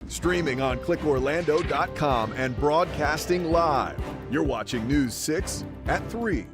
Streaming on clickorlando.com and broadcasting live. You're watching News 6 at 3.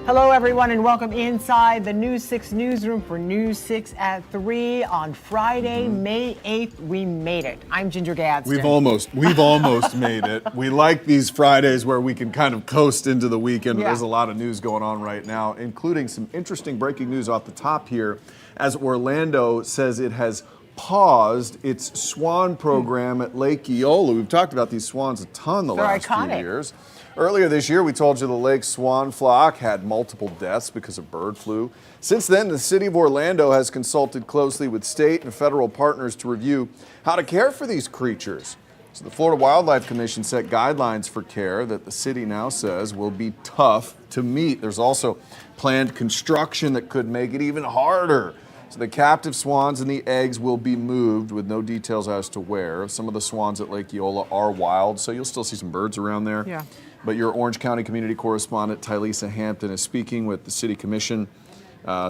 Hello, everyone, and welcome inside the News 6 newsroom for News 6 at 3 on Friday, May 8th. We made it. I'm Ginger Gadsden. We've almost made it. We like these Fridays where we can kind of coast into the weekend. Yeah. There's a lot of news going on right now, including some interesting breaking news off the top here, as Orlando says it has paused its swan program at Lake Eola. We've talked about these swans a ton the last few years. Earlier this year, we told you the lake swan flock had multiple deaths because of bird flu. Since then, the city of Orlando has consulted closely with state and federal partners to review how to care for these creatures. So the Florida Wildlife Commission set guidelines for care that the city now says will be tough to meet. There's also planned construction that could make it even harder. So the captive swans and the eggs will be moved with no details as to where. Some of the swans at Lake Eola are wild, so you'll still see some birds around there. Yeah. But your Orange County community correspondent, Tylisa Hampton, is speaking with the city commission,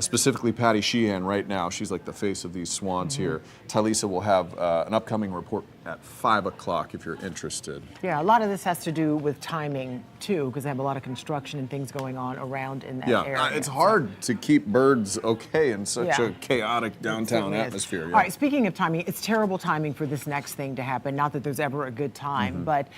specifically Patty Sheehan right now. She's like the face of these swans here. Tylisa will have an upcoming report at 5 o'clock if you're interested. Yeah, a lot of this has to do with timing, too, because they have a lot of construction and things going on around in that area. Yeah, it's hard to keep birds okay in such a chaotic downtown It atmosphere. All Yeah. right, speaking of timing, it's terrible timing for this next thing to happen. Not that there's ever a good time, but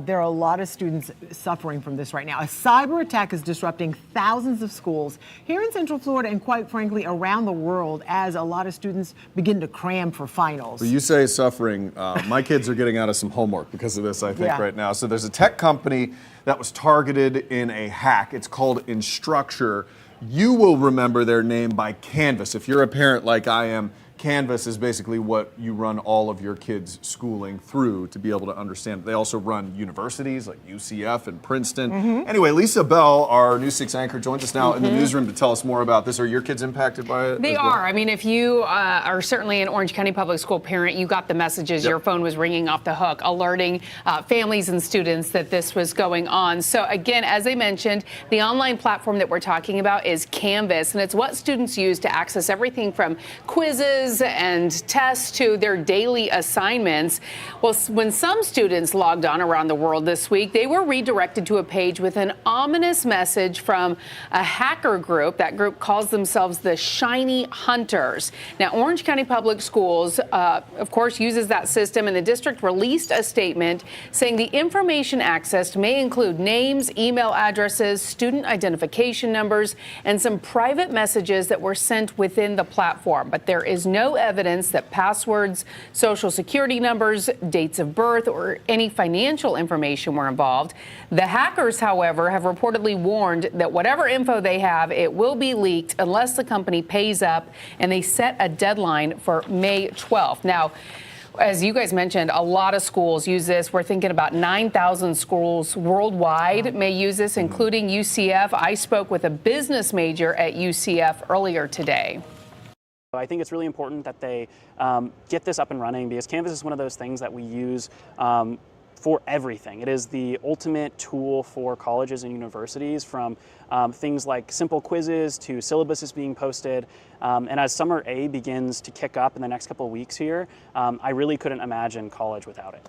there are a lot of students suffering from this right now. A cyber attack is disrupting thousands of schools here in Central Florida and quite frankly around the world as a lot of students begin to cram for finals. You say suffering. My kids are getting out of some homework because of this, I think, right now. So there's a tech company that was targeted in a hack. It's called Instructure. You will remember their name by Canvas. If you're a parent like I am, Canvas is basically what you run all of your kids' schooling through to be able to understand. They also run universities like UCF and Princeton. Anyway, Lisa Bell, our News 6 anchor, joins us now in the newsroom to tell us more about this. Are your kids impacted by it? They are. I mean, if you are certainly an Orange County Public School parent, you got the messages. Your phone was ringing off the hook, alerting families and students that this was going on. So again, as I mentioned, the online platform that we're talking about is Canvas, and it's what students use to access everything from quizzes and tests to their daily assignments. Well, when some students logged on around the world this week, they were redirected to a page with an ominous message from a hacker group. That group calls themselves the Shiny Hunters. Now, Orange County Public Schools, of course, uses that system, and the district released a statement saying the information accessed may include names, email addresses, student identification numbers, and some private messages that were sent within the platform. But there is no evidence that passwords, social security numbers, dates of birth, or any financial information were involved. The hackers, however, have reportedly warned that whatever info they have, it will be leaked unless the company pays up, and they set a deadline for May 12th. Now, as you guys mentioned, a lot of schools use this. We're thinking about 9,000 schools worldwide may use this, including UCF. I spoke with a business major at UCF earlier today. I think it's really important that they get this up and running because Canvas is one of those things that we use for everything. It is the ultimate tool for colleges and universities, from things like simple quizzes to syllabuses being posted. And as Summer A begins to kick up in the next couple of weeks here, I really couldn't imagine college without it.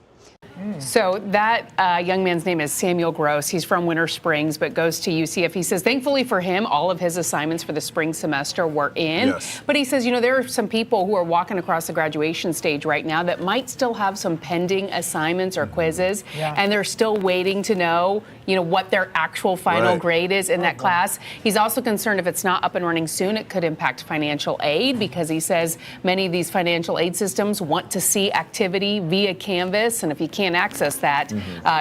So that young man's name is Samuel Gross. He's from Winter Springs, but goes to UCF. He says, thankfully for him, all of his assignments for the spring semester were in. Yes. But he says, you know, there are some people who are walking across the graduation stage right now that might still have some pending assignments or quizzes, and they're still waiting to know, you know, what their actual final grade is in that class. He's also concerned if it's not up and running soon, it could impact financial aid, because he says many of these financial aid systems want to see activity via Canvas, and if you can't access that,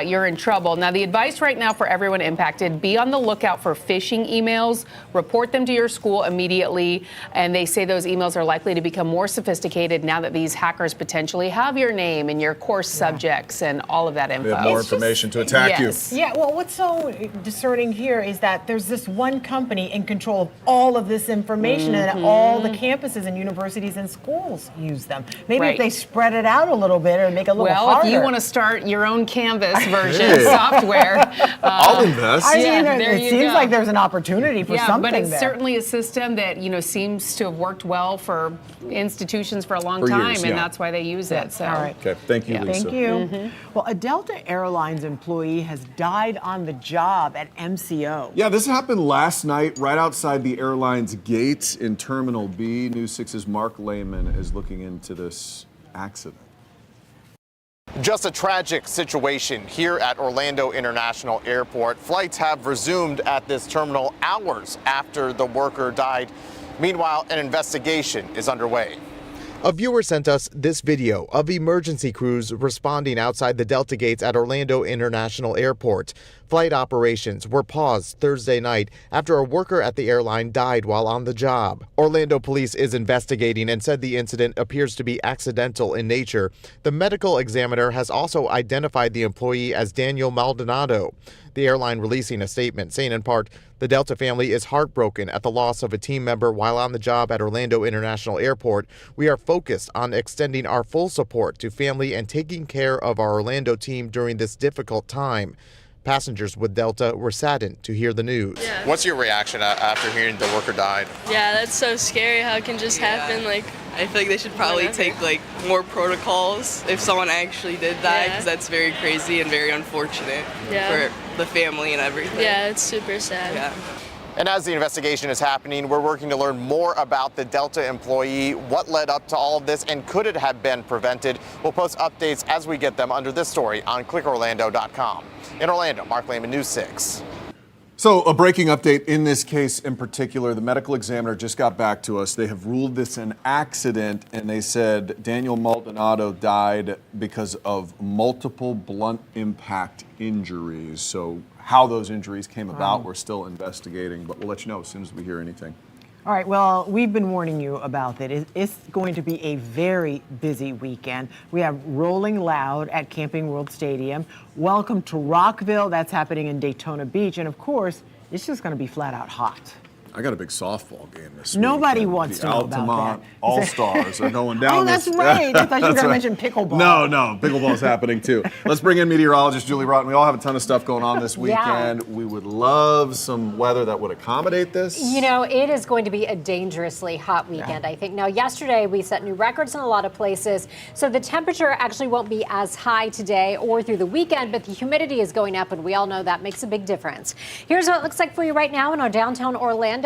you're in trouble. Now, the advice right now for everyone impacted, be on the lookout for phishing emails, report them to your school immediately, and they say those emails are likely to become more sophisticated now that these hackers potentially have your name and your course subjects and all of that info. They have more information to attack you. Yeah, well, what's so discerning here is that there's this one company in control of all of this information, and all the campuses and universities and schools use them. Maybe if they spread it out a little bit or make it a little harder. Well, if you want to start your own Canvas version Hey. software. I'll invest. I Yeah, mean, there it you seems go. like there's an opportunity for Yeah, something but it's there. certainly a system that seems to have worked well for institutions for a long For time, years, and yeah. that's why they use it. So. All right. Okay, thank you, Yeah. Lisa. Thank you. Well, a Delta Airlines employee has died on the job at MCO. Yeah, this happened last night right outside the airline's gates in Terminal B. News 6's Mark Lehman is looking into this accident. Just a tragic situation here at Orlando International Airport. Flights have resumed at this terminal hours after the worker died. Meanwhile, an investigation is underway. A viewer sent us this video of emergency crews responding outside the Delta gates at Orlando International Airport. Flight operations were paused Thursday night after a worker at the airline died while on the job. Orlando police is investigating and said the incident appears to be accidental in nature. The medical examiner has also identified the employee as Daniel Maldonado. The airline releasing a statement saying in part, the Delta family is heartbroken at the loss of a team member while on the job at Orlando International Airport. We are focused on extending our full support to family and taking care of our Orlando team during this difficult time. Passengers with Delta were saddened to hear the news. Yeah. What's your reaction after hearing the worker died? Yeah, that's so scary how it can just happen. Like, I feel like they should probably take more protocols if someone actually did die, Yeah. because that's very crazy and very unfortunate Yeah. for the family and everything. yeah, it's super sad. Yeah. And as the investigation is happening, we're working to learn more about the Delta employee, what led up to all of this, and could it have been prevented? We'll post updates as we get them under this story on clickorlando.com. In Orlando, Mark Lehman, News 6. So, a breaking update in this case in particular. The medical examiner just got back to us. They have ruled this an accident, and they said Daniel Maldonado died because of multiple blunt impact injuries. So, how those injuries came about, we're still investigating, but we'll let you know as soon as we hear anything. All right, well, we've been warning you about that. It's going to be a very busy weekend. We have Rolling Loud at Camping World Stadium. Welcome to Rockville. That's happening in Daytona Beach. And of course, it's just going to be flat out hot. I got a big softball game this Nobody weekend. wants The to know about Altamont that. All-Stars are going down. Oh, that's this- right. I thought you were That's going to right. mention pickleball. No, pickleball's happening too. Let's bring in meteorologist Julie Broughton. We all have a ton of stuff going on this weekend. We would love some weather that would accommodate this. You know, it is going to be a dangerously hot weekend, I think. Now, yesterday we set new records in a lot of places, so the temperature actually won't be as high today or through the weekend, but the humidity is going up, and we all know that makes a big difference. Here's what it looks like for you right now in our downtown Orlando.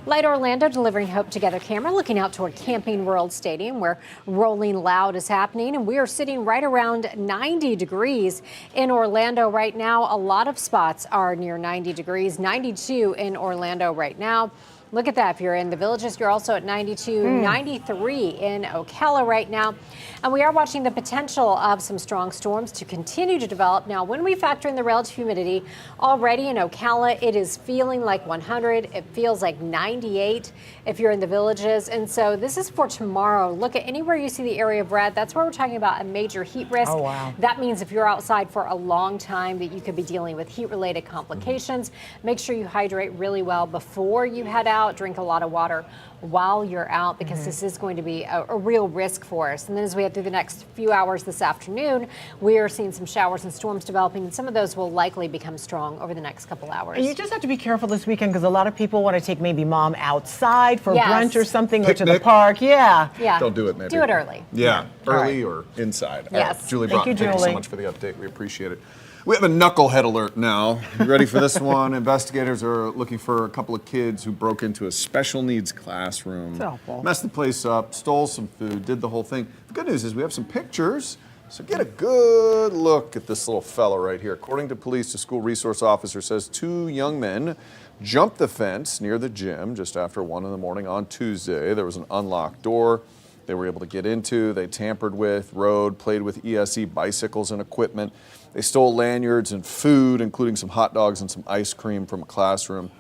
Light Orlando delivering Hope Together camera, looking out toward Camping World Stadium, where Rolling Loud is happening, and we are sitting right around 90 degrees in Orlando right now. A lot of spots are near 90 degrees, 92 in Orlando right now. Look at that. If you're in the Villages, you're also at 92, 93 in Ocala right now. And we are watching the potential of some strong storms to continue to develop. Now, when we factor in the relative humidity, already in Ocala, it is feeling like 100. It feels like 98 if you're in the Villages. And so this is for tomorrow. Look at anywhere you see the area of red. That's where we're talking about a major heat risk. Oh, wow. That means if you're outside for a long time that you could be dealing with heat-related complications. Make sure you hydrate really well before you head out. Drink a lot of water while you're out, because this is going to be a real risk for us. And then as we head through the next few hours this afternoon, we are seeing some showers and storms developing, and some of those will likely become strong over the next couple hours. And you just have to be careful this weekend because a lot of people want to take maybe mom outside for Yes. brunch or something, or to the Picnic. park. Yeah. Yeah. Don't do it, maybe. Do it early. Yeah, early All or inside. Yes. Julie Thank Broughton, you, thank you so Julie. much for the update. We appreciate it. We have a knucklehead alert now. You ready for this one? Investigators are looking for a couple of kids who broke into a special needs classroom, That's awful. messed the place up, stole some food, did the whole thing. The good news is we have some pictures, so get a good look at this little fella right here. According to police, the school resource officer says 2 young men jumped the fence near the gym just after 1 in the morning on Tuesday. There was an unlocked door they were able to get into. They tampered with, rode, played with ESE bicycles and equipment. They stole lanyards and food, including some hot dogs and some ice cream from a classroom.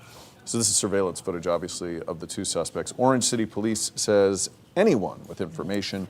So this is surveillance footage, obviously, of the 2 suspects. Orange City Police says anyone with information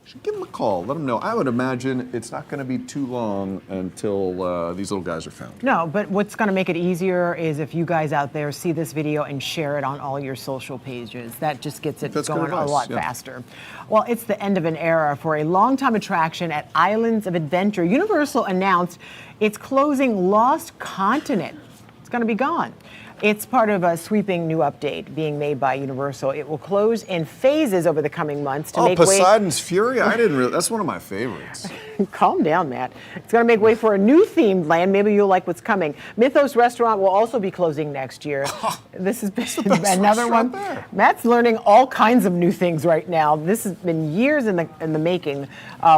should give them a call. Let them know. I would imagine it's not going to be too long until these little guys are found. No, but what's going to make it easier is if you guys out there see this video and share it on all your social pages. That just gets it That's good going a advice, lot yeah. faster. Well, it's the end of an era for a longtime attraction at Islands of Adventure. Universal announced it's closing Lost Continent. It's going to be gone. It's part of a sweeping new update being made by Universal. It will close in phases over the coming months to make way. Poseidon's Fury? I didn't really. That's one of my favorites. Calm down, Matt. It's going to make way for a new themed land. Maybe you'll like what's coming. Mythos Restaurant will also be closing next year. This has been another one. There. Matt's learning all kinds of new things right now. This has been years in the making,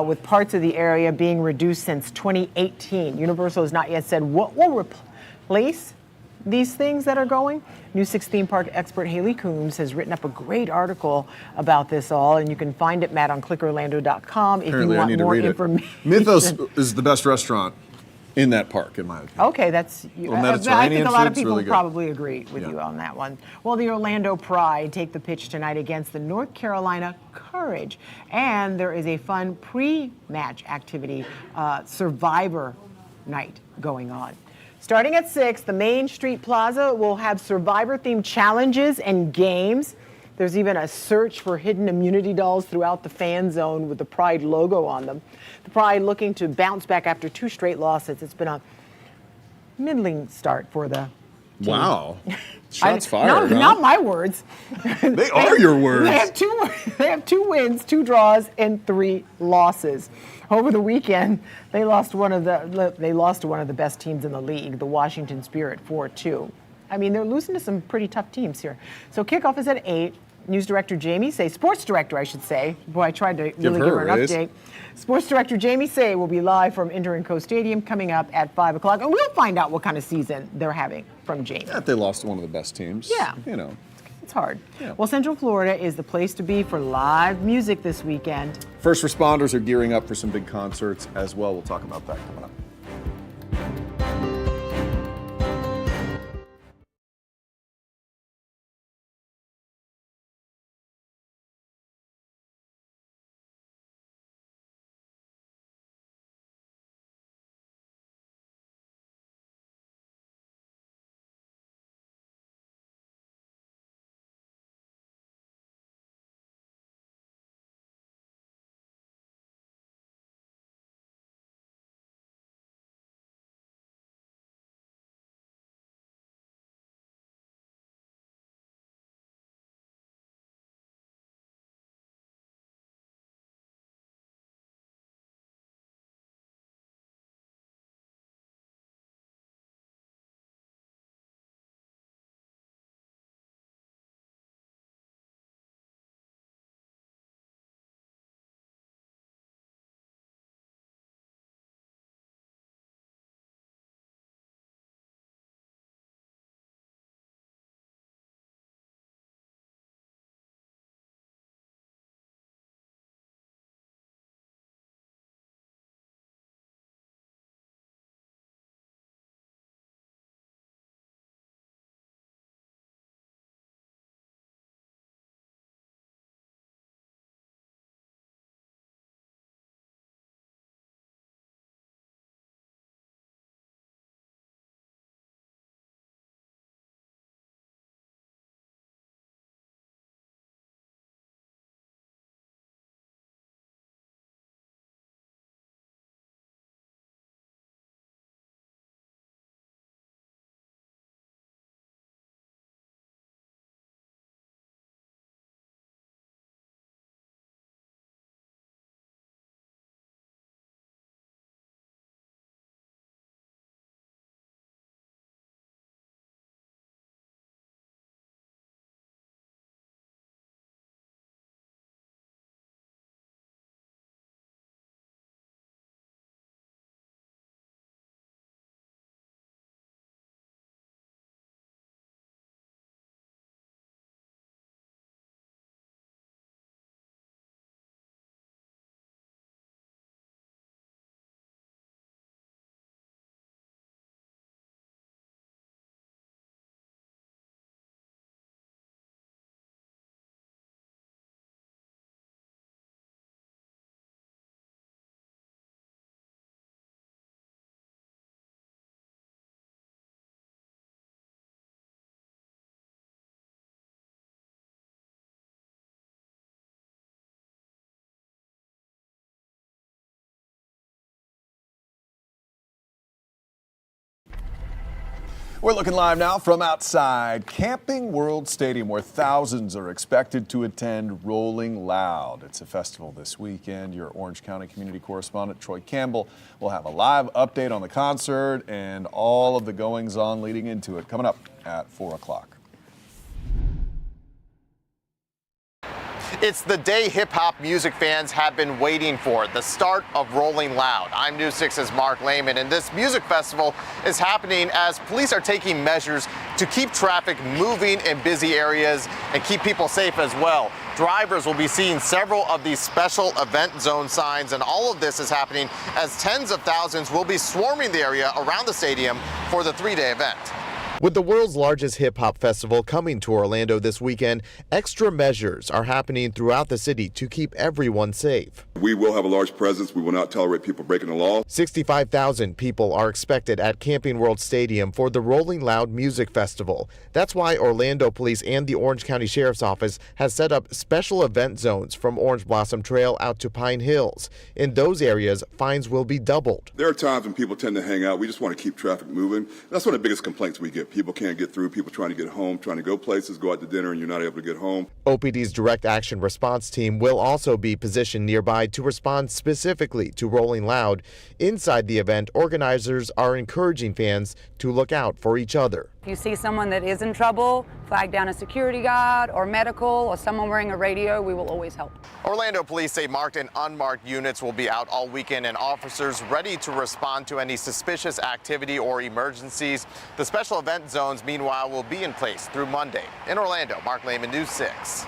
with parts of the area being reduced since 2018. Universal has not yet said what will replace these things that are going. New 6 theme park expert Haley Coombs has written up a great article about this all, and you can find it, Matt, on clickorlando.com if Apparently, you I want need to more read information. it. Mythos is the best restaurant in that park, in my opinion. Okay, that's. Well, I Mediterranean think a lot of food's people really good. probably agree with Yeah. you on that one. Well, the Orlando Pride take the pitch tonight against the North Carolina Courage, and there is a fun pre-match activity, Survivor Night, going on. Starting at 6, the Main Street Plaza will have Survivor-themed challenges and games. There's even a search for hidden immunity dolls throughout the fan zone with the Pride logo on them. The Pride looking to bounce back after 2 straight losses. It's been a middling start for the team. Wow. Shots fired. No, huh? not my words. They are your words. They have 2 wins, 2 draws, and 3 losses. Over the weekend, they lost to one of the best teams in the league, the Washington Spirit, 4-2. I mean, they're losing to some pretty tough teams here. So kickoff is at 8. News director Jamie Say, sports director, I should say. Boy, I tried to really give her an raise. update. Sports director Jamie Say will be live from Inter & Co Stadium coming up at 5 o'clock, and we'll find out what kind of season they're having from Jamie. Yeah, they lost to one of the best teams. Yeah. You know. It's hard. Yeah. Well, Central Florida is the place to be for live music this weekend. First responders are gearing up for some big concerts as well. We'll talk about that coming up. We're looking live now from outside Camping World Stadium, where thousands are expected to attend Rolling Loud. It's a festival this weekend. Your Orange County community correspondent, Troy Campbell, will have a live update on the concert and all of the goings-on leading into it coming up at 4 o'clock. It's the day hip-hop music fans have been waiting for, the start of Rolling Loud. I'm News 6's Mark Lehman, and this music festival is happening as police are taking measures to keep traffic moving in busy areas and keep people safe as well. Drivers will be seeing several of these special event zone signs, and all of this is happening as tens of thousands will be swarming the area around the stadium for the three-day event. With the world's largest hip-hop festival coming to Orlando this weekend, extra measures are happening throughout the city to keep everyone safe. We will have a large presence. We will not tolerate people breaking the law. 65,000 people are expected at Camping World Stadium for the Rolling Loud Music Festival. That's why Orlando Police and the Orange County Sheriff's Office has set up special event zones from Orange Blossom Trail out to Pine Hills. In those areas, fines will be doubled. There are times when people tend to hang out. We just want to keep traffic moving. That's one of the biggest complaints we get. People can't get through, people trying to get home, trying to go places, go out to dinner, and you're not able to get home. OPD's Direct Action Response Team will also be positioned nearby to respond specifically to Rolling Loud. Inside the event, organizers are encouraging fans to look out for each other. If you see someone that is in trouble, flag down a security guard or medical or someone wearing a radio, we will always help. Orlando police say marked and unmarked units will be out all weekend and officers ready to respond to any suspicious activity or emergencies. The special event zones, meanwhile, will be in place through Monday. In Orlando, Mark Lehman, News 6.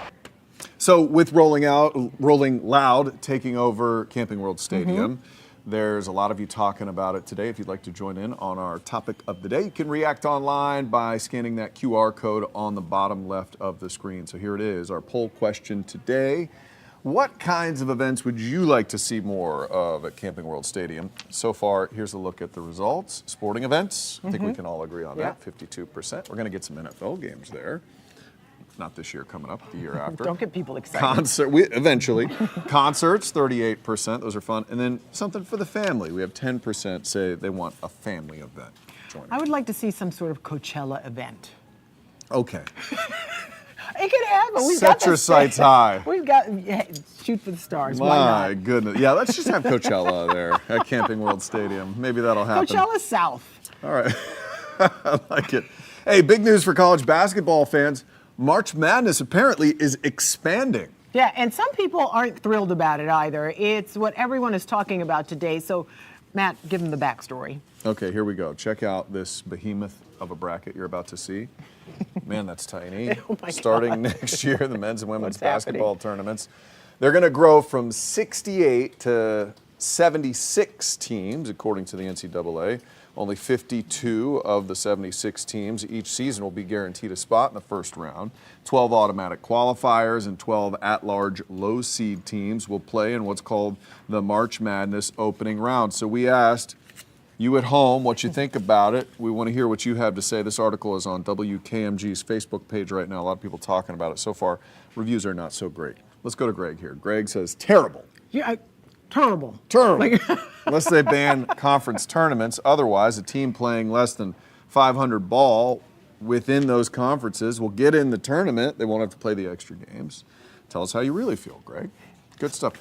So with Rolling Loud taking over Camping World Stadium, there's a lot of you talking about it today. If you'd like to join in on our topic of the day, you can react online by scanning that QR code on the bottom left of the screen. So here it is, our poll question today. What kinds of events would you like to see more of at Camping World Stadium? So far, here's a look at the results. Sporting events, I think we can all agree on that, 52%. We're going to get some NFL games there. Not this year, coming up, the year after. Don't get people excited. Eventually. Concerts, 38%. Those are fun. And then something for the family. We have 10% say they want a family event. I would like to see some sort of Coachella event. Okay. It could happen. Set your sights high. We've got, shoot for the stars. Why My not? goodness. Yeah, let's just have Coachella there at Camping World Stadium. Maybe that'll happen. Coachella South. All right. I like it. Hey, big news for college basketball fans. March Madness apparently is expanding. Yeah, and some people aren't thrilled about it either. It's what everyone is talking about today. So, Matt, give them the backstory. Okay, here we go. Check out this behemoth of a bracket you're about to see. Man, that's tiny. Oh my Starting God. next year, the men's and women's What's basketball happening? tournaments. They're going to grow from 68 to 76 teams, according to the NCAA. Only 52 of the 76 teams each season will be guaranteed a spot in the first round. 12 automatic qualifiers and 12 at-large low-seed teams will play in what's called the March Madness opening round. So we asked you at home what you think about it. We want to hear what you have to say. This article is on WKMG's Facebook page right now. A lot of people talking about it. So far, reviews are not so great. Let's go to Greg here. Greg says, terrible. Yeah, terrible. Terrible. Unless they ban conference tournaments. Otherwise, a team playing less than 500 ball within those conferences will get in the tournament. They won't have to play the extra games. Tell us how you really feel, Greg. Good stuff.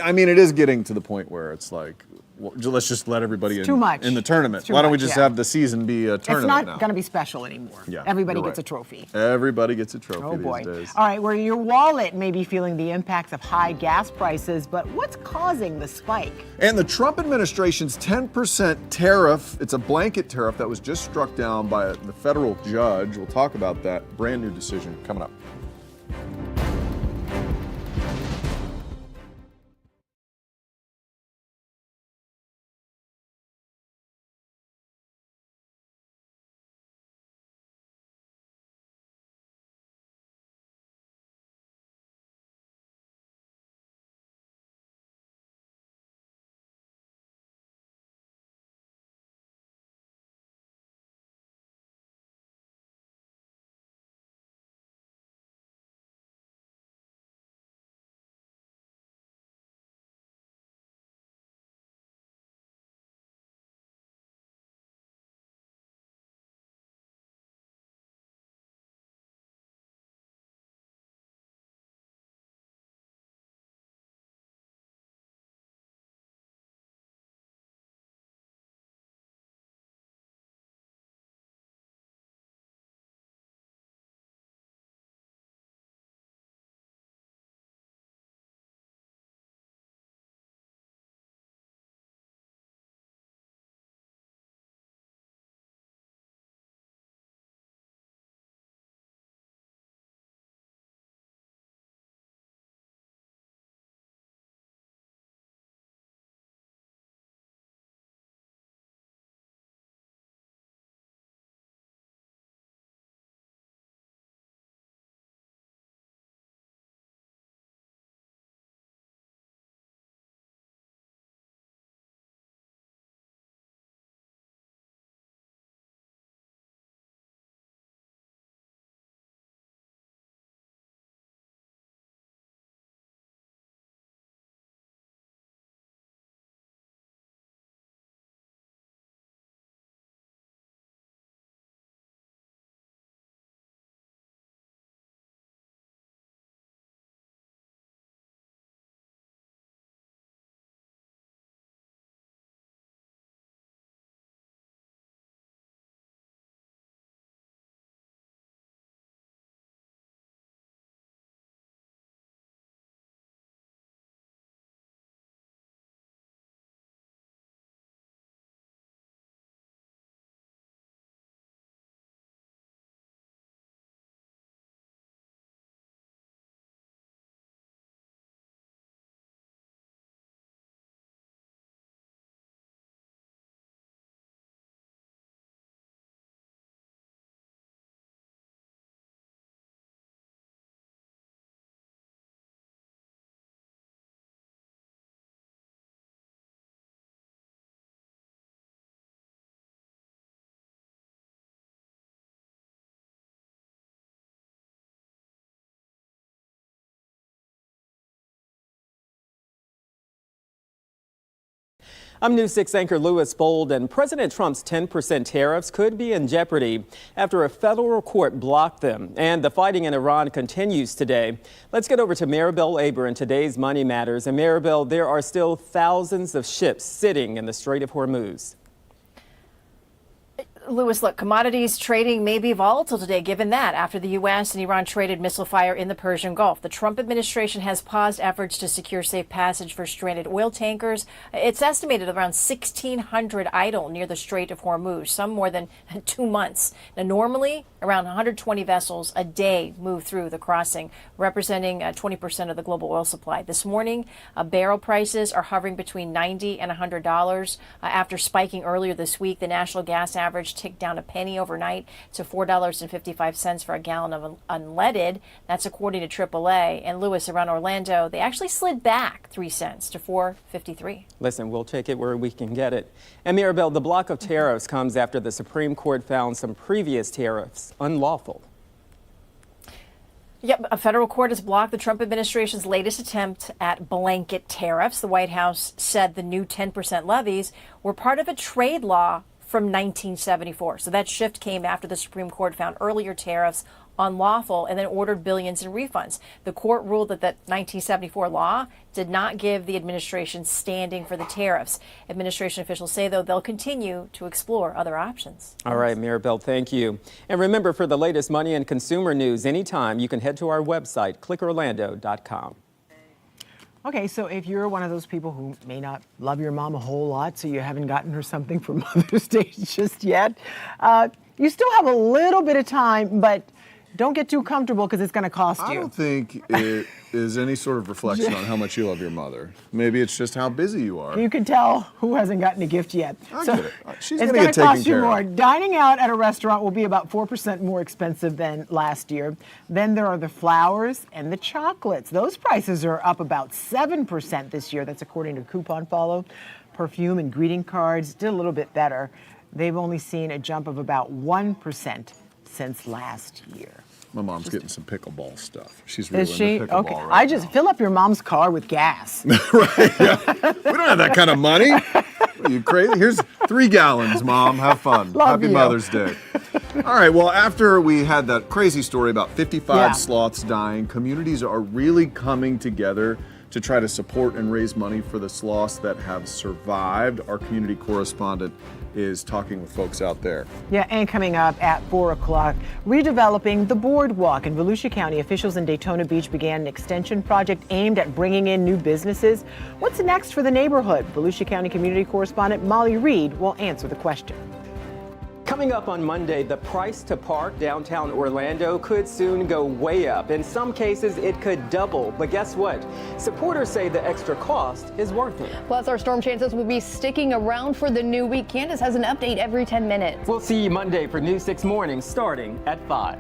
I mean, it is getting to the point where it's like, well, let's just let everybody It's too much. in the tournament. It's too Why don't we much, just yeah. have the season be a It's tournament not now? going to be special anymore. Yeah, Everybody you're gets a right. trophy. Everybody gets a trophy Oh boy. these days. All right, where your wallet may be feeling the impacts of high gas prices, but what's causing the spike? And the Trump administration's 10% tariff, it's a blanket tariff that was just struck down by the federal judge. We'll talk about that brand new decision coming up. I'm News 6 anchor Louis Bold, and President Trump's 10% tariffs could be in jeopardy after a federal court blocked them. And the fighting in Iran continues today. Let's get over to Maribel Aber in today's Money Matters. And Maribel, there are still thousands of ships sitting in the Strait of Hormuz. Louis, look, commodities trading may be volatile today, given that after the U.S. and Iran traded missile fire in the Persian Gulf. The Trump administration has paused efforts to secure safe passage for stranded oil tankers. It's estimated around 1,600 idle near the Strait of Hormuz, some more than 2 months. Now, normally, around 120 vessels a day move through the crossing, representing 20% of the global oil supply. This morning, barrel prices are hovering between $90 and $100. After spiking earlier this week, the national gas average ticked down a penny overnight to $4.55 for a gallon of unleaded. That's according to AAA. And Louis, around Orlando, they actually slid back 3 cents to $4.53. Listen, we'll take it where we can get it. And Maribel, the block of tariffs comes after the Supreme Court found some previous tariffs unlawful. Yep, a federal court has blocked the Trump administration's latest attempt at blanket tariffs. The White House said the new 10% levies were part of a trade law from 1974. So that shift came after the Supreme Court found earlier tariffs unlawful and then ordered billions in refunds. The court ruled that that 1974 law did not give the administration standing for the tariffs. Administration officials say, though, they'll continue to explore other options. All right, Maribel, thank you. And remember, for the latest money and consumer news anytime, you can head to our website, clickorlando.com. Okay, so if you're one of those people who may not love your mom a whole lot, so you haven't gotten her something for Mother's Day just yet, you still have a little bit of time, but don't get too comfortable because it's going to cost you. I don't think it is any sort of reflection on how much you love your mother. Maybe it's just how busy you are. You can tell who hasn't gotten a gift yet. I get it. She's it's going to get taken cost you care more. of. Dining out at a restaurant will be about 4% more expensive than last year. Then there are the flowers and the chocolates. Those prices are up about 7% this year. That's according to Coupon Follow. Perfume and greeting cards did a little bit better. They've only seen a jump of about 1% since last year. My mom's getting some pickleball stuff. She's really Is she? into pickleball Okay. right I just fill up your mom's car with gas. Right, yeah. We don't have that kind of money. Are you crazy? Here's 3 gallons, Mom. Have fun. Love Happy you. Mother's Day. All right, well, after we had that crazy story about 55 Yeah. sloths dying, communities are really coming together to try to support and raise money for the sloths that have survived. Our community correspondent is talking with folks out there. Yeah, and coming up at 4 o'clock, redeveloping the boardwalk in Volusia County. Officials in Daytona Beach began an extension project aimed at bringing in new businesses. What's next for the neighborhood? Volusia County community correspondent Molly Reed will answer the question. Coming up on Monday, the price to park downtown Orlando could soon go way up. In some cases, it could double. But guess what? Supporters say the extra cost is worth it. Plus, our storm chances will be sticking around for the new week. Candace has an update every 10 minutes. We'll see you Monday for News 6 Morning starting at 5.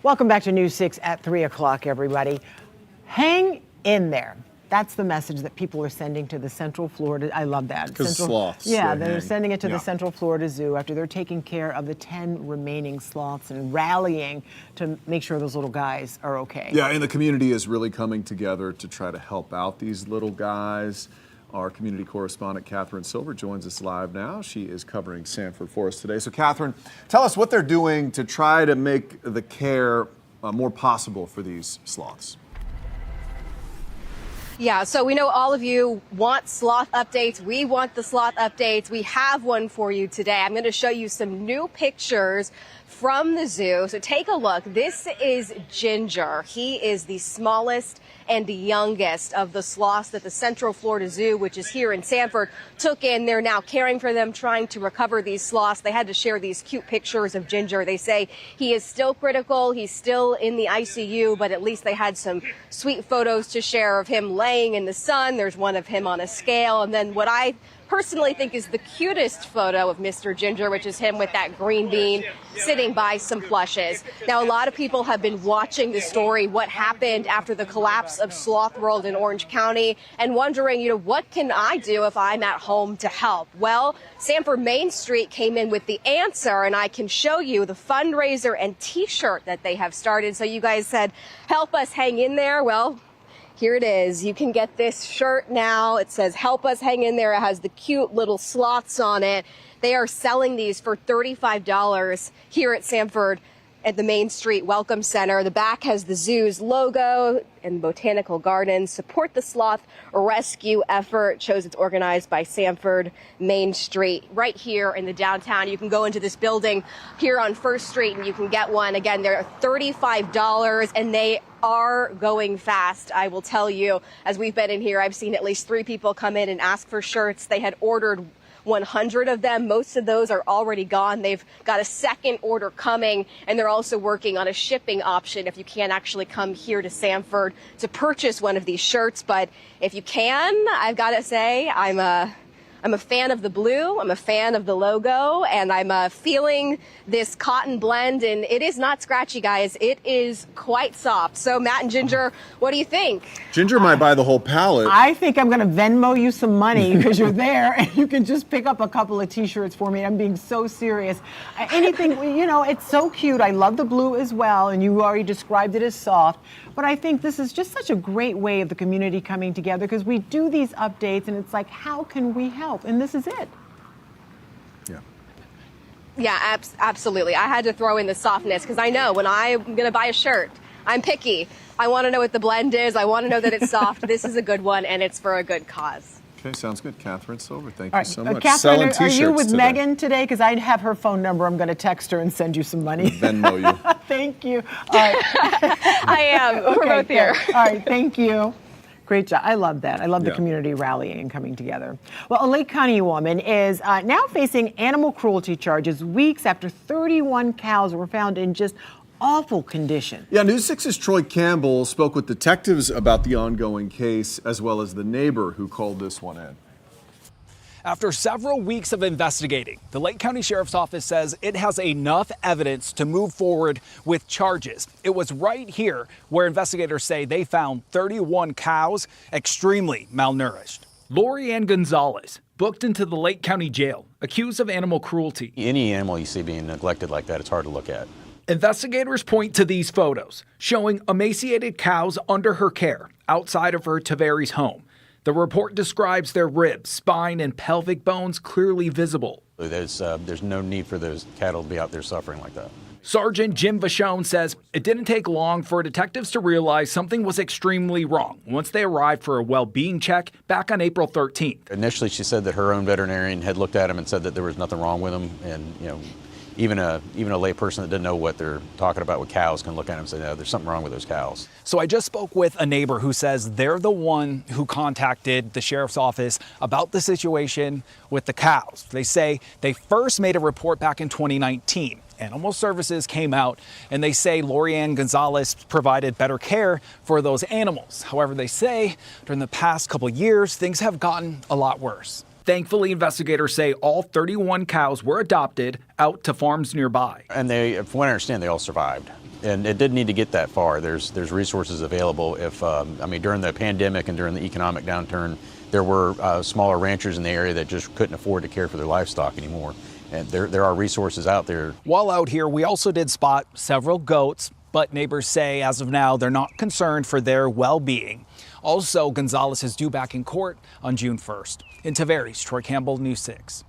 Welcome back to News 6 at 3 o'clock, everybody. Hang in there. That's the message that people are sending to the Central Florida. I love that. Because sloths. Yeah, they're sending it to Yeah. the Central Florida Zoo after they're taking care of the 10 remaining sloths and rallying to make sure those little guys are okay. Yeah, and the community is really coming together to try to help out these little guys. Our community correspondent, Catherine Silver, joins us live now. She is covering Sanford for us today. So, Catherine, tell us what they're doing to try to make the care more possible for these sloths. Yeah, so we know all of you want sloth updates. We want the sloth updates. We have one for you today. I'm going to show you some new pictures from the zoo. So take a look. This is Ginger. He is the smallest and the youngest of the sloths that the Central Florida Zoo, which is here in Sanford, took in. They're now caring for them, trying to recover these sloths. They had to share these cute pictures of Ginger. They say he is still critical. He's still in the ICU, but at least they had some sweet photos to share of him laying in the sun. There's one of him on a scale. And then what I personally think is the cutest photo of Mr. Ginger, which is him with that green bean sitting by some plushes. Now, a lot of people have been watching the story, what happened after the collapse of Sloth World in Orange County, and wondering, what can I do if I'm at home to help? Well, Sanford Main Street came in with the answer, and I can show you the fundraiser and T-shirt that they have started. So you guys said, help us hang in there. Well, here it is. You can get this shirt now. It says, help us hang in there. It has the cute little sloths on it. They are selling these for $35 here at Sanford at the Main Street Welcome Center. The back has the zoo's logo and botanical gardens. Support the sloth rescue effort. Shows it's organized by Sanford Main Street right here in the downtown. You can go into this building here on First Street and you can get one. Again, they're $35 and they are going fast. I will tell you, as we've been in here, I've seen at least 3 people come in and ask for shirts. They had ordered 100 of them. Most of those are already gone. They've got a second order coming, and they're also working on a shipping option if you can't actually come here to Sanford to purchase one of these shirts. But if you can, I've got to say, I'm a fan of the blue, I'm a fan of the logo, and I'm feeling this cotton blend, and it is not scratchy, guys. It is quite soft. So, Matt and Ginger, what do you think? Ginger might buy the whole pallet. I think I'm going to Venmo you some money because you're there and you can just pick up a couple of T-shirts for me. I'm being so serious. Anything, it's so cute. I love the blue as well, and you already described it as soft. But I think this is just such a great way of the community coming together because we do these updates and it's like, how can we help? And this is it. Yeah, absolutely. I had to throw in the softness because I know when I'm going to buy a shirt, I'm picky. I want to know what the blend is. I want to know that it's soft. This is a good one, and it's for a good cause. Okay, sounds good. Catherine Silver, thank All you right, so much. Catherine, Selling are T-shirts you with today. Megan today? Because I have her phone number. I'm going to text her and send you some money. Venmo you. Thank you. All right. I am. We're both here. Good. All right, thank you. Great job. I love that. I love the Yeah. community rallying and coming together. Well, a Lake County woman is now facing animal cruelty charges weeks after 31 cows were found in just awful condition. Yeah, News 6's Troy Campbell spoke with detectives about the ongoing case, as well as the neighbor who called this one in. After several weeks of investigating, the Lake County Sheriff's Office says it has enough evidence to move forward with charges. It was right here where investigators say they found 31 cows extremely malnourished. Lori Ann Gonzalez booked into the Lake County Jail, accused of animal cruelty. Any animal you see being neglected like that, it's hard to look at. Investigators point to these photos showing emaciated cows under her care outside of her Tavares home. The report describes their ribs, spine, and pelvic bones clearly visible. There's no need for those cattle to be out there suffering like that. Sergeant Jim Vachon says it didn't take long for detectives to realize something was extremely wrong once they arrived for a well-being check back on April 13th. Initially, she said that her own veterinarian had looked at him and said that there was nothing wrong with him, and even a lay person that didn't know what they're talking about with cows can look at him and say, no, there's something wrong with those cows. So I just spoke with a neighbor who says they're the one who contacted the sheriff's office about the situation with the cows. They say they first made a report back in 2019. Animal Services came out and they say Lori Ann Gonzalez provided better care for those animals. However, they say during the past couple years, things have gotten a lot worse. Thankfully, investigators say all 31 cows were adopted out to farms nearby. And they, from what I understand, they all survived. and it didn't need to get that far. There's resources available. If I mean, during the pandemic and during the economic downturn, there were smaller ranchers in the area that just couldn't afford to care for their livestock anymore. And there are resources out there. While out here, we also did spot several goats, but neighbors say as of now, they're not concerned for their well-being. Also, Gonzalez is due back in court on June 1st. In Tavares, Troy Campbell, News 6.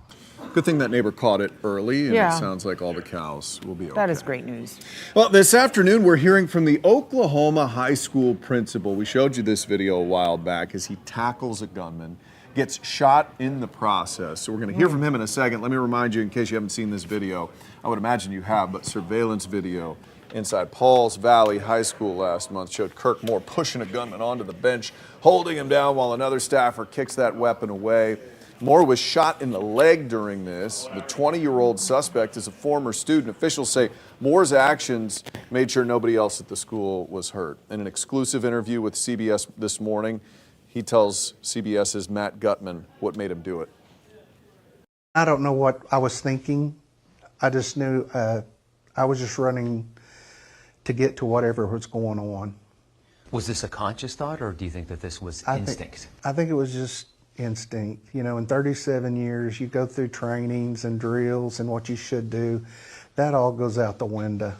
Good thing that neighbor caught it early, and Yeah. it sounds like all the cows will be okay. That is great news. Well, this afternoon, we're hearing from the Oklahoma high school principal. We showed you this video a while back as he tackles a gunman, gets shot in the process. So we're going to hear from him in a second. Let me remind you, in case you haven't seen this video, I would imagine you have, but surveillance video inside Pauls Valley High School last month showed Kirk Moore pushing a gunman onto the bench, holding him down while another staffer kicks that weapon away. Moore was shot in the leg during this. The 20-year-old suspect is a former student. Officials say Moore's actions made sure nobody else at the school was hurt. In an exclusive interview with CBS this morning, he tells CBS's Matt Gutman what made him do it. I don't know what I was thinking. I just knew I was just running to get to whatever was going on. Was this a conscious thought, or do you think that this was instinct? I think it was just instinct. You know, in 37 years, you go through trainings and drills and what you should do. That all goes out the window.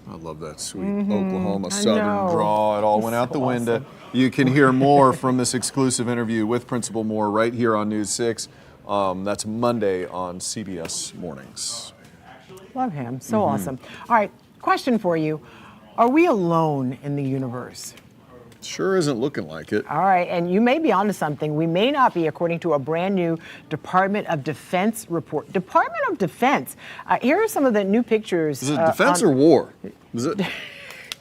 I love that sweet Oklahoma Southern draw. It all went out the window. You can hear more from this exclusive interview with Principal Moore right here on News 6. That's Monday on CBS Mornings. Love him. So awesome. All right, question for you. Are we alone in the universe? Sure isn't looking like it. All right, and you may be onto something. We may not be, according to a brand new Department of Defense report. Department of Defense. Here are some of the new pictures. Is it defense or war? Is it?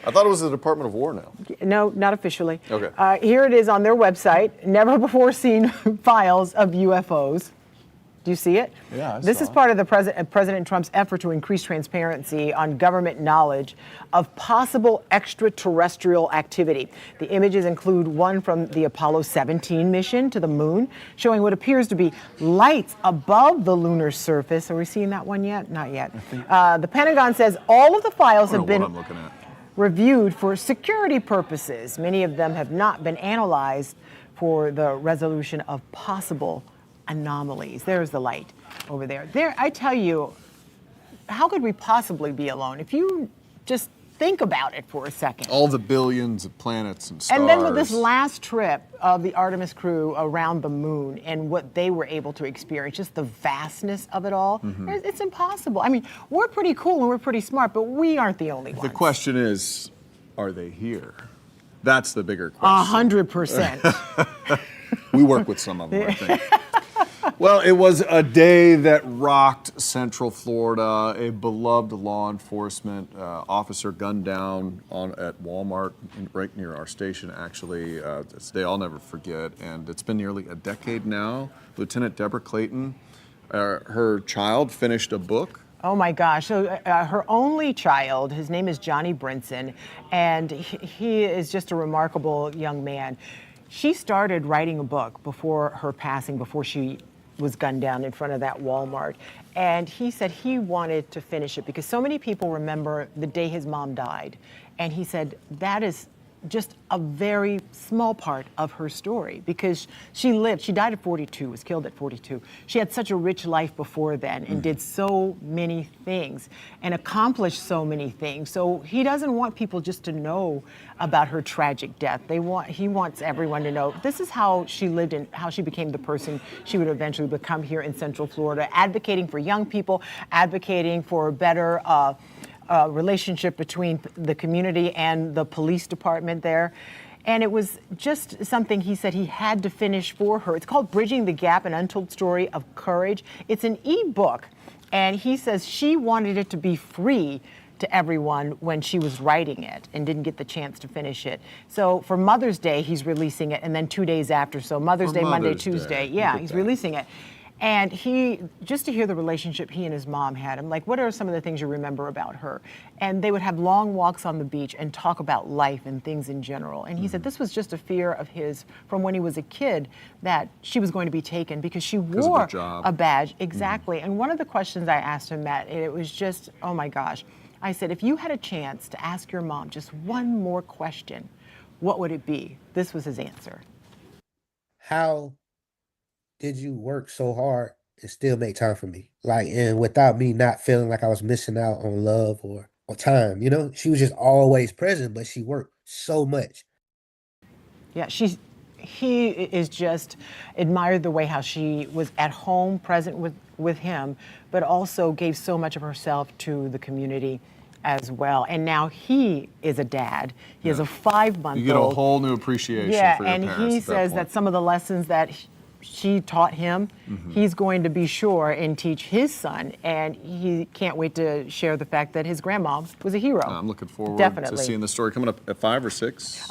I thought it was the Department of War now. No, not officially. Okay. Here it is on their website. Never before seen files of UFOs. Do you see it? Yeah, This is part of the President Trump's effort to increase transparency on government knowledge of possible extraterrestrial activity. The images include one from the Apollo 17 mission to the moon, showing what appears to be lights above the lunar surface. Are we seeing that one yet? Not yet. The Pentagon says all of the files have been reviewed for security purposes. Many of them have not been analyzed for the resolution of possible anomalies. There's the light over there. There, I tell you, how could we possibly be alone? If you just think about it for a second. All the billions of planets and stars. And then with this last trip of the Artemis crew around the moon and what they were able to experience, just the vastness of it all, it's impossible. I mean, we're pretty cool and we're pretty smart, but we aren't the only ones. The question is, are they here? That's the bigger question. 100%. We work with some of them, I think. Well, it was a day that rocked Central Florida. A beloved law enforcement officer gunned down at Walmart right near our station, actually. It's a day I'll never forget, and it's been nearly a decade now. Lieutenant Deborah Clayton, her child finished a book. Oh my gosh. So her only child, his name is Johnny Brinson, and he is just a remarkable young man. She started writing a book before her passing, before she was gunned down in front of that Walmart. And he said he wanted to finish it because so many people remember the day his mom died. And he said that is just a very small part of her story because she died at 42, was killed at 42. She had such a rich life before then and did so many things and accomplished so many things. So he doesn't want people just to know about her tragic death. He wants everyone to know this is how she lived and how she became the person she would eventually become here in Central Florida, advocating for young people, advocating for a better relationship between the community and the police department there. And it was just something he said he had to finish for her. It's called Bridging the Gap, an Untold Story of Courage. It's an e-book. And he says she wanted it to be free to everyone when she was writing it and didn't get the chance to finish it. So for Mother's Day, he's releasing it. And then 2 days after, so Mother's Day, Monday, Tuesday. Yeah, he's releasing it. And just to hear the relationship he and his mom had, I'm like, what are some of the things you remember about her? And they would have long walks on the beach and talk about life and things in general. And he said this was just a fear of his from when he was a kid that she was going to be taken because she wore a badge. Exactly. And one of the questions I asked him, Matt, it was just, oh my gosh, I said, if you had a chance to ask your mom just one more question, what would it be? This was his answer. How did you work so hard and still make time for me? Like, and without me not feeling like I was missing out on love or time, you know? She was just always present, but she worked so much. Yeah, he is just admired the way how she was at home, present with him, but also gave so much of herself to the community as well. And now he is a dad. He has a 5-month-old. You get a whole new appreciation for your and parents he at says point. that some of the lessons that she taught him, he's going to be sure and teach his son, and he can't wait to share the fact that his grandma was a hero. I'm looking forward Definitely. to seeing the story coming up at 5 or 6.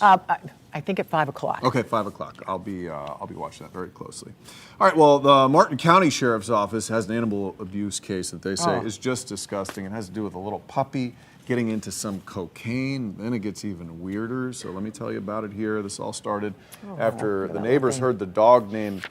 I think at 5 o'clock. Okay, 5 o'clock. I'll be watching that very closely. All right. Well, the Martin County Sheriff's Office has an animal abuse case that they say is just disgusting. It has to do with a little puppy getting into some cocaine. Then it gets even weirder. So let me tell you about it here. This all started after the neighbors heard the dog named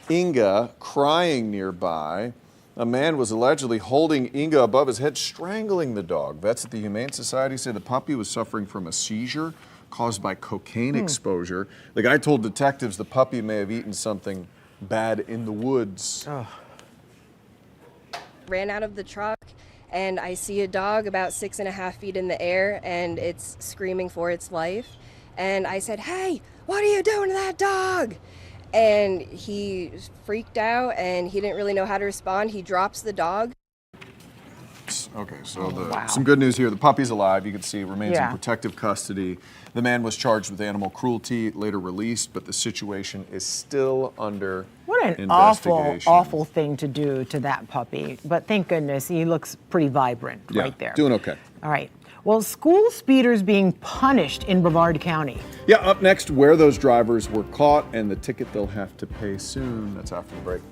Inga crying nearby. A man was allegedly holding Inga above his head, strangling the dog. Vets at the Humane Society say the puppy was suffering from a seizure caused by cocaine exposure. The guy told detectives the puppy may have eaten something bad in the woods. Ran out of the truck and I see a dog about 6.5 feet in the air and it's screaming for its life. And I said, "Hey, what are you doing to that dog?" And he freaked out and he didn't really know how to respond. He drops the dog. Okay, so some good news here. The puppy's alive. You can see it remains in Yeah. protective custody. The man was charged with animal cruelty, later released, but the situation is still under What an investigation. awful thing to do to that puppy. But thank goodness he looks pretty vibrant right there. Doing okay. All right. Well, school speeders being punished in Brevard County. Yeah, up next, where those drivers were caught and the ticket they'll have to pay soon. That's after the break.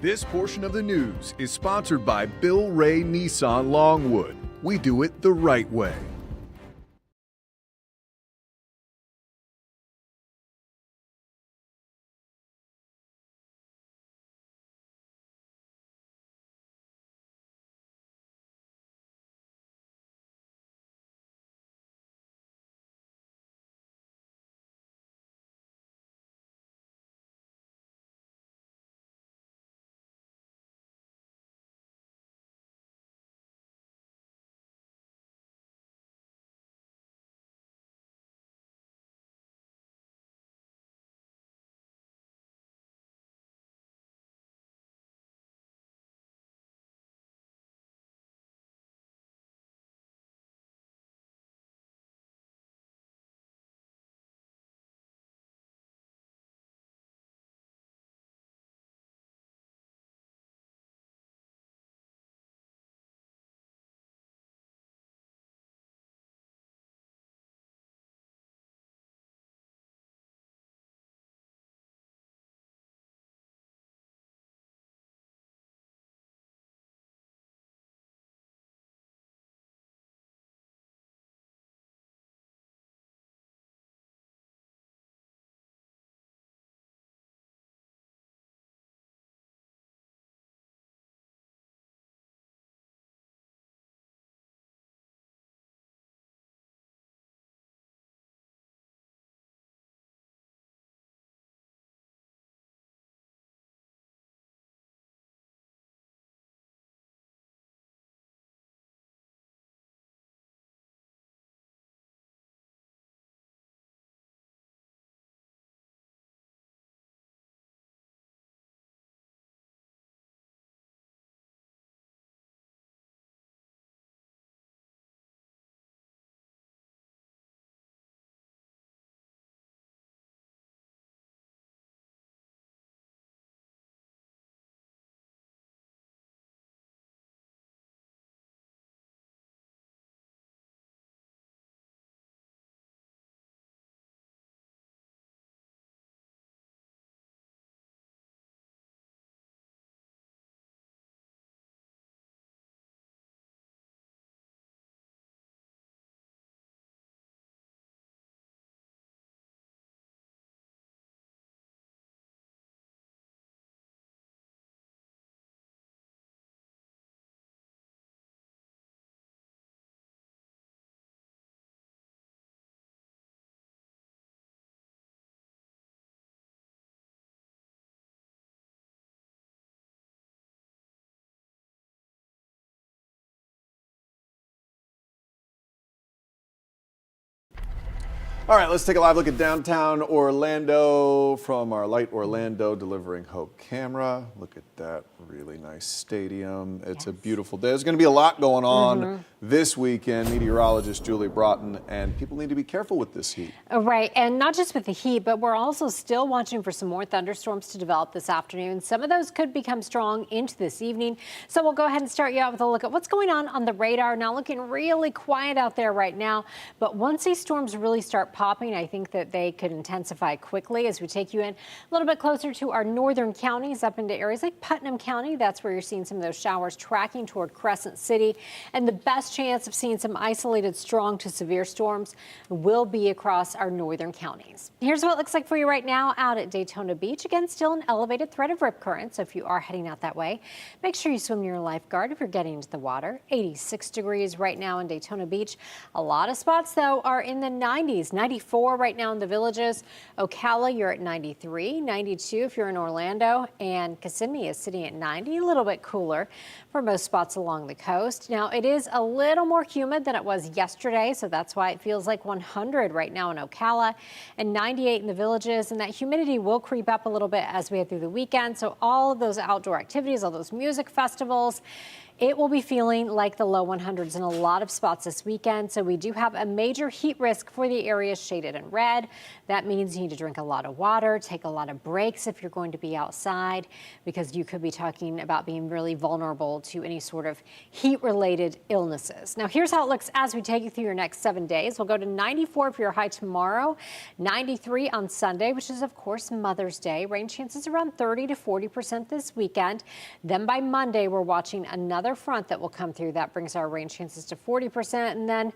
This portion of the news is sponsored by Bill Ray Nissan Longwood. We do it the right way. All right, let's take a live look at downtown Orlando from our Light Orlando Delivering Hope camera. Look at that really nice stadium. It's a beautiful day. There's going to be a lot going on this weekend. Meteorologist Julie Broughton, and people need to be careful with this heat. Right, and not just with the heat, but we're also still watching for some more thunderstorms to develop this afternoon. Some of those could become strong into this evening. So we'll go ahead and start you out with a look at what's going on the radar. Now, looking really quiet out there right now, but once these storms really start popping, I think that they could intensify quickly as we take you in a little bit closer to our northern counties, up into areas like Putnam County. That's where you're seeing some of those showers tracking toward Crescent City. And the best chance of seeing some isolated strong to severe storms will be across our northern counties. Here's what it looks like for you right now out at Daytona Beach. Again, still an elevated threat of rip current, so if you are heading out that way, make sure you swim near a lifeguard if you're getting into the water. 86 degrees right now in Daytona Beach. A lot of spots, though, are in the 90s. 94 right now in the Villages. Ocala, you're at 93, 92 if you're in Orlando, and Kissimmee is sitting at 90, a little bit cooler for most spots along the coast. Now, it is a little more humid than it was yesterday, so that's why it feels like 100 right now in Ocala and 98 in the Villages, and that humidity will creep up a little bit as we head through the weekend. So all of those outdoor activities, all those music festivals, it will be feeling like the low 100s in a lot of spots this weekend. So we do have a major heat risk for the areas shaded in red. That means you need to drink a lot of water, take a lot of breaks if you're going to be outside, because you could be talking about being really vulnerable to any sort of heat-related illnesses. Now, here's how it looks as we take you through your next 7 days. We'll go to 94 for your high tomorrow, 93 on Sunday, which is, of course, Mother's Day. Rain chances around 30 to 40% this weekend. Then by Monday, we're watching another front that will come through. That brings our rain chances to 40%, and then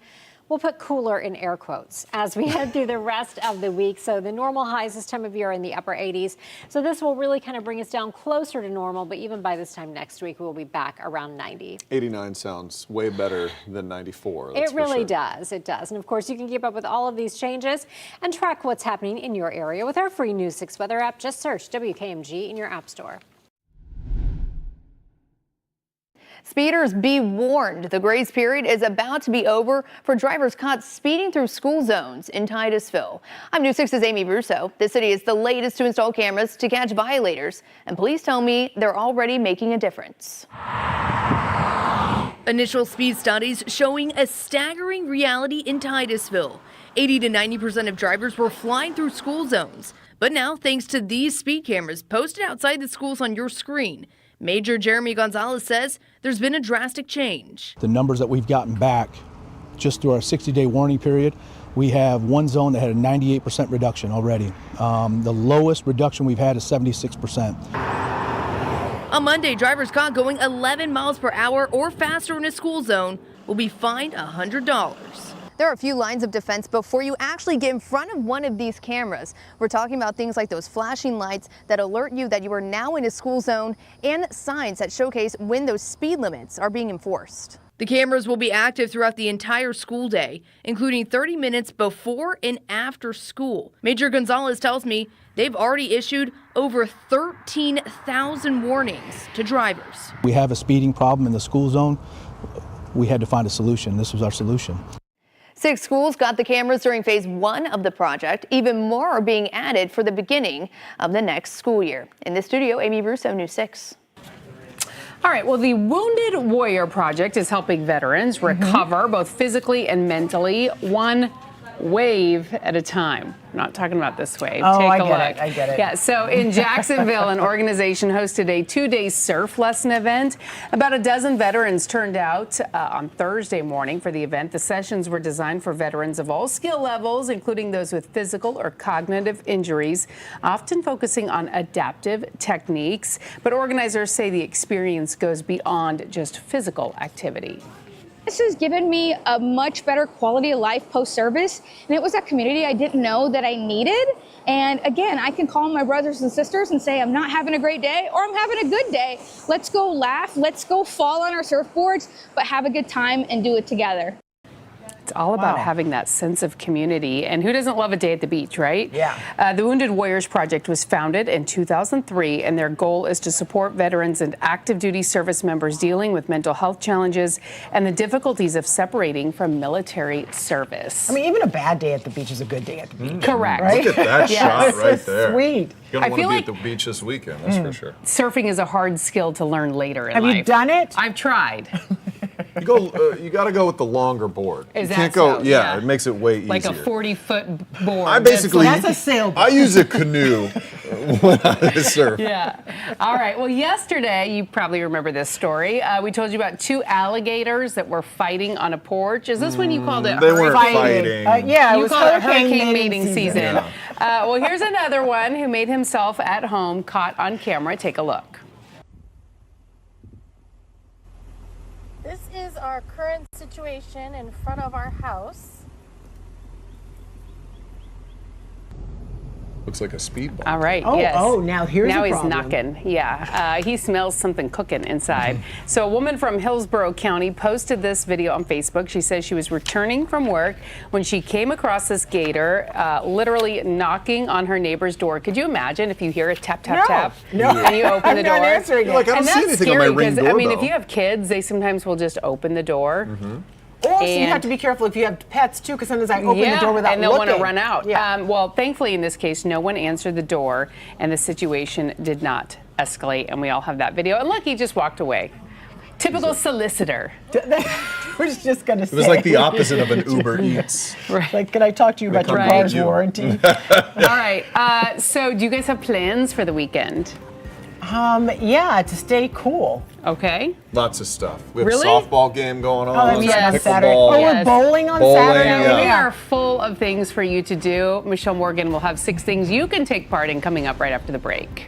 we'll put cooler in air quotes as we head through the rest of the week. So the normal highs this time of year are in the upper 80s. So this will really kind of bring us down closer to normal, but even by this time next week, we'll be back around 90. 89 sounds way better than 94. It really does. It does. And of course, you can keep up with all of these changes and track what's happening in your area with our free News 6 weather app. Just search WKMG in your app store. Speeders, be warned. The grace period is about to be over for drivers caught speeding through school zones in Titusville. I'm News 6's Amy Russo. The city is the latest to install cameras to catch violators, and police tell me they're already making a difference. Initial speed studies showing a staggering reality in Titusville. 80 to 90% of drivers were flying through school zones. But now, thanks to these speed cameras posted outside the schools on your screen, Major Jeremy Gonzalez says there's been a drastic change. The numbers that we've gotten back just through our 60-day warning period, we have one zone that had a 98% reduction already. The lowest reduction we've had is 76%. On Monday, drivers caught going 11 miles per hour or faster in a school zone will be fined $100. There are a few lines of defense before you actually get in front of one of these cameras. We're talking about things like those flashing lights that alert you that you are now in a school zone and signs that showcase when those speed limits are being enforced. The cameras will be active throughout the entire school day, including 30 minutes before and after school. Major Gonzalez tells me they've already issued over 13,000 warnings to drivers. We have a speeding problem in the school zone. We had to find a solution. This was our solution. 6 schools got the cameras during phase 1 of the project. Even more are being added for the beginning of the next school year. In the studio, Amy Russo, News 6. All right, well, the Wounded Warrior Project is helping veterans recover both physically and mentally, one wave at a time. I'm not talking about this wave. Oh, Take I a get look. it. I get it. Yeah, so in Jacksonville, an organization hosted a 2-day surf lesson event. About a dozen veterans turned out on Thursday morning for the event. The sessions were designed for veterans of all skill levels, including those with physical or cognitive injuries, often focusing on adaptive techniques. But organizers say the experience goes beyond just physical activity. This has given me a much better quality of life post-service, and it was a community I didn't know that I needed. And again, I can call my brothers and sisters and say, I'm not having a great day or I'm having a good day. Let's go laugh, let's go fall on our surfboards, but have a good time and do it together. It's all about Wow. having that sense of community. And who doesn't love a day at the beach, right? Yeah. The Wounded Warriors Project was founded in 2003, and their goal is to support veterans and active duty service members dealing with mental health challenges and the difficulties of separating from military service. I mean, even a bad day at the beach is a good day at the beach. Correct. Right? Look at that Yes. shot right there. Sweet. You're I gonna feel want to be like- at the beach this weekend, that's for sure. Surfing is a hard skill to learn later in Have life. you done it? I've tried. You got to go with the longer board. Is you that can't go. so? Yeah, Yeah. it makes it way easier. Like a 40-foot board. I basically. That's a sailboat. I use a canoe when I surf. Yeah. All right. Well, yesterday, you probably remember this story. We told you about 2 alligators that were fighting on a porch. Is this when you called it They weren't hurricane? fighting. Yeah, it You was called it hurricane mating season. Yeah. Well, here's another one who made himself at home, caught on camera. Take a look. This is our current situation in front of our house. Looks like a speed bump. All right. Oh, yes. oh, now here's now a he's problem. knocking. Yeah. He smells something cooking inside. So a woman from Hillsborough County posted this video on Facebook. She says she was returning from work when she came across this gator literally knocking on her neighbor's door. Could you imagine if you hear a tap, tap, No. tap, No. and you open the I'm not door? answering it. You're like, I don't And see that's anything on my scary Ring because, I mean, if doorbell. you have kids, they sometimes will just open the door. Also, you And- have to be careful if you have pets too, because sometimes I open yeah, the door without and they'll want to looking. run out. Yeah. Well, thankfully, in this case, no one answered the door, and the situation did not escalate. And we all have that video. And look, he just walked away. Typical solicitor. We're just gonna say. It was like the opposite of an Uber Eats. Like, can I talk to you about your come car's get you. warranty? All right. So, do you guys have plans for the weekend? Yeah, to stay cool. Okay. Lots of stuff. We have Really? a softball game going on. that's right, on pickleball. Saturday. Oh, Yes. we're bowling on Bowling, Saturday. yeah. We are full of things for you to do. Michelle Morgan will have 6 things you can take part in coming up right after the break.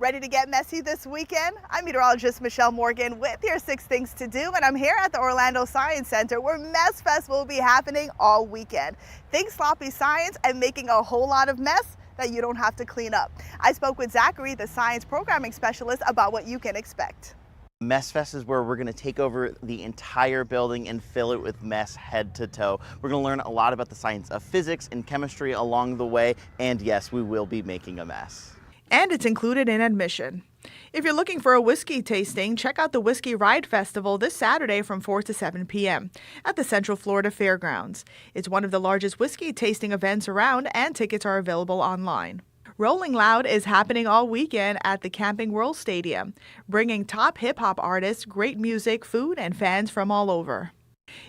Ready to get messy this weekend? I'm meteorologist Michelle Morgan with your 6 things to do, and I'm here at the Orlando Science Center where Mess Fest will be happening all weekend. Think sloppy science and making a whole lot of mess that you don't have to clean up. I spoke with Zachary, the science programming specialist, about what you can expect. Mess Fest is where we're going to take over the entire building and fill it with mess head to toe. We're going to learn a lot about the science of physics and chemistry along the way, and yes, we will be making a mess. And it's included in admission. If you're looking for a whiskey tasting, check out the Whiskey Ride Festival this Saturday from 4 to 7 p.m. at the Central Florida Fairgrounds. It's one of the largest whiskey tasting events around, and tickets are available online. Rolling Loud is happening all weekend at the Camping World Stadium, bringing top hip-hop artists, great music, food, and fans from all over.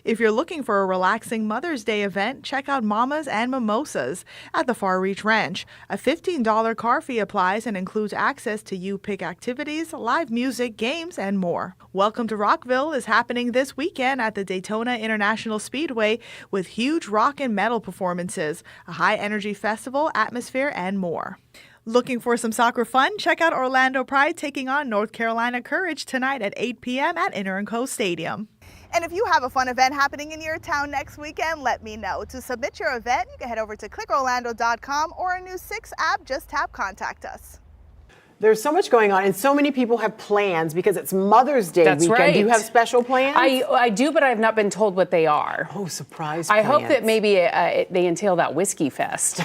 If you're looking for a relaxing Mother's Day event, check out Mamas and Mimosas at the Far Reach Ranch. A $15 car fee applies and includes access to U-Pick activities, live music, games, and more. Welcome to Rockville is happening this weekend at the Daytona International Speedway with huge rock and metal performances, a high-energy festival, atmosphere, and more. Looking for some soccer fun? Check out Orlando Pride taking on North Carolina Courage tonight at 8 p.m. at Inter & Co Stadium. And if you have a fun event happening in your town next weekend, let me know. To submit your event, you can head over to clickorlando.com or our new 6 app, just tap Contact Us. There's so much going on, and so many people have plans because it's Mother's Day That's weekend. right. Do you have special plans? I do, but I have not been told what they are. Oh, surprise I hope plans. that maybe they entail that whiskey fest.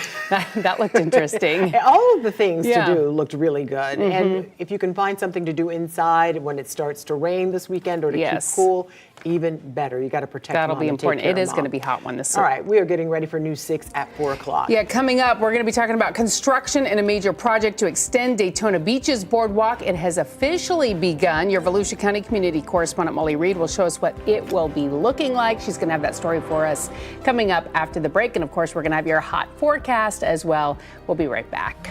That looked interesting. All of the things Yeah. to do looked really good. Mhm. And if you can find something to do inside when it starts to rain this weekend or to Yes. keep cool, even better. You got to protect That'll Mom be and take important. care It of is Mom. going to be hot one this All right, we are getting ready for News 6 at 4 o'clock. Yeah, coming up, we're going to be talking about construction and a major project to extend Daytona Beach's boardwalk. It has officially begun. Your Volusia County community correspondent Molly Reed will show us what it will be looking like. She's going to have that story for us coming up after the break. And of course, we're going to have your hot forecast as well. We'll be right back.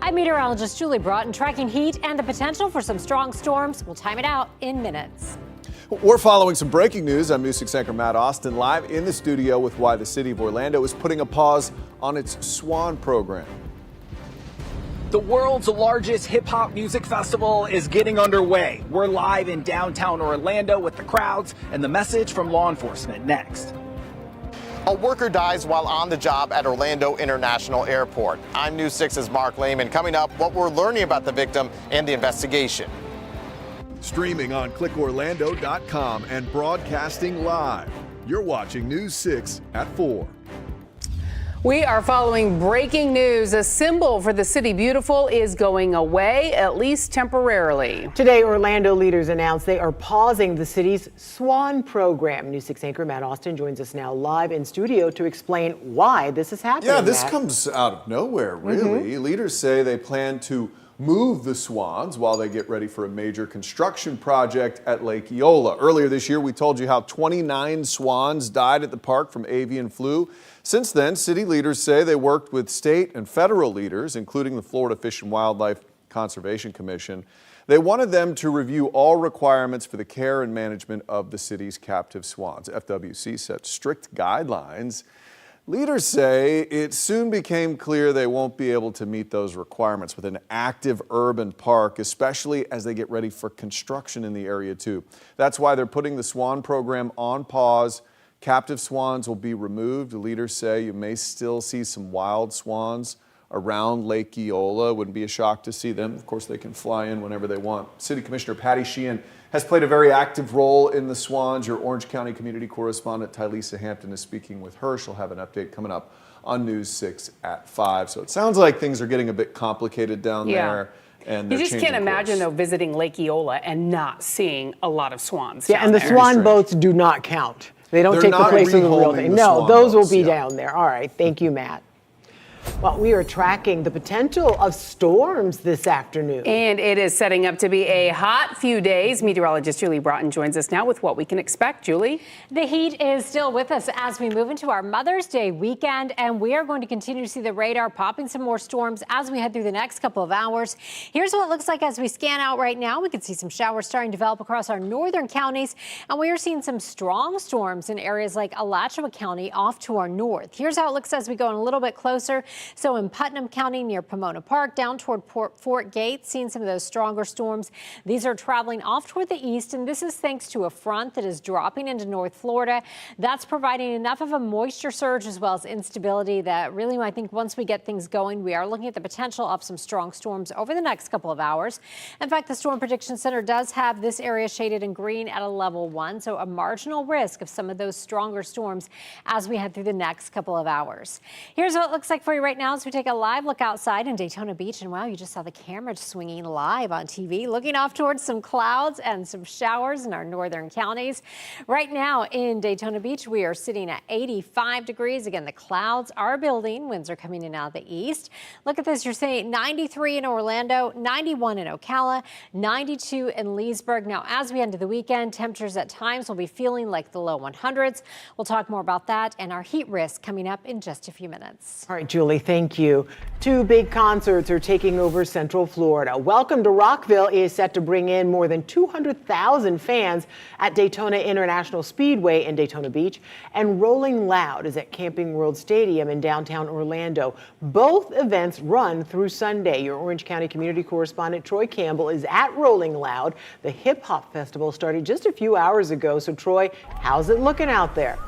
I'm meteorologist Julie Broughton, tracking heat and the potential for some strong storms. We'll time it out in minutes. We're following some breaking news. I'm News 6 anchor Matt Austin, live in the studio with why the city of Orlando is putting a pause on its Swan program. The world's largest hip-hop music festival is getting underway. We're live in downtown Orlando with the crowds and the message from law enforcement next. A worker dies while on the job at Orlando International Airport. I'm News 6's Mark Lehman. Coming up, what we're learning about the victim and the investigation. Streaming on clickorlando.com and broadcasting live. You're watching News 6 at 4. We are following breaking news. A symbol for the City Beautiful is going away, at least temporarily. Today, Orlando leaders announced they are pausing the city's Swan program. News 6 anchor Matt Austin joins us now live in studio to explain why this is happening. Yeah, this Matt. comes out of nowhere, really. Leaders say they plan to move the Swans while they get ready for a major construction project at Lake Eola. Earlier this year, we told you how 29 swans died at the park from avian flu. Since then, city leaders say they worked with state and federal leaders, including the Florida Fish and Wildlife Conservation Commission. They wanted them to review all requirements for the care and management of the city's captive swans. FWC set strict guidelines. Leaders say it soon became clear they won't be able to meet those requirements with an active urban park, especially as they get ready for construction in the area too. That's why they're putting the Swan program on pause. Captive swans will be removed. The leaders say you may still see some wild swans around Lake Eola. Wouldn't be a shock to see them. Of course, they can fly in whenever they want. City Commissioner Patty Sheehan has played a very active role in the swans. Your Orange County community correspondent Tylisa Hampton is speaking with her. She'll have an update coming up on News 6 at 5. So it sounds like things are getting a bit complicated down there. And you just can't imagine, though, visiting Lake Eola and not seeing a lot of swans. Yeah, and the swan boats do not count. They don't take the place of the real thing. No, those will be down there. All right. Thank you, Matt. Well, we are tracking the potential of storms this afternoon. And it is setting up to be a hot few days. Meteorologist Julie Broughton joins us now with what we can expect. Julie? The heat is still with us as we move into our Mother's Day weekend, and we are going to continue to see the radar popping some more storms as we head through the next couple of hours. Here's what it looks like as we scan out right now. We can see some showers starting to develop across our northern counties, and we are seeing some strong storms in areas like Alachua County off to our north. Here's how it looks as we go in a little bit closer. So in Putnam County near Pomona Park, down toward Fort Gates, seeing some of those stronger storms. These are traveling off toward the east, and this is thanks to a front that is dropping into North Florida. That's providing enough of a moisture surge as well as instability that really, I think once we get things going, we are looking at the potential of some strong storms over the next couple of hours. In fact, the Storm Prediction Center does have this area shaded in green at a level 1, so a marginal risk of some of those stronger storms as we head through the next couple of hours. Here's what it looks like for you right now as we take a live look outside in Daytona Beach. And wow, you just saw the camera swinging live on TV, looking off towards some clouds and some showers in our northern counties. Right now in Daytona Beach, we are sitting at 85 degrees. Again, the clouds are building. Winds are coming in out of the east. Look at this. You're seeing 93 in Orlando, 91 in Ocala, 92 in Leesburg. Now, as we enter the weekend, temperatures at times will be feeling like the low 100s. We'll talk more about that and our heat risk coming up in just a few minutes. All right, Julie, thank you. 2 big concerts are taking over Central Florida. Welcome to Rockville is set to bring in more than 200,000 fans at Daytona International Speedway in Daytona Beach, and Rolling Loud is at Camping World Stadium in downtown Orlando. Both events run through Sunday. Your Orange County community correspondent Troy Campbell is at Rolling Loud. The Hip Hop Festival started just a few hours ago. So Troy, how's it looking out there?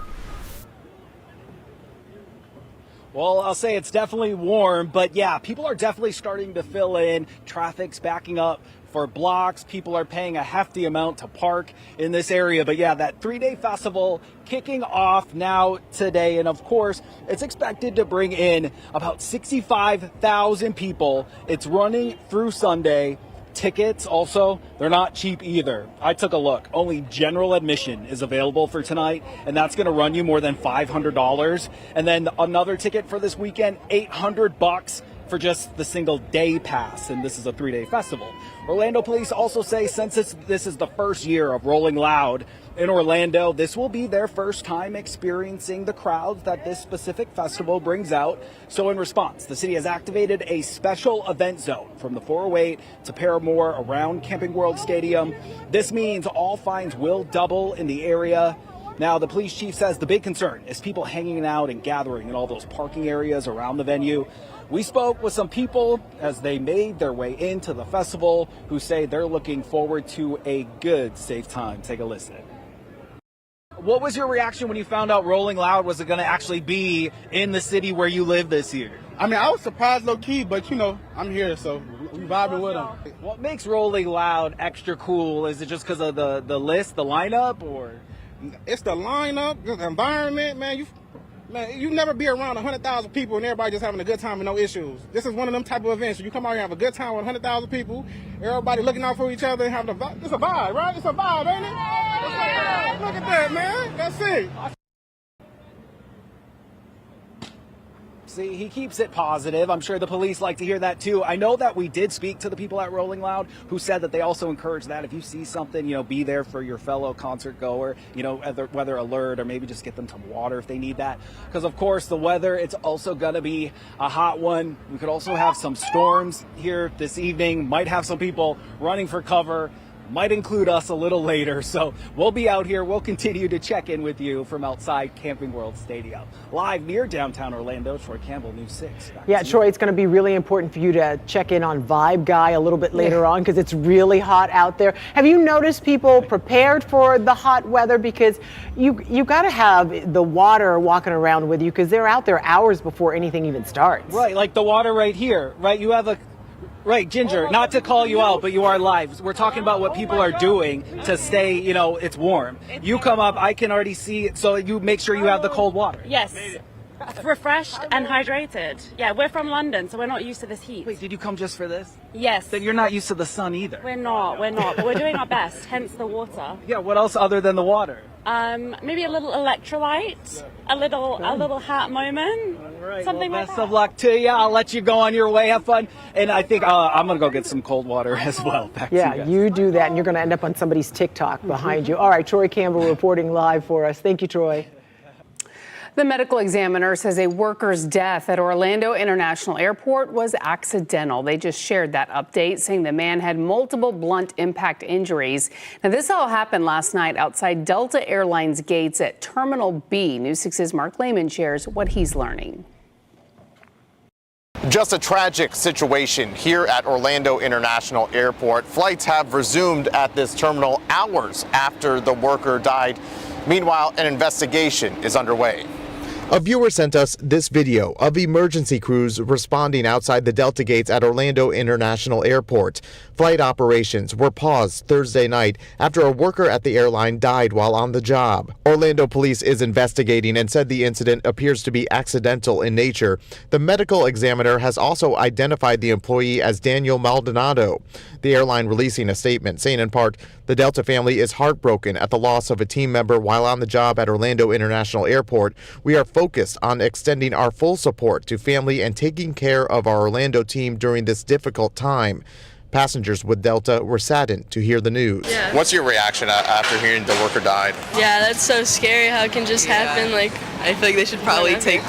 Well, I'll say it's definitely warm, but yeah, people are definitely starting to fill in. Traffic's backing up for blocks. People are paying a hefty amount to park in this area. But yeah, that 3-day festival kicking off now today. And of course, it's expected to bring in about 65,000 people. It's running through Sunday. Tickets also, they're not cheap either. I took a look. Only general admission is available for tonight, and that's going to run you more than $500. And then another ticket for this weekend, $800. for just the single day pass, and this is a 3-day festival. Orlando police also say since this is the first year of Rolling Loud in Orlando, this will be their first time experiencing the crowds that this specific festival brings out. So in response, the city has activated a special event zone from the 408 to Paramore around Camping World Stadium. This means all fines will double in the area. Now, the police chief says the big concern is people hanging out and gathering in all those parking areas around the venue. We spoke with some people as they made their way into the festival who say they're looking forward to a good, safe time. Take a listen. What was your reaction when you found out Rolling Loud was going to actually be in the city where you live this year? I mean, I was surprised low-key, but, you know, I'm here, so we vibing with them. What makes Rolling Loud extra cool? Is it just because of the list, the lineup, or? It's the lineup, the environment, man. You never be around 100,000 people and everybody just having a good time and no issues. This is one of them type of events. You come out here and have a good time with 100,000 people, everybody looking out for each other and having a vibe. It's a vibe, right? It's a vibe, ain't it? Look at that, man. That's it. See, he keeps it positive. I'm sure the police like to hear that too. I know that we did speak to the people at Rolling Loud who said that they also encourage that if you see something, you know, be there for your fellow concert goer, you know, whether alert or maybe just get them some water if they need that. Because of course the weather, it's also going to be a hot one. We could also have some storms here this evening, might have some people running for cover. Might include us a little later, so we'll be out here. We'll continue to check in with you from outside Camping World Stadium. Live near downtown Orlando, Troy Campbell, News 6. Yeah, Troy, it's going to be really important for you to check in on Vibe Guy a little bit later on because it's really hot out there. Have you noticed people prepared for the hot weather? Because you got to have the water walking around with you because they're out there hours before anything even starts. Right, like the water right here, right? You have a... Right, Ginger, not to call you out, but you are live. We're talking about what people are doing to stay, you know, it's warm. You come up, I can already see it, so you make sure you have the cold water. Yes. Refreshed and hydrated. Yeah, we're from London, so we're not used to this heat. Wait, did you come just for this? Yes. Then you're not used to the sun either. We're not, but we're doing our best, hence the water. Yeah, what else other than the water? Maybe a little electrolyte, a little hat moment, something like that. Best of luck to you. I'll let you go on your way. Have fun. And I think I'm going to go get some cold water as well. Back to you guys. You do that, and you're going to end up on somebody's TikTok behind you. All right, Troy Campbell reporting live for us. Thank you, Troy. The medical examiner says a worker's death at Orlando International Airport was accidental. They just shared that update, saying the man had multiple blunt impact injuries. Now, this all happened last night outside Delta Airlines gates at Terminal B. News 6's Mark Lehman shares what he's learning. Just a tragic situation here at Orlando International Airport. Flights have resumed at this terminal hours after the worker died. Meanwhile, an investigation is underway. A viewer sent us this video of emergency crews responding outside the Delta gates at Orlando International Airport. Flight operations were paused Thursday night after a worker at the airline died while on the job. Orlando police is investigating and said the incident appears to be accidental in nature. The medical examiner has also identified the employee as Daniel Maldonado. The airline releasing a statement saying in part, the Delta family is heartbroken at the loss of a team member while on the job at Orlando International Airport. We are focused on extending our full support to family and taking care of our Orlando team during this difficult time. Passengers with Delta were saddened to hear the news. Yeah. What's your reaction after hearing the worker died? Yeah, that's so scary how it can just happen. Like, I feel like they should probably take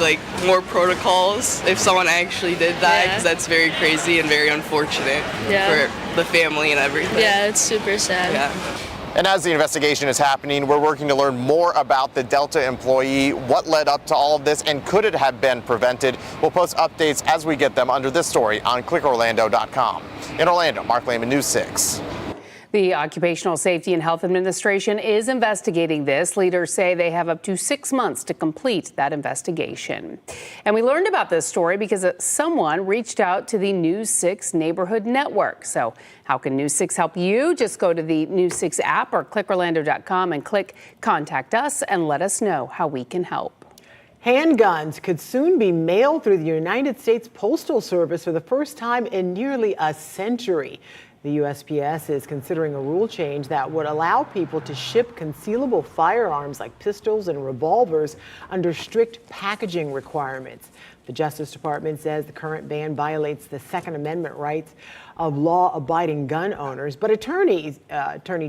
more protocols if someone actually did die, because that's very crazy and very unfortunate for the family and everything. Yeah, it's super sad. Yeah. And as the investigation is happening, we're working to learn more about the Delta employee, what led up to all of this, and could it have been prevented? We'll post updates as we get them under this story on clickorlando.com. In Orlando, Mark Lehman, News 6. The Occupational Safety and Health Administration is investigating this. Leaders say they have up to 6 months to complete that investigation. And we learned about this story because someone reached out to the News 6 Neighborhood Network. So how can News 6 help you? Just go to the News 6 app or clickorlando.com and click Contact Us and let us know how we can help. Handguns could soon be mailed through the United States Postal Service for the first time in nearly a century. The USPS is considering a rule change that would allow people to ship concealable firearms like pistols and revolvers under strict packaging requirements. The Justice Department says the current ban violates the Second Amendment rights of law-abiding gun owners, but attorney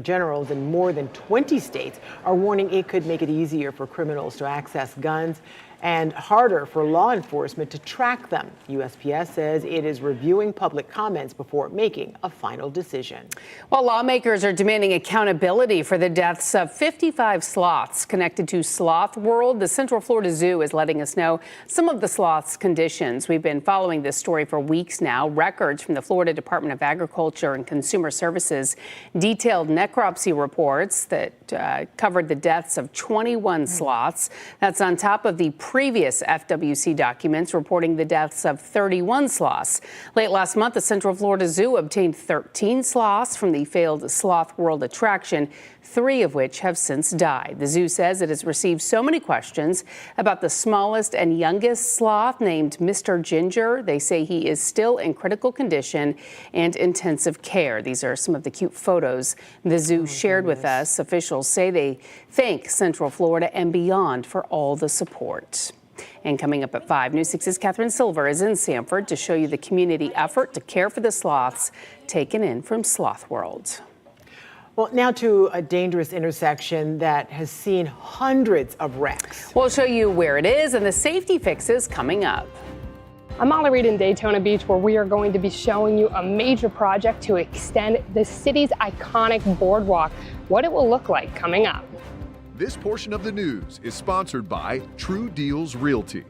generals in more than 20 states are warning it could make it easier for criminals to access guns and harder for law enforcement to track them. USPS says it is reviewing public comments before making a final decision. Well, lawmakers are demanding accountability for the deaths of 55 sloths connected to Sloth World. The Central Florida Zoo is letting us know some of the sloths' conditions. We've been following this story for weeks now. Records from the Florida Department of Agriculture and Consumer Services detailed necropsy reports that covered the deaths of 21 sloths. That's on top of the previous FWC documents reporting the deaths of 31 sloths. Late last month, the Central Florida Zoo obtained 13 sloths from the failed Sloth World attraction, 3 of which have since died. The zoo says it has received so many questions about the smallest and youngest sloth named Mr. Ginger. They say he is still in critical condition and intensive care. These are some of the cute photos the zoo shared with us. Officials say they thank Central Florida and beyond for all the support. And coming up at 5, News 6's Catherine Silver is in Sanford to show you the community effort to care for the sloths taken in from Sloth World. Well, now to a dangerous intersection that has seen hundreds of wrecks. We'll show you where it is and the safety fixes coming up. I'm Molly Reed in Daytona Beach, where we are going to be showing you a major project to extend the city's iconic boardwalk, what it will look like coming up. This portion of the news is sponsored by True Deals Realty.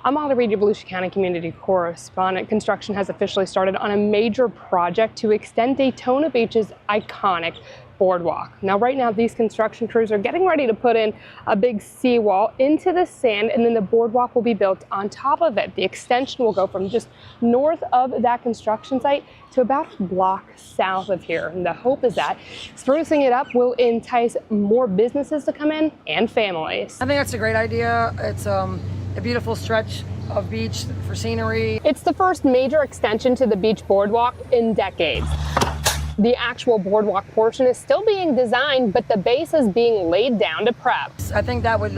I'm Molly Reed, your Volusia County community correspondent. Construction has officially started on a major project to extend Daytona Beach's iconic boardwalk. Now, right now, these construction crews are getting ready to put in a big seawall into the sand, and then the boardwalk will be built on top of it. The extension will go from just north of that construction site to about a block south of here. And the hope is that sprucing it up will entice more businesses to come in and families. I think that's a great idea. It's a beautiful stretch of beach for scenery. It's the first major extension to the beach boardwalk in decades. The actual boardwalk portion is still being designed, but the base is being laid down to prep. I think that would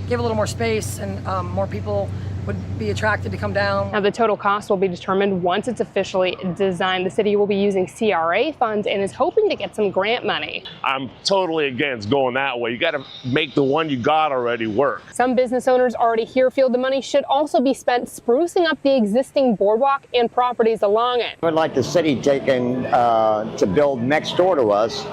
give a little more space and more people would be attracted to come down. Now, the total cost will be determined once it's officially designed. The city will be using CRA funds and is hoping to get some grant money. I'm totally against going that way. You got to make the one you got already work. Some business owners already here feel the money should also be spent sprucing up the existing boardwalk and properties along it. I'd like the city taking to build next door to us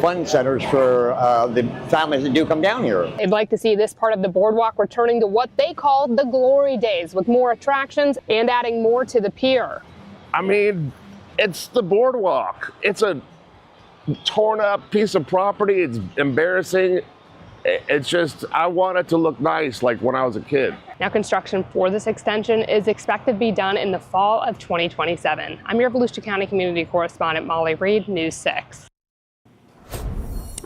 fun centers for the families that do come down here. They'd like to see this part of the boardwalk returning to what they call the glory days, with more attractions and adding more to the pier. I mean, it's the boardwalk. It's a torn up piece of property. It's embarrassing. It's just, I want it to look nice like when I was a kid. Now, construction for this extension is expected to be done in the fall of 2027. I'm your Volusia County community correspondent Molly Reed, News 6.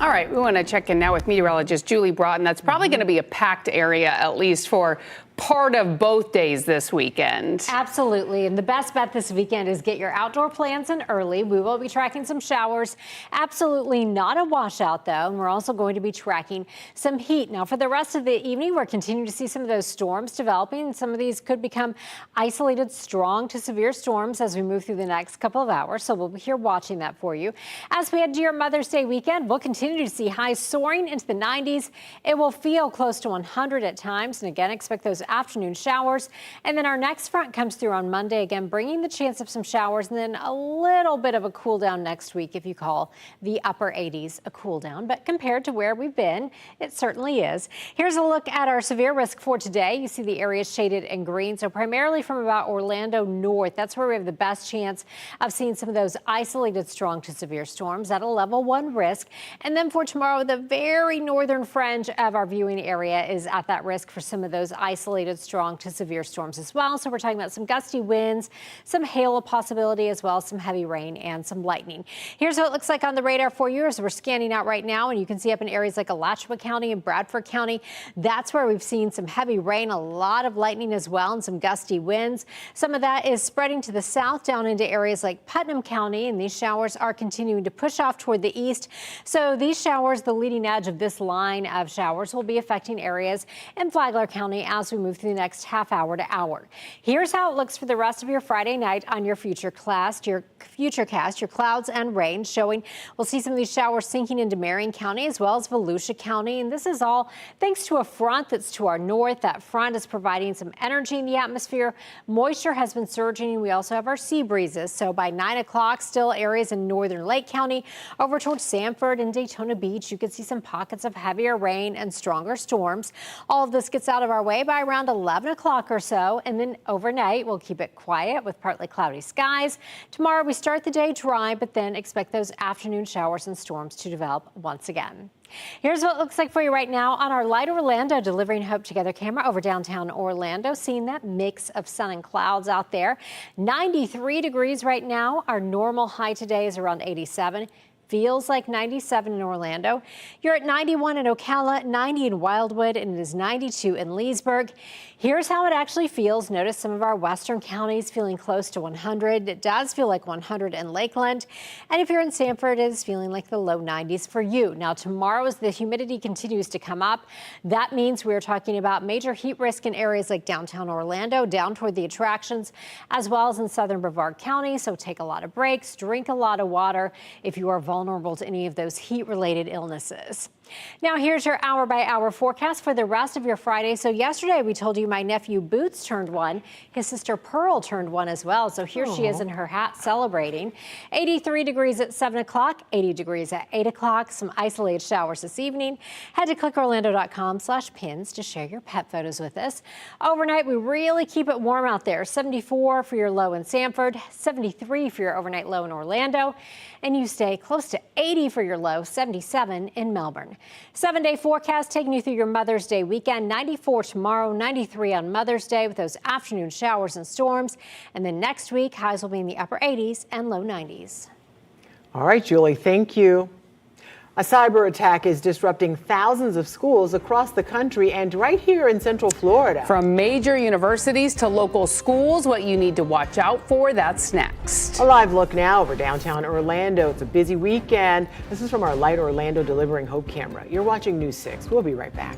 All right, we want to check in now with meteorologist Julie Broughton. That's probably going to be a packed area, at least for part of both days this weekend. Absolutely. And the best bet this weekend is get your outdoor plans in early. We will be tracking some showers. Absolutely not a washout, though. And we're also going to be tracking some heat. Now, for the rest of the evening, we're continuing to see some of those storms developing. Some of these could become isolated strong to severe storms as we move through the next couple of hours. So we'll be here watching that for you. As we head to your Mother's Day weekend, we'll continue to see highs soaring into the 90s. It will feel close to 100 at times. And again, expect those afternoon showers. And then our next front comes through on Monday, again, bringing the chance of some showers and then a little bit of a cool down next week, if you call the upper 80s a cool down. But compared to where we've been, it certainly is. Here's a look at our severe risk for today. You see the areas shaded in green. So primarily from about Orlando north, that's where we have the best chance of seeing some of those isolated strong to severe storms at a level 1 risk. And then for tomorrow, the very northern fringe of our viewing area is at that risk for some of those isolated strong to severe storms as well. So we're talking about some gusty winds, some hail a possibility, as well as some heavy rain and some lightning. Here's what it looks like on the radar for you as we're scanning out right now. And you can see up in areas like Alachua County and Bradford County, that's where we've seen some heavy rain, a lot of lightning as well, and some gusty winds. Some of that is spreading to the south down into areas like Putnam County, and these showers are continuing to push off toward the east. So these showers, the leading edge of this line of showers, will be affecting areas in Flagler County as we move through the next half hour to hour. Here's how it looks for the rest of your Friday night on your Futurecast, your clouds and rain showing. We'll see some of these showers sinking into Marion County as well as Volusia County. And this is all thanks to a front that's to our north. That front is providing some energy in the atmosphere. Moisture has been surging. We also have our sea breezes. So by 9 o'clock, still areas in northern Lake County over towards Sanford and Daytona Beach. You could see some pockets of heavier rain and stronger storms. All of this gets out of our way by around 11 o'clock or so, and then overnight we'll keep it quiet with partly cloudy skies. Tomorrow we start the day dry, but then expect those afternoon showers and storms to develop once again. Here's what it looks like for you right now on our Light Orlando Delivering Hope Together camera over downtown Orlando. Seeing that mix of sun and clouds out there. 93 degrees right now. Our normal high today is around 87. Feels like 97 in Orlando. You're at 91 in Ocala, 90 in Wildwood, and it is 92 in Leesburg. Here's how it actually feels. Notice some of our western counties feeling close to 100. It does feel like 100 in Lakeland. And if you're in Sanford, it is feeling like the low 90s for you. Now, tomorrow, as the humidity continues to come up, that means we're talking about major heat risk in areas like downtown Orlando, down toward the attractions, as well as in southern Brevard County. So take a lot of breaks, drink a lot of water if you are vulnerable to any of those heat-related illnesses. Now here's your hour-by-hour forecast for the rest of your Friday. So yesterday we told you my nephew Boots turned 1. His sister Pearl turned 1 as well. So here she is in her hat celebrating. 83 degrees at 7 o'clock, 80 degrees at 8 o'clock. Some isolated showers this evening. Head to clickorlando.com/pins to share your pet photos with us. Overnight, we really keep it warm out there. 74 for your low in Sanford, 73 for your overnight low in Orlando. And you stay close to 80 for your low, 77 in Melbourne. 7-day forecast taking you through your Mother's Day weekend. 94 tomorrow, 93 on Mother's Day with those afternoon showers and storms. And then next week, highs will be in the upper 80s and low 90s. All right, Julie, thank you. A cyber attack is disrupting thousands of schools across the country and right here in Central Florida. From major universities to local schools, what you need to watch out for, that's next. A live look now over downtown Orlando. It's a busy weekend. This is from our Light Orlando Delivering Hope camera. You're watching News 6. We'll be right back.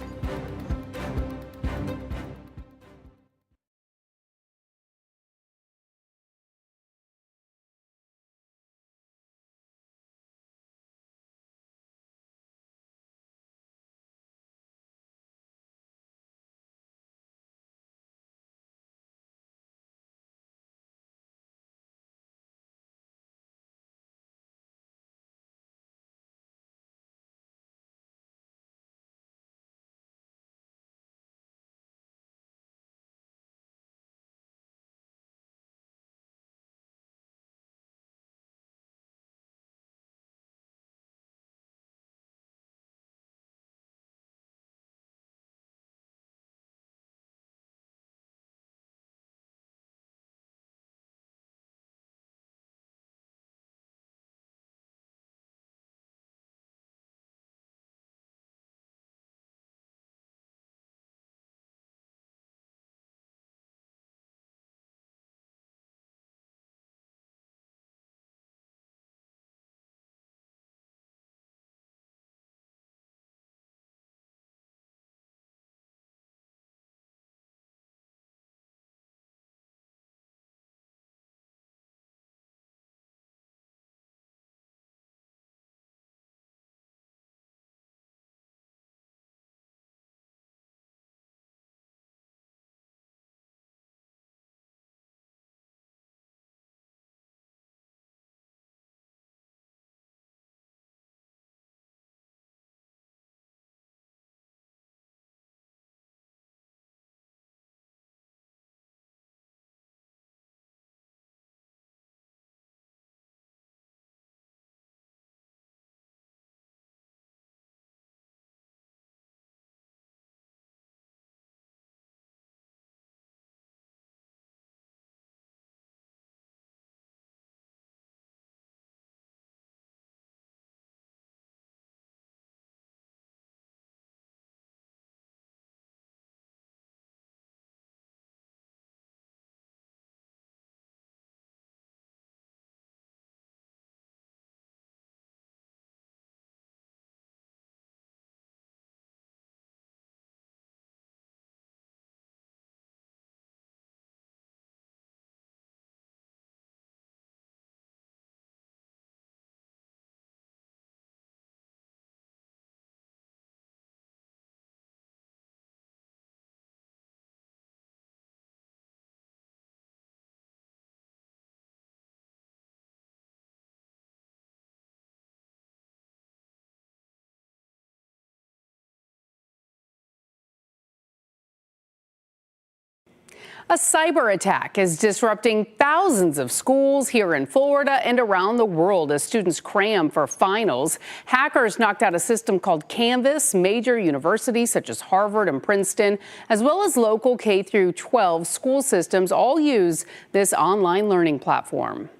A cyber attack is disrupting thousands of schools here in Florida and around the world as students cram for finals. Hackers knocked out a system called Canvas. Major universities such as Harvard and Princeton, as well as local K-12 school systems, all use this online learning platform.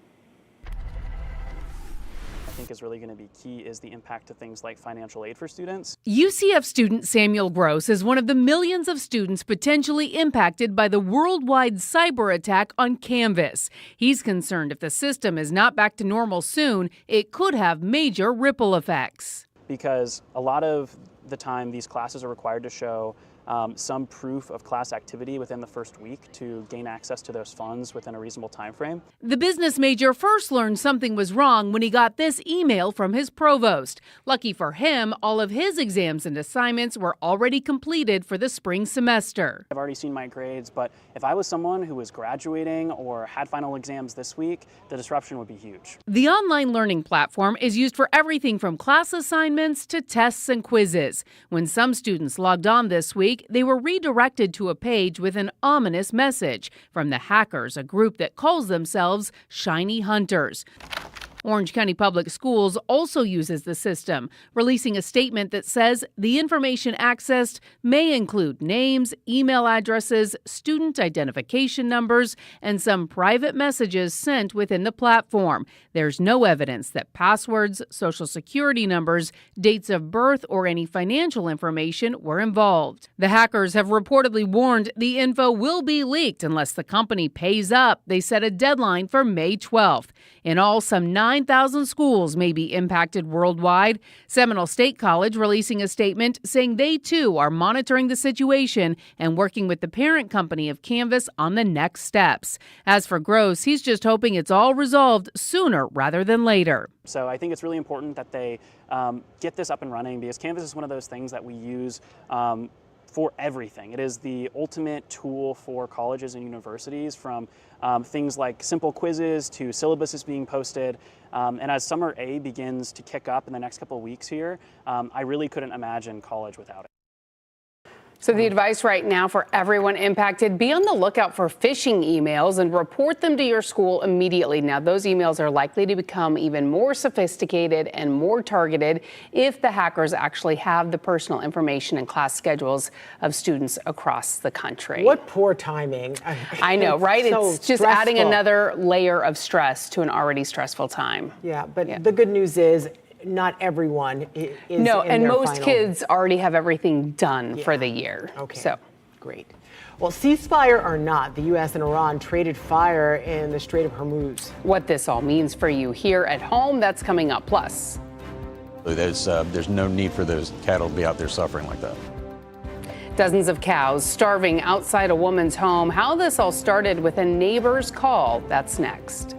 I think is really going to be key is the impact to things like financial aid for students. UCF student Samuel Gross is one of the millions of students potentially impacted by the worldwide cyber attack on Canvas. He's concerned if the system is not back to normal soon, it could have major ripple effects. Because a lot of the time these classes are required to show some proof of class activity within the first week to gain access to those funds within a reasonable time frame. The business major first learned something was wrong when he got this email from his provost. Lucky for him, all of his exams and assignments were already completed for the spring semester. I've already seen my grades, but if I was someone who was graduating or had final exams this week, the disruption would be huge. The online learning platform is used for everything from class assignments to tests and quizzes. When some students logged on this week, they were redirected to a page with an ominous message from the hackers, a group that calls themselves Shiny Hunters. Orange County Public Schools also uses the system, releasing a statement that says the information accessed may include names, email addresses, student identification numbers, and some private messages sent within the platform. There's no evidence that passwords, social security numbers, dates of birth, or any financial information were involved. The hackers have reportedly warned the info will be leaked unless the company pays up. They set a deadline for May 12th. In all, some 9,000 schools may be impacted worldwide. Seminole State College releasing a statement saying they too are monitoring the situation and working with the parent company of Canvas on the next steps. As for Gross, he's just hoping it's all resolved sooner rather than later. So I think it's really important that they get this up and running, because Canvas is one of those things that we use for everything. It is the ultimate tool for colleges and universities, from things like simple quizzes to syllabuses being posted. And as Summer A begins to kick up in the next couple of weeks here, I really couldn't imagine college without it. So the advice right now for everyone impacted: be on the lookout for phishing emails and report them to your school immediately. Now, those emails are likely to become even more sophisticated and more targeted if the hackers actually have the personal information and class schedules of students across the country. What poor timing. I know, right? So it's just adding stressful. another layer of stress to an already stressful time. Yeah, but the good news is not everyone is No, in and their most final. kids already have everything done for the year. Okay. So great. Well, ceasefire or not, the U.S. and Iran traded fire in the Strait of Hormuz. What this all means for you here at home, that's coming up. Plus, there's no need for those cattle to be out there suffering like that. dozens of cows starving outside a woman's home. How this all started with a neighbor's call. That's next.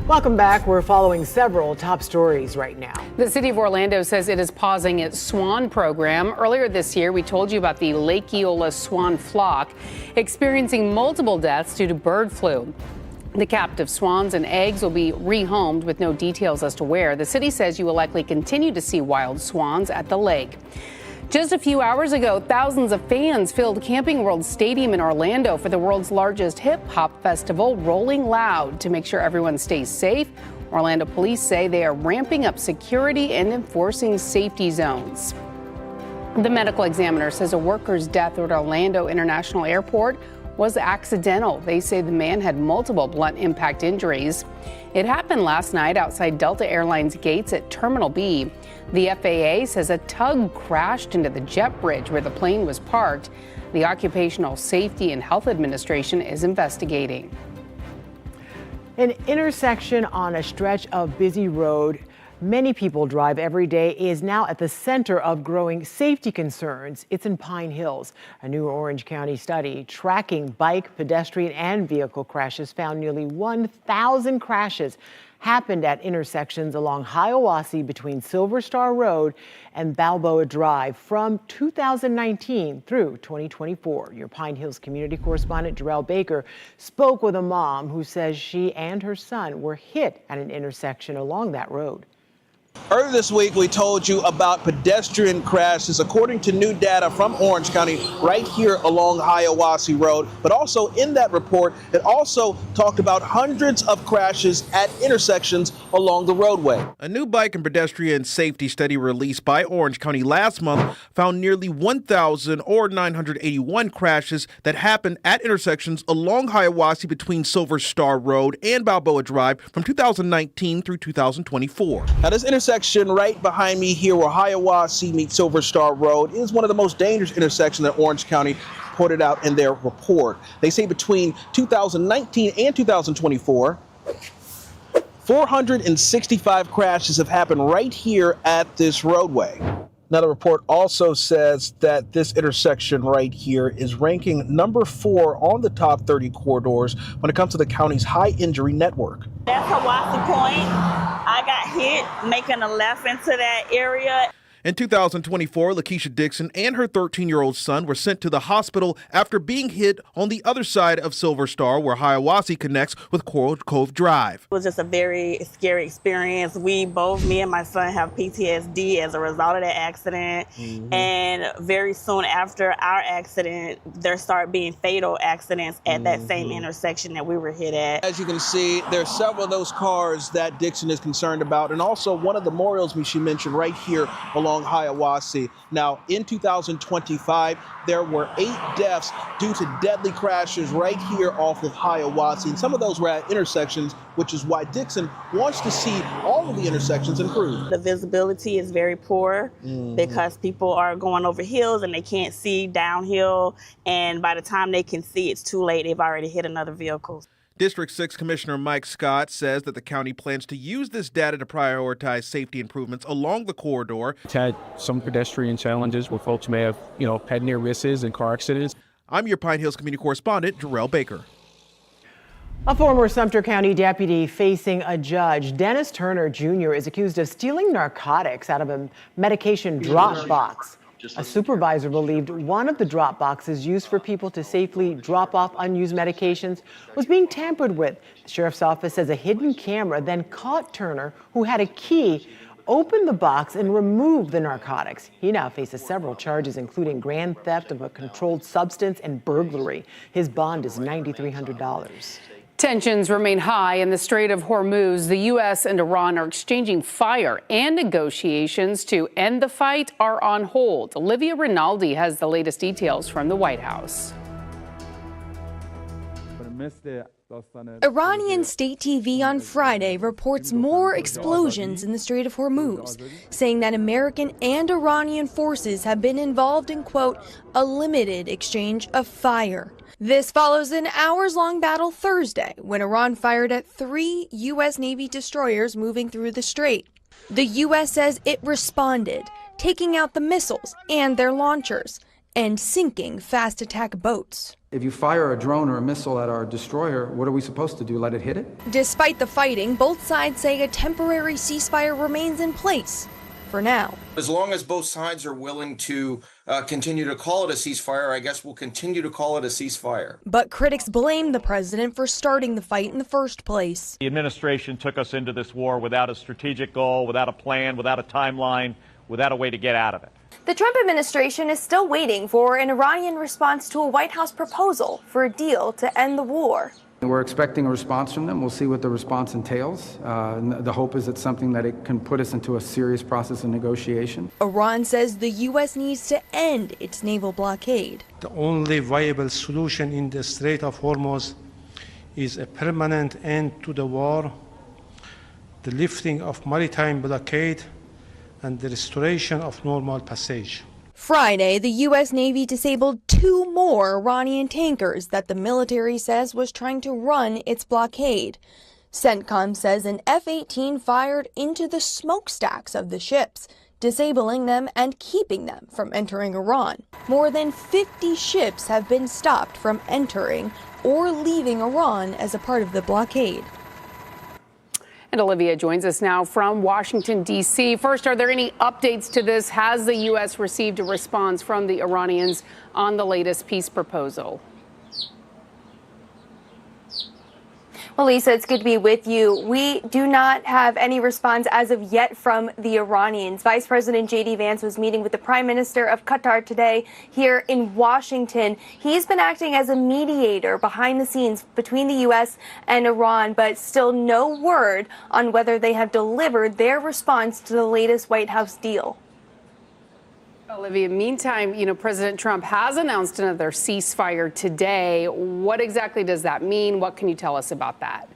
Welcome back. We're following several top stories right now. The city of Orlando says it is pausing its swan program. Earlier this year, we told you about the Lake Eola swan flock experiencing multiple deaths due to bird flu. The captive swans and eggs will be rehomed with no details as to where. The city says you will likely continue to see wild swans at the lake. Just a few hours ago, thousands of fans filled Camping World Stadium in Orlando for the world's largest hip-hop festival, Rolling Loud. To make sure everyone stays safe, Orlando police say they are ramping up security and enforcing safety zones. The medical examiner says a worker's death at Orlando International Airport was accidental. They say the man had multiple blunt impact injuries. It happened last night outside Delta Airlines gates at Terminal B. The FAA says a tug crashed into the jet bridge where the plane was parked. The Occupational Safety and Health Administration is investigating. An intersection on a stretch of busy road many people drive every day is now at the center of growing safety concerns. It's in Pine Hills. A new Orange County study tracking bike, pedestrian, and vehicle crashes found nearly 1,000 crashes happened at intersections along Hiawassee between Silver Star Road and Balboa Drive from 2019 through 2024. Your Pine Hills community correspondent Jarrell Baker spoke with a mom who says she and her son were hit at an intersection along that road. Earlier this week, we told you about pedestrian crashes, according to new data from Orange County, right here along Hiawassee Road. But also in that report, it also talked about hundreds of crashes at intersections along the roadway. A new bike and pedestrian safety study released by Orange County last month found nearly 1,000 or 981 crashes that happened at intersections along Hiawassee between Silver Star Road and Balboa Drive from 2019 through 2024. Now, this intersection right behind me here where Hiawassee meets Silver Star Road is one of the most dangerous intersections that Orange County pointed out in their report. They say between 2019 and 2024, 465 crashes have happened right here at this roadway. Now, the report also says that this intersection right here is ranking number 4 on the top 30 corridors when it comes to the county's high injury network. That's Hiawassee Point. I got hit making a left into that area. In 2024, Lakeisha Dixon and her 13-year-old son were sent to the hospital after being hit on the other side of Silver Star, where Hiawassee connects with Coral Cove Drive. It was just a very scary experience. Me and my son have PTSD as a result of that accident. And very soon after our accident, there started being fatal accidents at that same intersection that we were hit at. As you can see, there's several of those cars that Dixon is concerned about, and also one of the memorials she mentioned right here along Hiawassee. Now, in 2025, there were 8 deaths due to deadly crashes right here off of Hiawassee, and some of those were at intersections, which is why Dixon wants to see all of the intersections improved. The visibility is very poor because people are going over hills and they can't see downhill, and by the time they can see, it's too late. They've already hit another vehicle. District 6 Commissioner Mike Scott says that the county plans to use this data to prioritize safety improvements along the corridor. It's had some pedestrian challenges where folks may have, had near misses and car accidents. I'm your Pine Hills community correspondent, Jarrell Baker. A former Sumter County deputy facing a judge, Dennis Turner Jr., is accused of stealing narcotics out of a medication drop box. A supervisor believed one of the drop boxes used for people to safely drop off unused medications was being tampered with. The sheriff's office says a hidden camera then caught Turner, who had a key, open the box and remove the narcotics. He now faces several charges, including grand theft of a controlled substance and burglary. His bond is $9,300. Tensions remain high in the Strait of Hormuz. The U.S. and Iran are exchanging fire, and negotiations to end the fight are on hold. Olivia Rinaldi has the latest details from the White House. Iranian state TV on Friday reports more explosions in the Strait of Hormuz, saying that American and Iranian forces have been involved in, quote, a limited exchange of fire. This follows an hours-long battle Thursday when Iran fired at 3 U.S. Navy destroyers moving through the strait. The U.S. says it responded, taking out the missiles and their launchers, and sinking fast attack boats. If you fire a drone or a missile at our destroyer, what are we supposed to do? Let it hit it? Despite the fighting, both sides say a temporary ceasefire remains in place for now. As long as both sides are willing to continue to call it a ceasefire, I guess we'll continue to call it a ceasefire. But critics blame the president for starting the fight in the first place. The administration took us into this war without a strategic goal, without a plan, without a timeline, without a way to get out of it. The Trump administration is still waiting for an Iranian response to a White House proposal for a deal to end the war. We're expecting a response from them. We'll see what the response entails. The hope is it's something that it can put us into a serious process of negotiation. Iran says the U.S. needs to end its naval blockade. The only viable solution in the Strait of Hormuz is a permanent end to the war, the lifting of maritime blockade, and the restoration of normal passage. Friday, the U.S. Navy disabled 2 more Iranian tankers that the military says was trying to run its blockade. CENTCOM says an F-18 fired into the smokestacks of the ships, disabling them and keeping them from entering Iran. More than 50 ships have been stopped from entering or leaving Iran as a part of the blockade. And Olivia joins us now from Washington, D.C. First, are there any updates to this? Has the U.S. received a response from the Iranians on the latest peace proposal? Well, Lisa, it's good to be with you. We do not have any response as of yet from the Iranians. Vice President J.D. Vance was meeting with the Prime Minister of Qatar today here in Washington. He's been acting as a mediator behind the scenes between the U.S. and Iran, but still no word on whether they have delivered their response to the latest White House deal. Olivia, meantime, President Trump has announced another ceasefire today. What exactly does that mean? What can you tell us about that?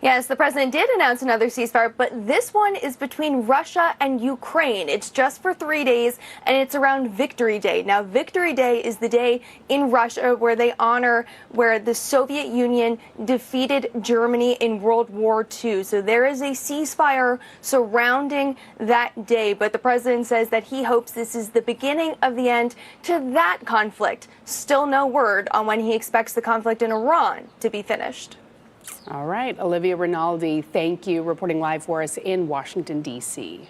Yes, the president did announce another ceasefire, but this one is between Russia and Ukraine. It's just for 3 days, and it's around Victory Day. Now, Victory Day is the day in Russia where they honor where the Soviet Union defeated Germany in World War II. So there is a ceasefire surrounding that day, but the president says that he hopes this is the beginning of the end to that conflict. Still no word on when he expects the conflict in Iran to be finished. All right, Olivia Rinaldi, thank you, reporting live for us in Washington, D.C.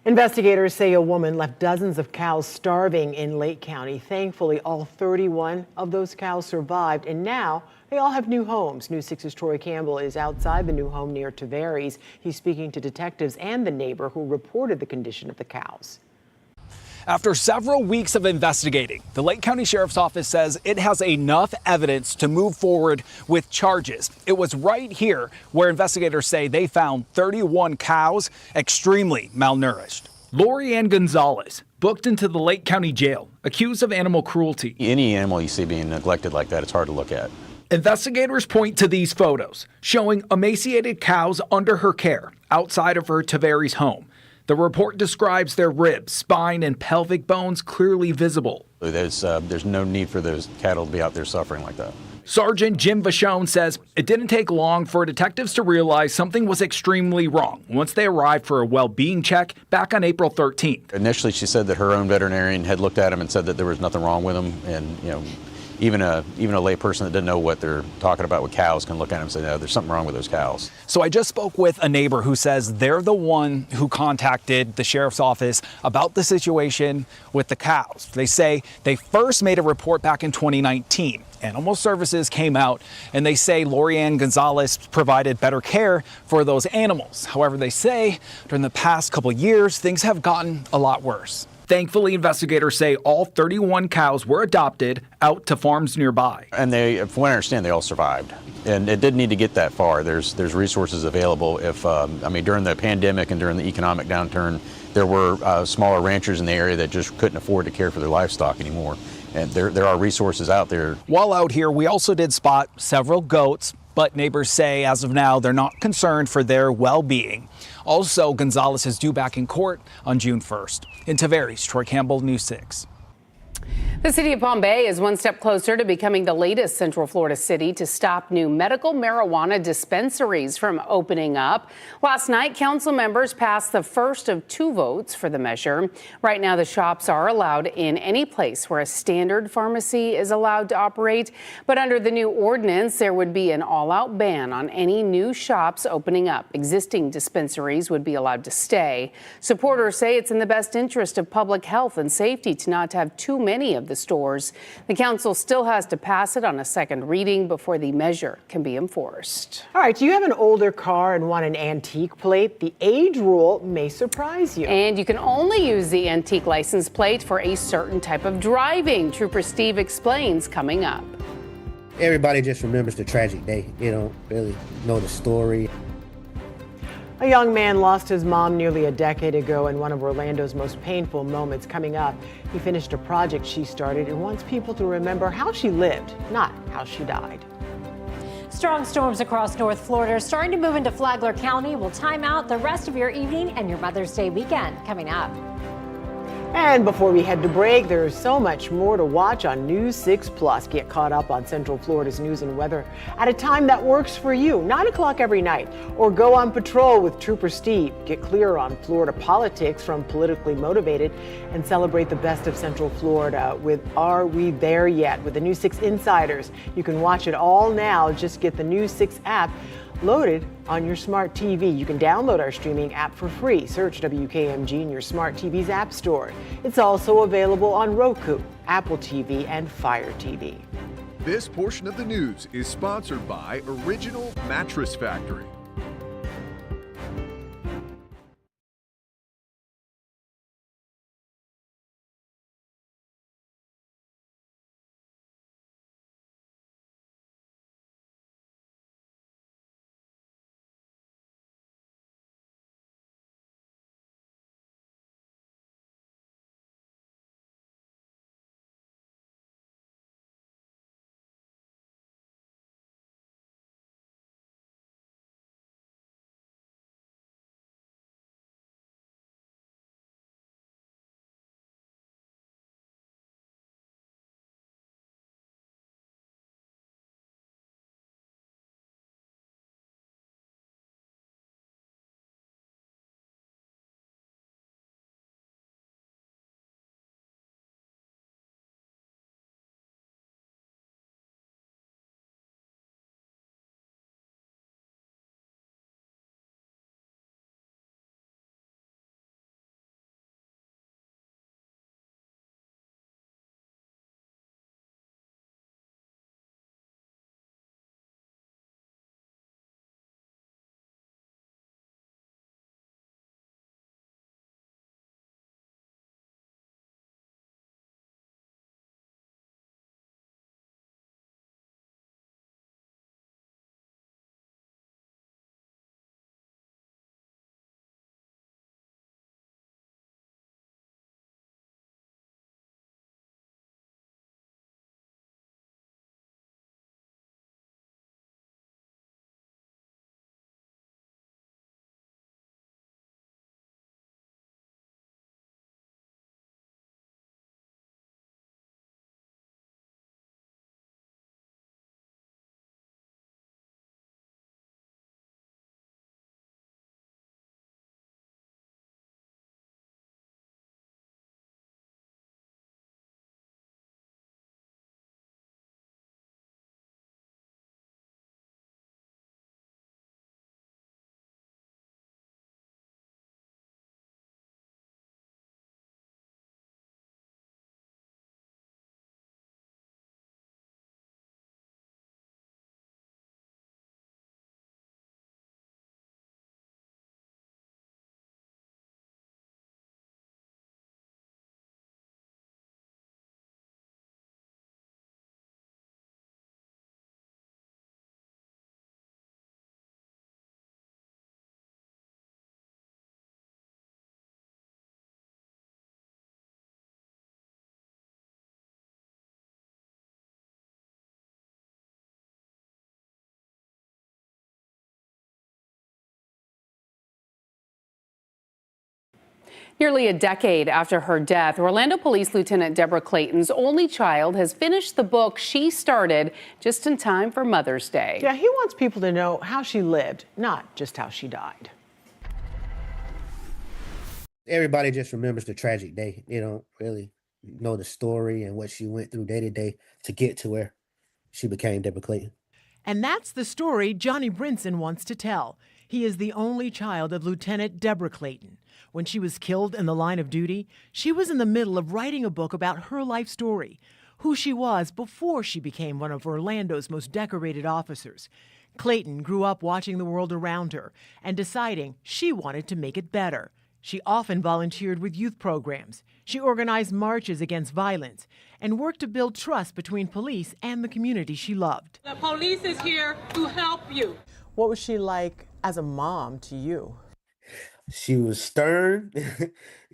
Investigators say a woman left dozens of cows starving in Lake County. Thankfully, all 31 of those cows survived, and now they all have new homes. News 6's Troy Campbell is outside the new home near Tavares. He's speaking to detectives and the neighbor who reported the condition of the cows. After several weeks of investigating, the Lake County Sheriff's Office says it has enough evidence to move forward with charges. It was right here where investigators say they found 31 cows extremely malnourished. Lori Ann Gonzalez booked into the Lake County Jail, accused of animal cruelty. Any animal you see being neglected like that, it's hard to look at. Investigators point to these photos showing emaciated cows under her care outside of her Tavares home. The report describes their ribs, spine, and pelvic bones clearly visible. There's no need for those cattle to be out there suffering like that. Sergeant Jim Vachon says it didn't take long for detectives to realize something was extremely wrong once they arrived for a well-being check back on April 13th. Initially, she said that her own veterinarian had looked at them and said that there was nothing wrong with them, and even a lay person that didn't know what they're talking about with cows can look at them and say, no, there's something wrong with those cows. So I just spoke with a neighbor who says they're the one who contacted the sheriff's office about the situation with the cows. They say they first made a report back in 2019. Animal Services came out and they say Lori Ann Gonzalez provided better care for those animals. However, they say during the past couple years, things have gotten a lot worse. Thankfully, investigators say all 31 cows were adopted out to farms nearby. And from what I understand, they all survived. And it didn't need to get that far. There's resources available. During the pandemic and during the economic downturn, there were smaller ranchers in the area that just couldn't afford to care for their livestock anymore. And there are resources out there. While out here, we also did spot several goats, but neighbors say as of now, they're not concerned for their well-being. Also, Gonzalez is due back in court on June 1st. In Tavares, Troy Campbell, News 6. The city of Palm Bay is one step closer to becoming the latest Central Florida city to stop new medical marijuana dispensaries from opening up. Last night, council members passed the first of 2 votes for the measure. Right now, the shops are allowed in any place where a standard pharmacy is allowed to operate. But under the new ordinance, there would be an all-out ban on any new shops opening up. Existing dispensaries would be allowed to stay. Supporters say it's in the best interest of public health and safety to not have too many of the stores. The council still has to pass it on a second reading before the measure can be enforced. All right, do you have an older car and want an antique plate? The age rule may surprise you. And you can only use the antique license plate for a certain type of driving. Trooper Steve explains coming up. Everybody just remembers the tragic day. They don't really know the story. A young man lost his mom nearly a decade ago in one of Orlando's most painful moments. Coming up, he finished a project she started and wants people to remember how she lived, not how she died. Strong storms across North Florida are starting to move into Flagler County. We'll time out the rest of your evening and your Mother's Day weekend coming up. And before we head to break, there's so much more to watch on News 6 Plus. Get caught up on Central Florida's news and weather at a time that works for you, 9 o'clock every night. Or go on patrol with Trooper Steve. Get clear on Florida politics from Politically Motivated and celebrate the best of Central Florida with Are We There Yet? With the News 6 Insiders. You can watch it all now. Just get the News 6 app loaded on your smart TV. You can download our streaming app for free. Search WKMG in your smart TV's app store. It's also available on Roku, Apple TV, and Fire TV. This portion of the news is sponsored by Original Mattress Factory. Nearly a decade after her death, Orlando Police Lieutenant Deborah Clayton's only child has finished the book she started just in time for Mother's Day. Yeah, he wants people to know how she lived, not just how she died. Everybody just remembers the tragic day. They don't really know the story and what she went through day to day to get to where she became Deborah Clayton. And that's the story Johnny Brinson wants to tell. He is the only child of Lieutenant Deborah Clayton. When she was killed in the line of duty, she was in the middle of writing a book about her life story, who she was before she became one of Orlando's most decorated officers. Clayton grew up watching the world around her and deciding she wanted to make it better. She often volunteered with youth programs. She organized marches against violence and worked to build trust between police and the community she loved. The police is here to help you. What was she like as a mom to you? She was stern.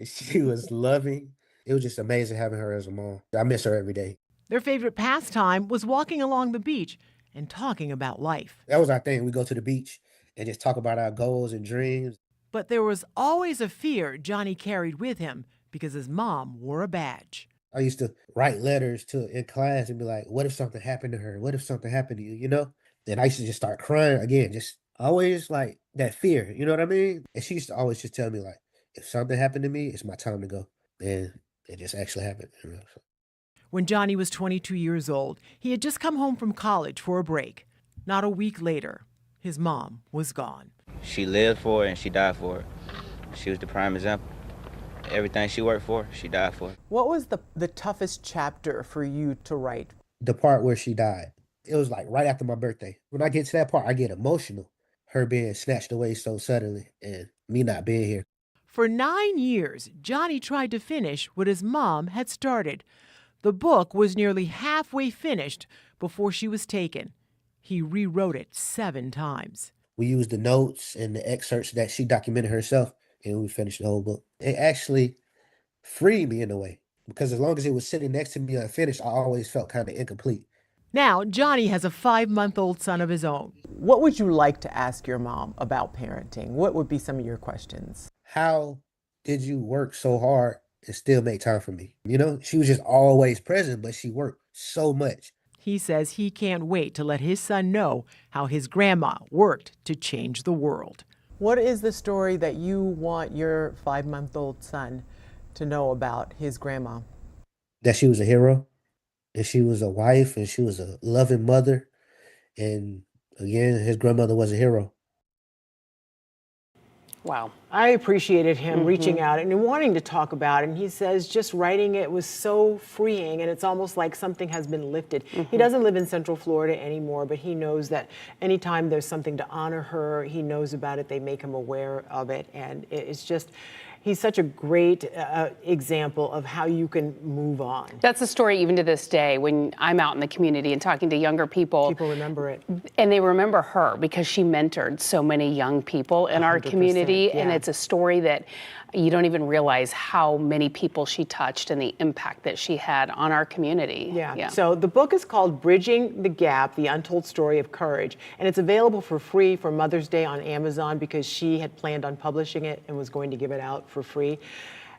She was loving. It was just amazing having her as a mom. I miss her every day. Their favorite pastime was walking along the beach and talking about life. That was our thing. We go to the beach and just talk about our goals and dreams. But there was always a fear Johnny carried with him because his mom wore a badge. I used to write letters in class and be like, what if something happened to her? What if something happened to you? You know? Then I used to just start crying again, just always like that fear. You know what I mean? And she used to always just tell me like, if something happened to me, it's my time to go. And it just actually happened. You know? When Johnny was 22 years old, he had just come home from college for a break. Not a week later, his mom was gone. She lived for it and she died for it. She was the prime example. Everything she worked for, she died for it. What was the toughest chapter for you to write? The part where she died. It was like right after my birthday. When I get to that part, I get emotional. Her being snatched away so suddenly and me not being here. For 9 years, Johnny tried to finish what his mom had started. The book was nearly halfway finished before she was taken. He rewrote it 7 times. We used the notes and the excerpts that she documented herself, and we finished the whole book. It actually freed me in a way, because as long as it was sitting next to me unfinished, I always felt kind of incomplete. Now, Johnny has a 5-month-old son of his own. What would you like to ask your mom about parenting? What would be some of your questions? How did you work so hard and still make time for me? You know, she was just always present, but she worked so much. He says he can't wait to let his son know how his grandma worked to change the world. What is the story that you want your 5-month-old son to know about his grandma? That she was a hero, and she was a wife, and she was a loving mother. And again, his grandmother was a hero. Wow. I appreciated him reaching out and wanting to talk about it. And he says just writing it was so freeing, and it's almost like something has been lifted. He doesn't live in Central Florida anymore, but he knows that anytime there's something to honor her, he knows about it. They make him aware of it. And it's just, he's such a great example of how you can move on. That's a story even to this day when I'm out in the community and talking to younger people. People remember it. And they remember her because she mentored so many young people in our community. yeah. And it's a story that you don't even realize how many people she touched and the impact that she had on our community. Yeah. So the book is called Bridging the Gap, The Untold Story of Courage. And it's available for free for Mother's Day on Amazon because she had planned on publishing it and was going to give it out for free.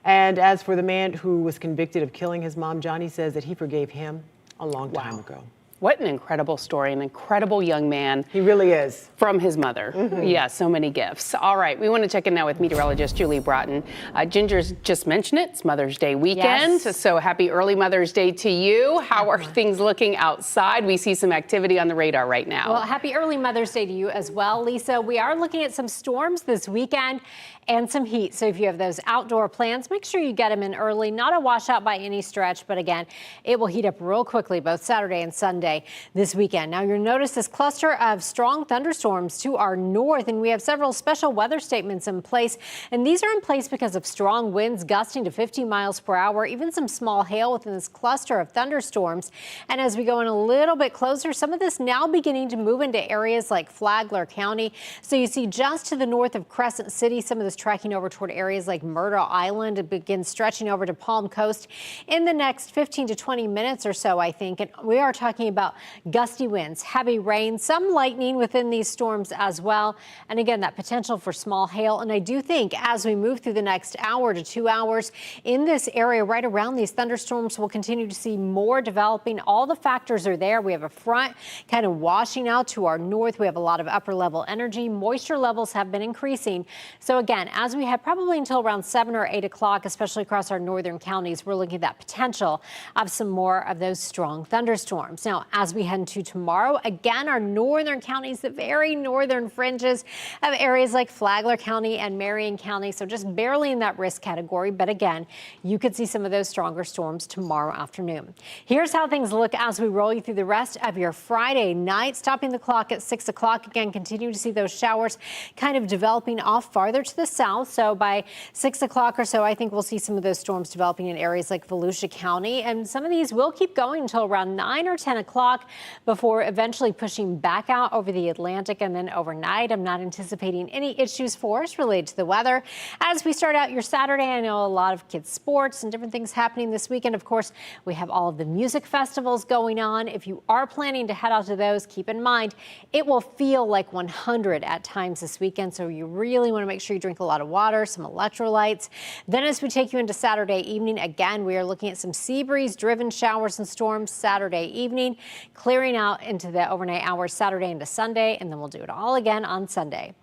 And as for the man who was convicted of killing his mom, Johnny says that he forgave him a long time ago. What an incredible story, an incredible young man. He really is. From his mother. Yeah, so many gifts. All right, we want to check in now with meteorologist Julie Broughton. Ginger's just mentioned it. It's Mother's Day weekend. Yes. So happy early Mother's Day to you. How are things looking outside? We see some activity on the radar right now. Well, happy early Mother's Day to you as well, Lisa. We are looking at some storms this weekend and some heat. So if you have those outdoor plans, make sure you get them in early. Not a washout by any stretch, but again, it will heat up real quickly both Saturday and Sunday this weekend. Now you'll notice this cluster of strong thunderstorms to our north, and we have several special weather statements in place. And these are in place because of strong winds gusting to 50 miles per hour, even some small hail within this cluster of thunderstorms. And as we go in a little bit closer, some of this now beginning to move into areas like Flagler County. So you see just to the north of Crescent City, some of this tracking over toward areas like Murdoch Island. It begins stretching over to Palm Coast in the next 15 to 20 minutes or so, I think. And we are talking about about gusty winds, heavy rain, some lightning within these storms as well. And again, that potential for small hail. And I do think as we move through the next hour to 2 hours in this area right around these thunderstorms, we'll continue to see more developing. All the factors are there. We have a front kind of washing out to our north. We have a lot of upper level energy. Moisture levels have been increasing. So again, as we head probably until around 7 or 8 o'clock, especially across our northern counties, we're looking at that potential of some more of those strong thunderstorms. Now, as we head into tomorrow, again, our northern counties, the very northern fringes of areas like Flagler County and Marion County. So just barely in that risk category. But again, you could see some of those stronger storms tomorrow afternoon. Here's how things look as we roll you through the rest of your Friday night, stopping the clock at 6 o'clock. Again, continue to see those showers kind of developing off farther to the south. So by 6 o'clock or so, I think we'll see some of those storms developing in areas like Volusia County. And some of these will keep going until around 9 or 10 o'clock before eventually pushing back out over the Atlantic. And then overnight, I'm not anticipating any issues for us related to the weather. As we start out your Saturday, I know a lot of kids' sports and different things happening this weekend. Of course, we have all of the music festivals going on. If you are planning to head out to those, keep in mind it will feel like 100 at times this weekend. So you really want to make sure you drink a lot of water, some electrolytes. Then as we take you into Saturday evening, again, we are looking at some sea breeze driven showers and storms Saturday evening, clearing out into the overnight hours Saturday into Sunday, and then we'll do it all again on Sunday.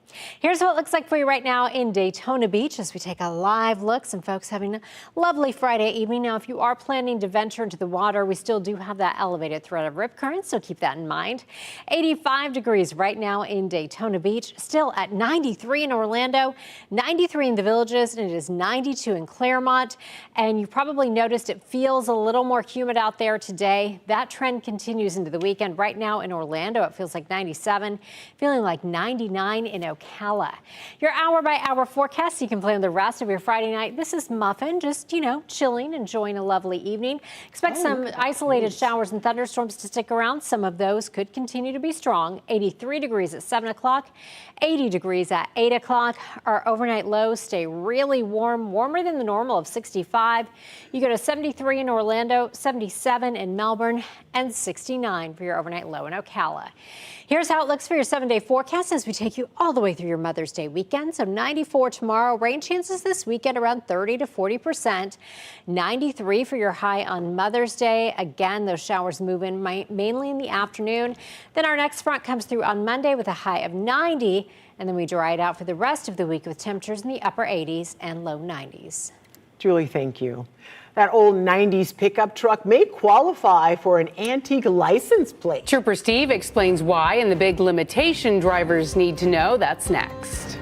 Here's what it looks like for you right now in Daytona Beach as we take a live look. Some folks having a lovely Friday evening. Now, if you are planning to venture into the water, we still do have that elevated threat of rip currents, so keep that in mind. 85 degrees right now in Daytona Beach, still at 93 in Orlando, 93 in the Villages, and it is 92 in Claremont. And you probably noticed it feels a little more humid out there today. That trend continues into the weekend. Right now in Orlando, it feels like 97, feeling like 99 in Ocala. Your hour-by-hour forecast, you can plan the rest of your Friday night. This is Muffin, just, chilling, enjoying a lovely evening. Expect some isolated showers and thunderstorms to stick around. Some of those could continue to be strong. 83 degrees at 7 o'clock, 80 degrees at 8 o'clock. Our overnight lows stay really warm, warmer than the normal of 65. You go to 73 in Orlando, 77 in Melbourne, and 69 for your overnight low in Ocala. Here's how it looks for your 7-day forecast as we take you all the way through your Mother's Day weekend. So 94 tomorrow, rain chances this weekend around 30 to 40%. 93 for your high on Mother's Day. Again, those showers move in mainly in the afternoon. Then our next front comes through on Monday with a high of 90. And then we dry it out for the rest of the week with temperatures in the upper 80s and low 90s. Julie, thank you. That old 90s pickup truck may qualify for an antique license plate. Trooper Steve explains why and the big limitation drivers need to know. That's next.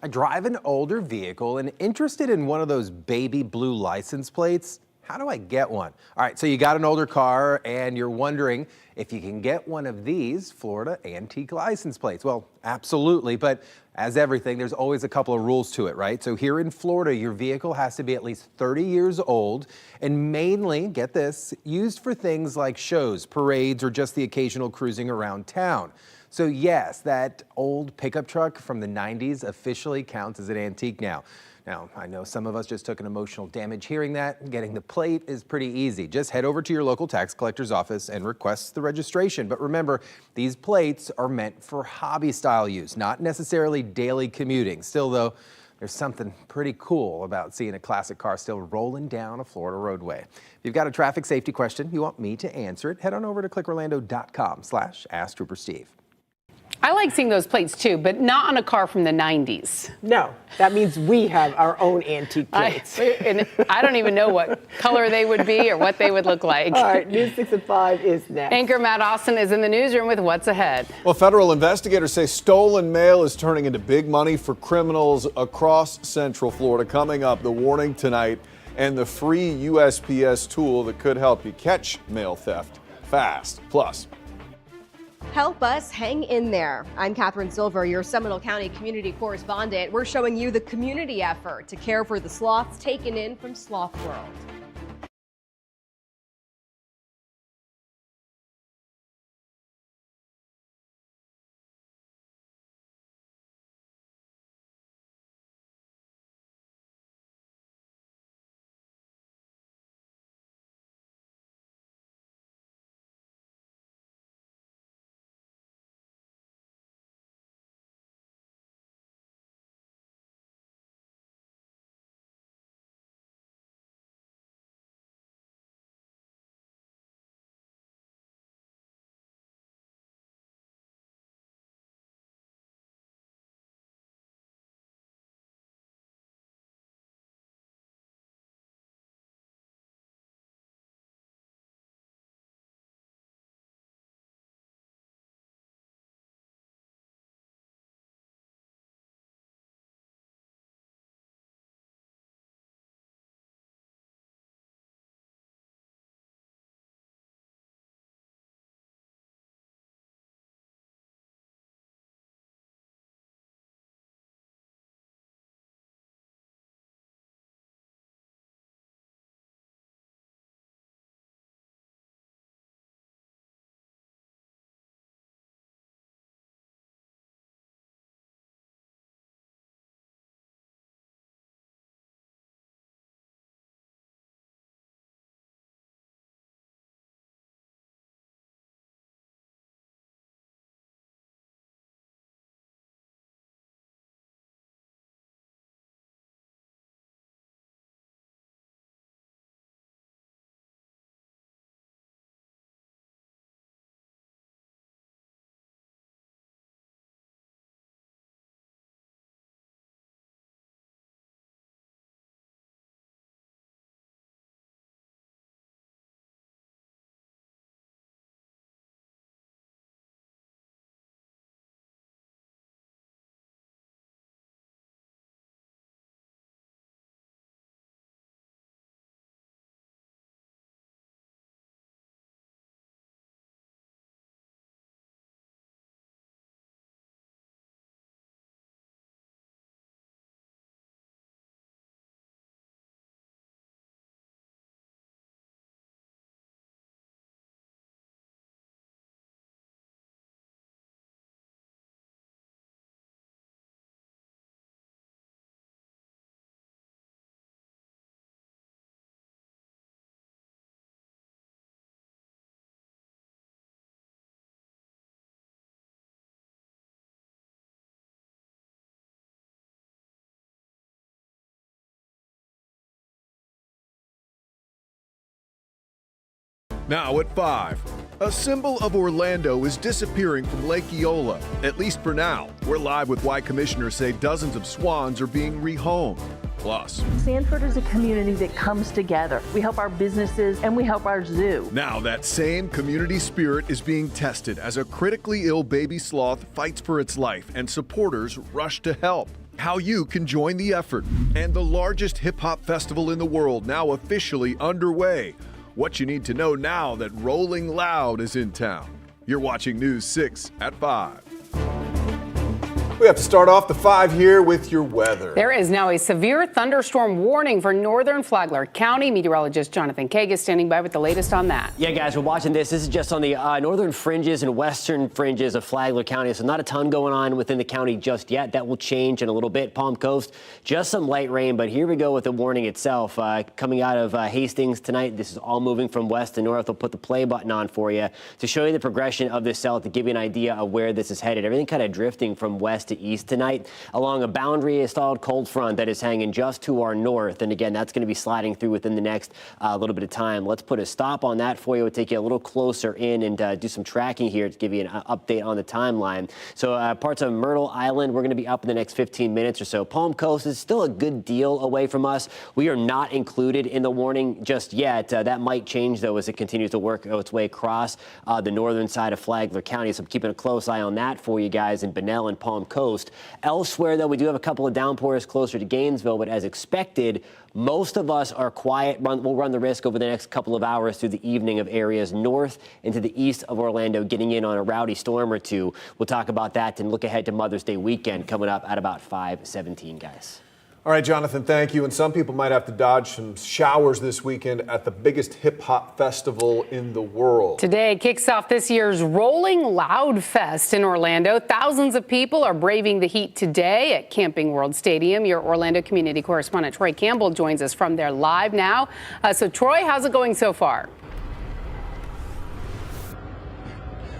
I drive an older vehicle and interested in one of those baby blue license plates. How do I get one? All right, so you got an older car and you're wondering if you can get one of these Florida antique license plates. Well, absolutely, but as everything, there's always a couple of rules to it, right? So here in Florida, your vehicle has to be at least 30 years old and mainly, get this, used for things like shows, parades, or just the occasional cruising around town. So yes, that old pickup truck from the 90s officially counts as an antique now. Now, I know some of us just took an emotional damage hearing that. Getting the plate is pretty easy. Just head over to your local tax collector's office and request the registration. But remember, these plates are meant for hobby-style use, not necessarily daily commuting. Still, though, there's something pretty cool about seeing a classic car still rolling down a Florida roadway. If you've got a traffic safety question you want me to answer it, head on over to clickorlando.com/AskTrooperSteve. I like seeing those plates too, but not on a car from the 90s. No, that means we have our own antique plates. And I don't even know what color they would be or what they would look like. All right, News 6 at 5 is next. Anchor Matt Austin is in the newsroom with what's ahead. Well, federal investigators say stolen mail is turning into big money for criminals across Central Florida. Coming up, the warning tonight and the free USPS tool that could help you catch mail theft fast. Plus, help us hang in there. I'm Catherine Silver, your Seminole County community correspondent. We're showing you the community effort to care for the sloths taken in from Sloth World. Now at 5, a symbol of Orlando is disappearing from Lake Eola, at least for now. We're live with why commissioners say dozens of swans are being rehomed. Sanford is a community that comes together. We help our businesses and we help our zoo. Now that same community spirit is being tested as a critically ill baby sloth fights for its life and supporters rush to help. How you can join the effort. And the largest hip-hop festival in the world now officially underway. What you need to know now that Rolling Loud is in town. You're watching News 6 at 5. We have to start off the 5 here with your weather. There is now a severe thunderstorm warning for northern Flagler County. Meteorologist Jonathan Kaga is standing by with the latest on that. Yeah, guys, we're watching this. This is just on the northern fringes and western fringes of Flagler County. So not a ton going on within the county just yet. That will change in a little bit. Palm Coast, just some light rain. But here we go with the warning itself. Coming out of Hastings tonight, this is all moving from west to north. I'll put the play button on for you to show you the progression of this cell to give you an idea of where this is headed. Everything kind of drifting from west to east tonight along a boundary stalled cold front that is hanging just to our north. And again, that's going to be sliding through within the next little bit of time. Let's put a stop on that for you. We'll take you a little closer in and do some tracking here to give you an update on the timeline. So parts of Myrtle Island, we're going to be up in the next 15 minutes or so. Palm Coast is still a good deal away from us. We are not included in the warning just yet. That might change, though, as it continues to work its way across the northern side of Flagler County. So I'm keeping a close eye on that for you guys in Bunnell and Palm Coast. Elsewhere, though, we do have a couple of downpours closer to Gainesville, but as expected, most of us are quiet. We'll run the risk over the next couple of hours through the evening of areas north into the east of Orlando, getting in on a rowdy storm or two. We'll talk about that and look ahead to Mother's Day weekend coming up at about 5:17, guys. All right, Jonathan, thank you. And some people might have to dodge some showers this weekend at the biggest hip-hop festival in the world. Today kicks off this year's Rolling Loud Fest in Orlando. Thousands of people are braving the heat today at Camping World Stadium. Your Orlando community correspondent Troy Campbell joins us from there live now. So, Troy, how's it going so far?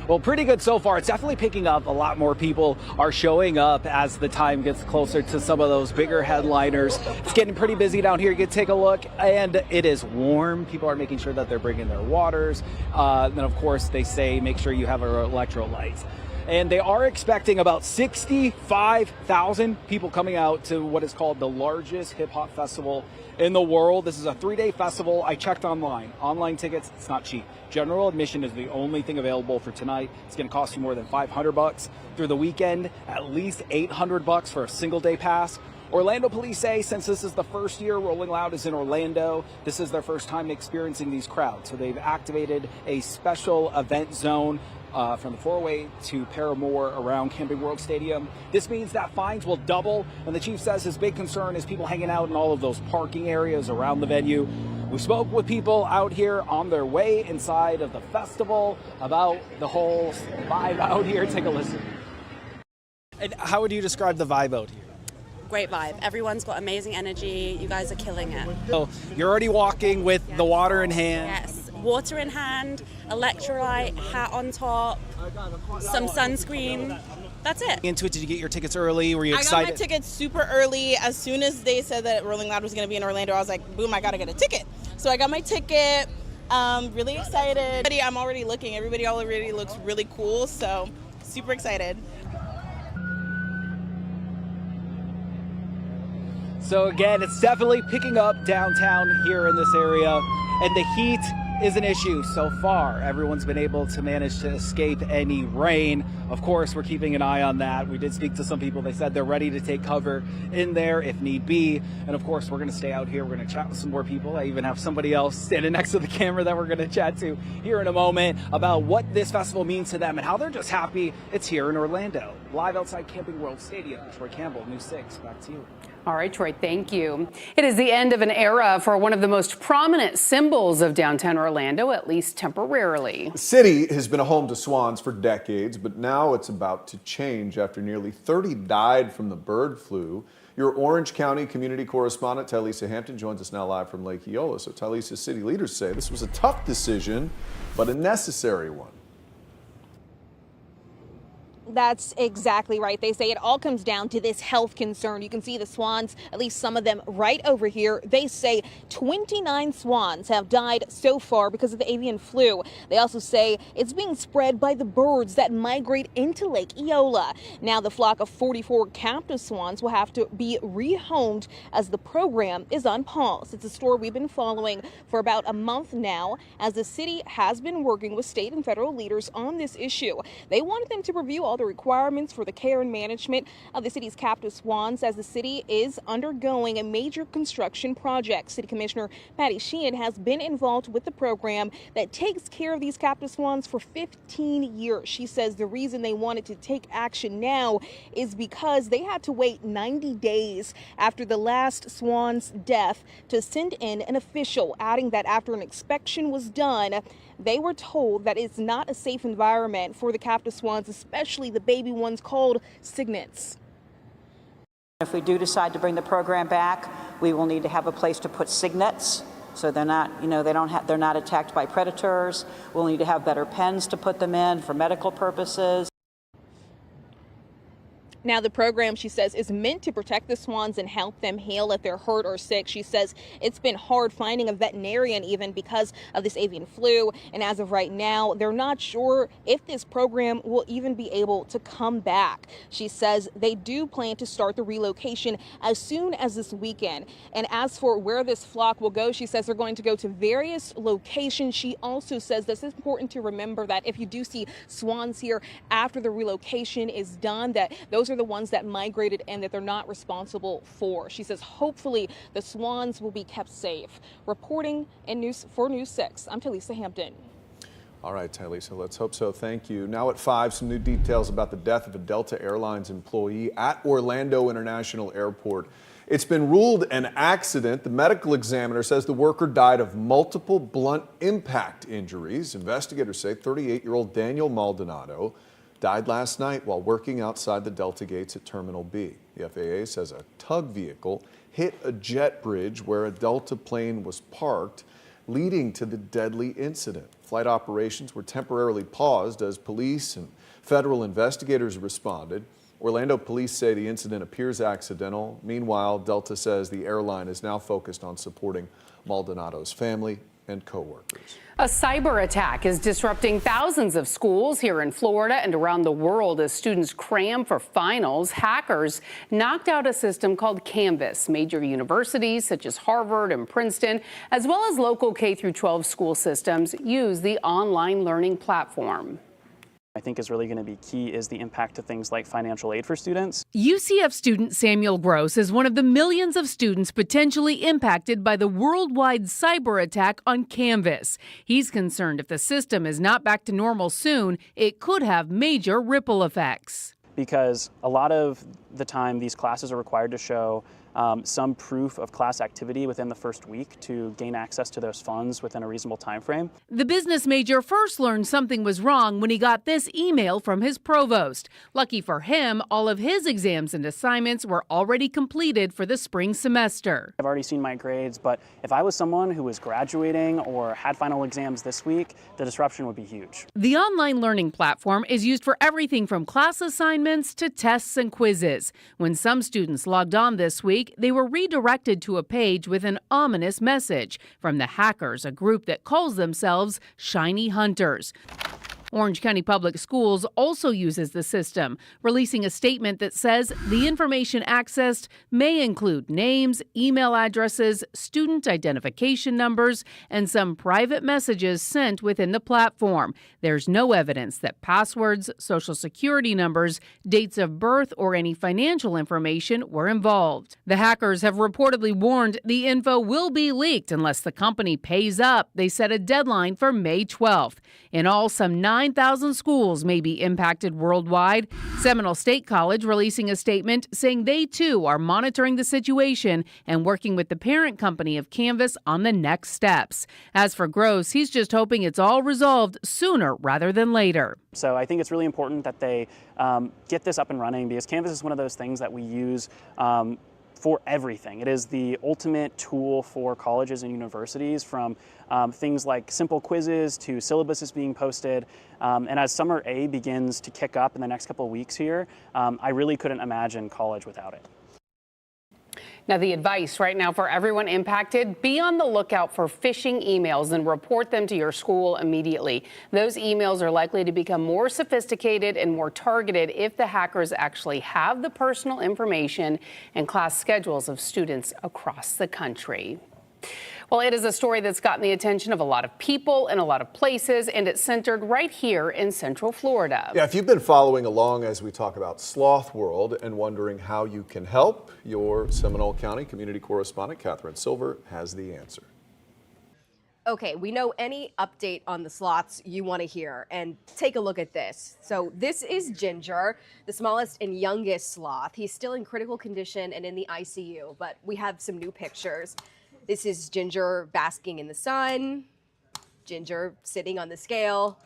Well, pretty good so far. It's definitely picking up. A lot more people are showing up as the time gets closer to some of those bigger headliners. It's getting pretty busy down here. You can take a look, and it is warm. People are making sure that they're bringing their waters. Then, of course, they say make sure you have your electrolytes. And they are expecting about 65,000 people coming out to what is called the largest hip-hop festival in the world. This is a 3-day festival. I checked online. Online tickets, it's not cheap. General admission is the only thing available for tonight. It's going to cost you more than $500 through the weekend, at least $800 for a single-day pass. Orlando police say since this is the first year Rolling Loud is in Orlando, this is their first time experiencing these crowds. So they've activated a special event zone from the 408 to Paramore around Camping World Stadium. This means that fines will double, and the chief says his big concern is people hanging out in all of those parking areas around the venue. We spoke with people out here on their way inside of the festival about the whole vibe out here. Take a listen. And how would you describe the vibe out here? Great vibe. Everyone's got amazing energy. You guys are killing it. So you're already walking with the water in hand. Yes. Water in hand, electrolyte, hat on top, some sunscreen. That's it. Into it, did you get your tickets early? Were you I excited? got my tickets super early. As soon as they said that Rolling Loud was going to be in Orlando, I was like, boom, I got to get a ticket. So I got my ticket. Really excited. I'm already looking. Everybody already looks really cool. So super excited. So again, it's definitely picking up downtown here in this area, and the heat is an issue so far. Everyone's been able to manage to escape any rain. Of course, we're keeping an eye on that. We did speak to some people. They said they're ready to take cover in there if need be. And of course, we're going to stay out here. We're going to chat with some more people. I even have somebody else standing next to the camera that we're going to chat to here in a moment about what this festival means to them and how they're just happy it's here in Orlando. Live outside Camping World Stadium. Troy Campbell, News 6. Back to you. All right, Troy, thank you. It is the end of an era for one of the most prominent symbols of downtown Orlando, at least temporarily. The city has been a home to swans for decades, but now it's about to change after nearly 30 died from the bird flu. Your Orange County community correspondent, Tylisa Hampton, joins us now live from Lake Eola. So Tylisa, city leaders say this was a tough decision, but a necessary one. That's exactly right. They say it all comes down to this health concern. You can see the swans, at least some of them right over here. They say 29 swans have died so far because of the avian flu. They also say it's being spread by the birds that migrate into Lake Eola. Now the flock of 44 captive swans will have to be rehomed as the program is on pause. It's a story we've been following for about a month now, as the city has been working with state and federal leaders on this issue. They wanted them to review all the requirements for the care and management of the city's captive swans, as the city is undergoing a major construction project. City Commissioner Patty Sheehan has been involved with the program that takes care of these captive swans for 15 years. She says the reason they wanted to take action now is because they had to wait 90 days after the last swan's death to send in an official, adding that after an inspection was done, they were told that it's not a safe environment for the captive swans, especially the baby ones called cygnets. If we do decide to bring the program back, we will need to have a place to put cygnets, so they're not, they're not attacked by predators. We'll need to have better pens to put them in for medical purposes. Now, the program, she says, is meant to protect the swans and help them heal if they're hurt or sick. She says it's been hard finding a veterinarian even because of this avian flu. And as of right now, they're not sure if this program will even be able to come back. She says they do plan to start the relocation as soon as this weekend. And as for where this flock will go, she says they're going to go to various locations. She also says this is important to remember that if you do see swans here after the relocation is done, that those are the ones that migrated and that they're not responsible for. She says hopefully the swans will be kept safe. Reporting for News 6, I'm Talisa Hampton. All right, Talisa, let's hope so. Thank you. Now at 5, some new details about the death of a Delta Airlines employee at Orlando International Airport. It's been ruled an accident. The medical examiner says the worker died of multiple blunt impact injuries. Investigators say 38-year-old Daniel Maldonado died last night while working outside the Delta gates at Terminal B. The FAA says a tug vehicle hit a jet bridge where a Delta plane was parked, leading to the deadly incident. Flight operations were temporarily paused as police and federal investigators responded. Orlando police say the incident appears accidental. Meanwhile, Delta says the airline is now focused on supporting Maldonado's family and co-workers. A cyber attack is disrupting thousands of schools here in Florida and around the world as students cram for finals. Hackers knocked out a system called Canvas. Major universities such as Harvard and Princeton, as well as local K-12 school systems, use the online learning platform. I think is really going to be key is the impact to things like financial aid for students. UCF student Samuel Gross is one of the millions of students potentially impacted by the worldwide cyber attack on Canvas. He's concerned if the system is not back to normal soon, it could have major ripple effects. Because a lot of the time these classes are required to show some proof of class activity within the first week to gain access to those funds within a reasonable time frame. The business major first learned something was wrong when he got this email from his provost. Lucky for him, all of his exams and assignments were already completed for the spring semester. I've already seen my grades, but if I was someone who was graduating or had final exams this week, the disruption would be huge. The online learning platform is used for everything from class assignments to tests and quizzes. When some students logged on this week, they were redirected to a page with an ominous message from the hackers, a group that calls themselves Shiny Hunters. Orange County Public Schools also uses the system, releasing a statement that says the information accessed may include names, email addresses, student identification numbers, and some private messages sent within the platform. There's no evidence that passwords, social security numbers, dates of birth, or any financial information were involved. The hackers have reportedly warned the info will be leaked unless the company pays up. They set a deadline for May 12th. In all, some 9,000 schools may be impacted worldwide. Seminole State College releasing a statement saying they too are monitoring the situation and working with the parent company of Canvas on the next steps. As for Gross, he's just hoping it's all resolved sooner rather than later. So I think it's really important that they get this up and running, because Canvas is one of those things that we use for everything. It is the ultimate tool for colleges and universities, from things like simple quizzes to syllabuses being posted. And as Summer A begins to kick up in the next couple of weeks here, I really couldn't imagine college without it. Now, the advice right now for everyone impacted: be on the lookout for phishing emails and report them to your school immediately. Those emails are likely to become more sophisticated and more targeted if the hackers actually have the personal information and class schedules of students across the country. Well, it is a story that's gotten the attention of a lot of people in a lot of places, and it's centered right here in Central Florida. Yeah, if you've been following along as we talk about Sloth World and wondering how you can help, your Seminole County community correspondent, Catherine Silver, has the answer. Okay, we know any update on the sloths you want to hear, and take a look at this. So this is Ginger, the smallest and youngest sloth. He's still in critical condition and in the ICU, but we have some new pictures. This is Ginger basking in the sun, Ginger sitting on the scale.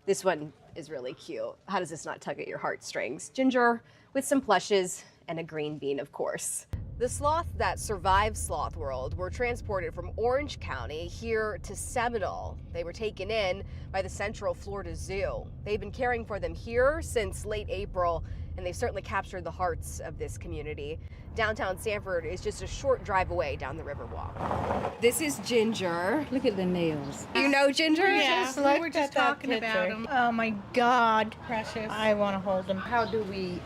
This one is really cute. How does this not tug at your heartstrings? Ginger with some plushes and a green bean, of course. The sloths that survived Sloth World were transported from Orange County here to Seminole. They were taken in by the Central Florida Zoo. They've been caring for them here since late April, and they've certainly captured the hearts of this community. Downtown Sanford is just a short drive away down the Riverwalk. This is Ginger. Look at the nails. You know Ginger? Yeah, we were just talking about him. Oh my God, precious. I want to hold him. How do we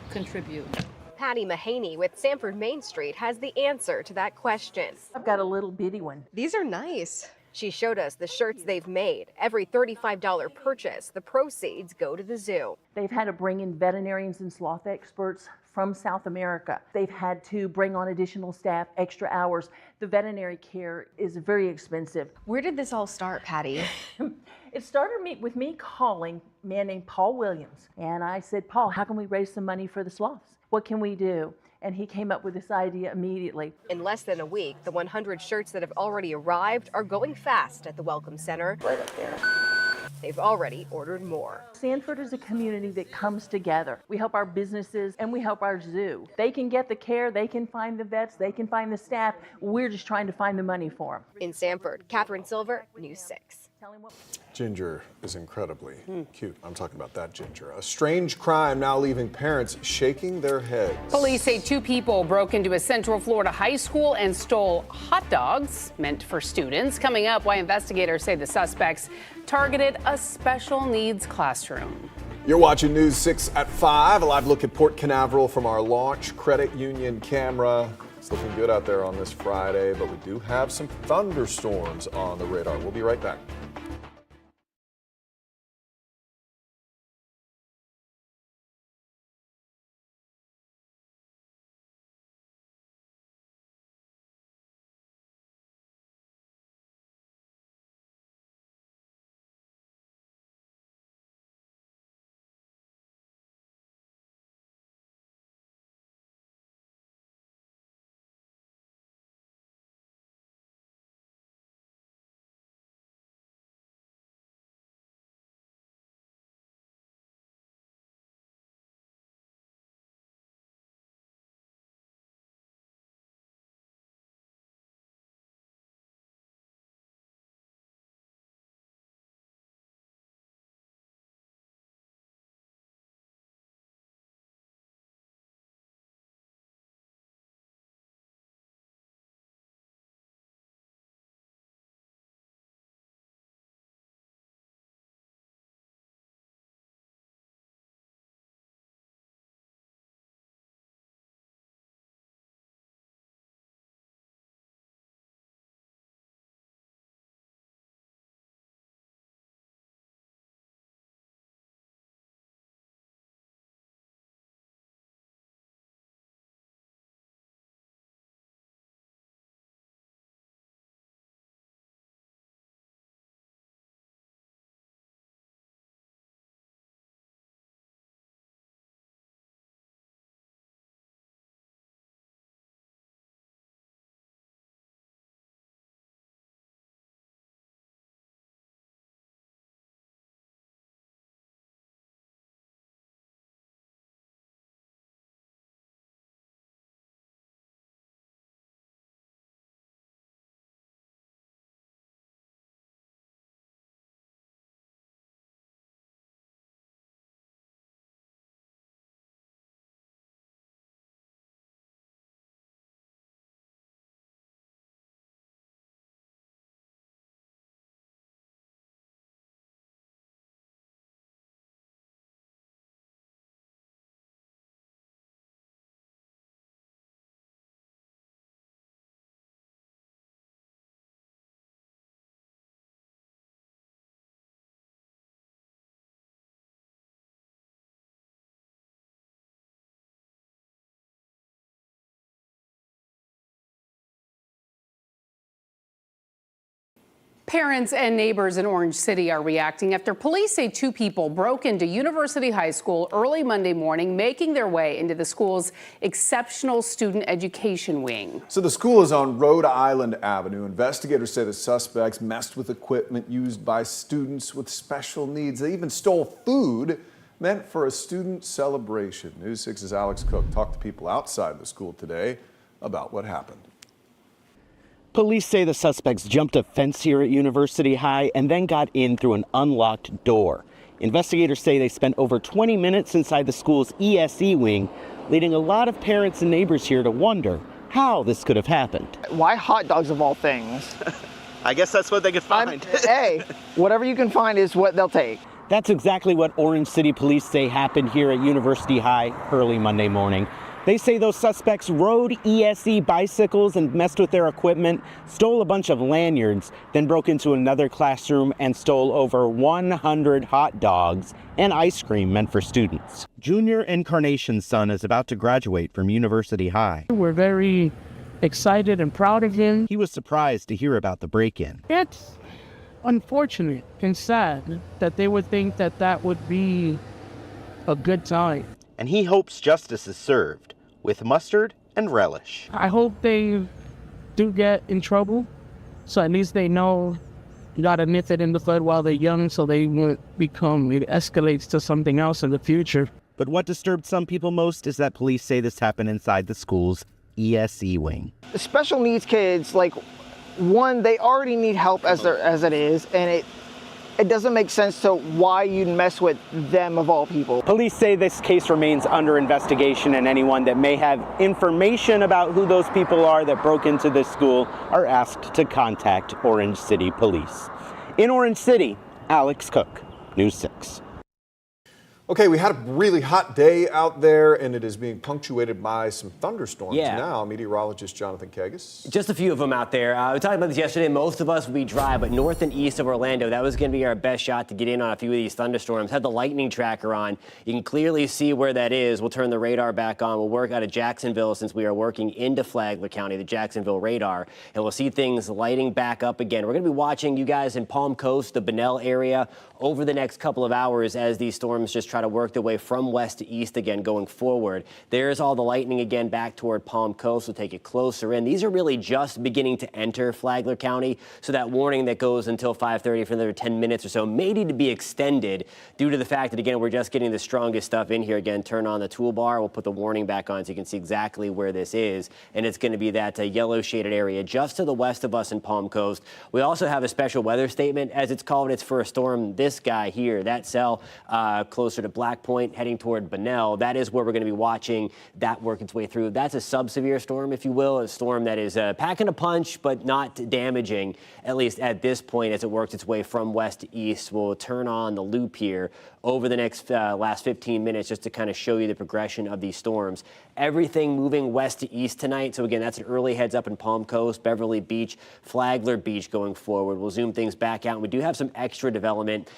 contribute? Patty Mahaney with Sanford Main Street has the answer to that question. I've got a little bitty one. These are nice. She showed us the shirts they've made. Every $35 purchase, the proceeds go to the zoo. They've had to bring in veterinarians and sloth experts from South America. They've had to bring on additional staff, extra hours. The veterinary care is very expensive. Where did this all start, Patty? It started with me calling a man named Paul Williams. And I said, Paul, how can we raise some money for the sloths? What can we do? And he came up with this idea immediately. In less than a week, the 100 shirts that have already arrived are going fast at the Welcome Center. Right up there. They've already ordered more. Sanford is a community that comes together. We help our businesses and we help our zoo. They can get the care, they can find the vets, they can find the staff. We're just trying to find the money for them. In Sanford, Catherine Silver, News 6. Ginger is incredibly cute. I'm talking about that Ginger. A strange crime now leaving parents shaking their heads. Police say 2 people broke into a Central Florida high school and stole hot dogs meant for students. Coming up, why investigators say the suspects targeted a special needs classroom. You're watching News 6 at 5, a live look at Port Canaveral from our Launch Credit Union camera. It's looking good out there on this Friday, but we do have some thunderstorms on the radar. We'll be right back. Parents and neighbors in Orange City are reacting after police say 2 people broke into University High School early Monday morning, making their way into the school's exceptional student education wing. So the school is on Rhode Island Avenue. Investigators say the suspects messed with equipment used by students with special needs. They even stole food meant for a student celebration. News 6's Alex Cook talked to people outside the school today about what happened. Police say the suspects jumped a fence here at University High and then got in through an unlocked door. Investigators say they spent over 20 minutes inside the school's ESE wing, leading a lot of parents and neighbors here to wonder how this could have happened. Why hot dogs of all things? I guess that's what they could find. Hey, whatever you can find is what they'll take. That's exactly what Orange City police say happened here at University High early Monday morning. They say those suspects rode ESE bicycles and messed with their equipment, stole a bunch of lanyards, then broke into another classroom and stole over 100 hot dogs and ice cream meant for students. Junior Incarnation's son is about to graduate from University High. We're very excited and proud of him. He was surprised to hear about the break-in. It's unfortunate and sad that they would think that that would be a good time. And he hopes justice is served with mustard and relish. I hope they do get in trouble, so at least they know you gotta nip it in the bud while they're young so they won't it escalates to something else in the future. But what disturbed some people most is that police say this happened inside the school's ESE wing. The special needs kids, like, one, they already need help as it is, and it doesn't make sense to why you'd mess with them of all people. Police say this case remains under investigation, and anyone that may have information about who those people are that broke into this school are asked to contact Orange City Police. In Orange City, Alex Cook, News 6. Okay, we had a really hot day out there, and it is being punctuated by some thunderstorms now. Meteorologist Jonathan Kegas. Just a few of them out there. We talked about this yesterday. Most of us will be dry, but north and east of Orlando, that was going to be our best shot to get in on a few of these thunderstorms. Had the lightning tracker on. You can clearly see where that is. We'll turn the radar back on. We'll work out of Jacksonville since we are working into Flagler County, the Jacksonville radar, and we'll see things lighting back up again. We're going to be watching you guys in Palm Coast, the Bunnell area, over the next couple of hours as these storms just try to work their way from west to east again going forward. There's all the lightning again back toward Palm Coast. We'll take it closer in. These are really just beginning to enter Flagler County, so that warning that goes until 5:30 for another 10 minutes or so may need to be extended due to the fact that, again, we're just getting the strongest stuff in here. Again, turn on the toolbar. We'll put the warning back on so you can see exactly where this is, and it's going to be that yellow shaded area just to the west of us in Palm Coast. We also have a special weather statement, as it's called. It's for a storm. This guy here, that cell closer to Black Point, heading toward Bunnell. That is where we're going to be watching that work its way through. That's a sub-severe storm, if you will, a storm that is packing a punch but not damaging, at least at this point, as it works its way from west to east. We'll turn on the loop here over the next last 15 minutes just to kind of show you the progression of these storms. Everything moving west to east tonight. So again, that's an early heads up in Palm Coast, Beverly Beach, Flagler Beach going forward. We'll zoom things back out. And we do have some extra development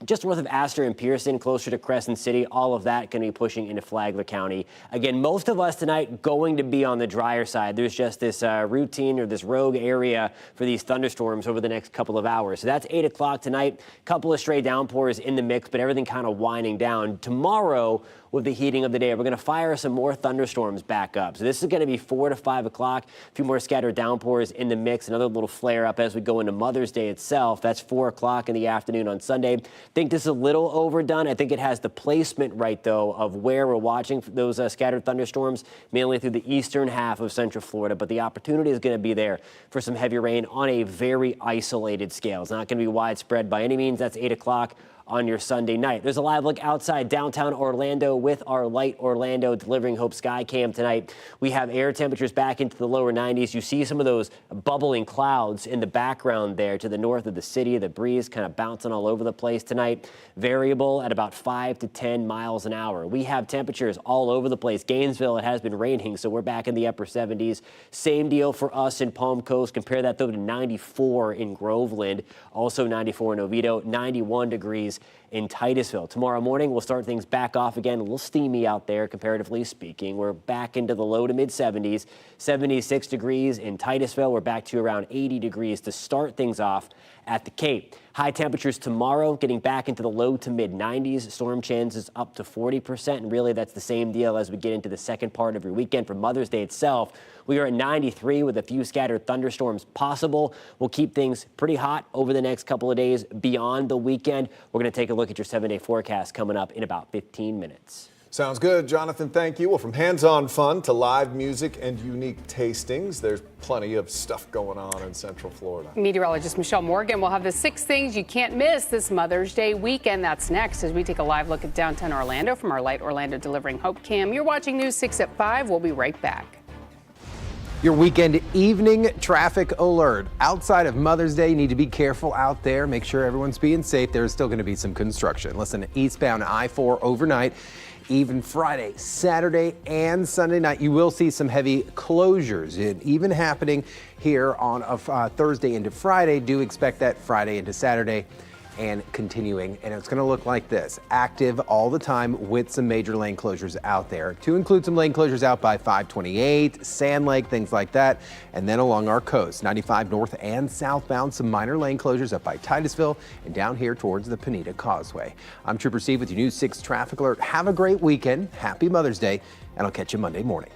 just north of Astor and Pearson, closer to Crescent City. All of that going to be pushing into Flagler County. Again, most of us tonight going to be on the drier side. There's just this routine or this rogue area for these thunderstorms over the next couple of hours. So that's 8 o'clock tonight. Couple of stray downpours in the mix, but everything kind of winding down. Tomorrow, with the heating of the day, we're going to fire some more thunderstorms back up. So this is going to be 4 to 5 o'clock. A few more scattered downpours in the mix. Another little flare up as we go into Mother's Day itself. That's 4 o'clock in the afternoon on Sunday. Think this is a little overdone. I think it has the placement right, though, of where we're watching those scattered thunderstorms, mainly through the eastern half of Central Florida. But the opportunity is going to be there for some heavy rain on a very isolated scale. It's not going to be widespread by any means. That's 8 o'clock on your Sunday night. There's a live look outside downtown Orlando with our Light Orlando Delivering Hope Sky Cam tonight. We have air temperatures back into the lower 90s. You see some of those bubbling clouds in the background there to the north of the city. The breeze kind of bouncing all over the place tonight. Variable at about 5 to 10 miles an hour. We have temperatures all over the place. Gainesville, it has been raining, so we're back in the upper 70s. Same deal for us in Palm Coast. Compare that, though, to 94 in Groveland. Also 94 in Oviedo, 91 degrees degrees in Titusville. Tomorrow morning, we'll start things back off again. A little steamy out there, comparatively speaking. We're back into the low to mid 70s, 76 degrees in Titusville. We're back to around 80 degrees to start things off at the Cape. High temperatures tomorrow, getting back into the low to mid 90s. Storm chances up to 40%. And really, that's the same deal as we get into the second part of your weekend. For Mother's Day itself, we are at 93 with a few scattered thunderstorms possible. We'll keep things pretty hot over the next couple of days beyond the weekend. We're going to take a look at your 7-day forecast coming up in about 15 minutes. Sounds good, Jonathan. Thank you. Well, from hands-on fun to live music and unique tastings, there's plenty of stuff going on in Central Florida. Meteorologist Michelle Morgan will have the 6 things you can't miss this Mother's Day weekend. That's next as we take a live look at downtown Orlando from our Light Orlando Delivering Hope cam. You're watching News 6 at 5. We'll be right back. Your weekend evening traffic alert. Outside of Mother's Day, you need to be careful out there. Make sure everyone's being safe. There's still going to be some construction. Listen, eastbound I-4 overnight, even Friday, Saturday, and Sunday night, you will see some heavy closures. It even happening here on Thursday into Friday. Do expect that Friday into Saturday and continuing. And it's going to look like this. Active all the time with some major lane closures out there, to include some lane closures out by 528, Sand Lake, things like that. And then along our coast, 95 north and southbound, some minor lane closures up by Titusville and down here towards the Pineda Causeway. I'm Trooper Steve with your News 6 traffic alert. Have a great weekend. Happy Mother's Day, and I'll catch you Monday morning.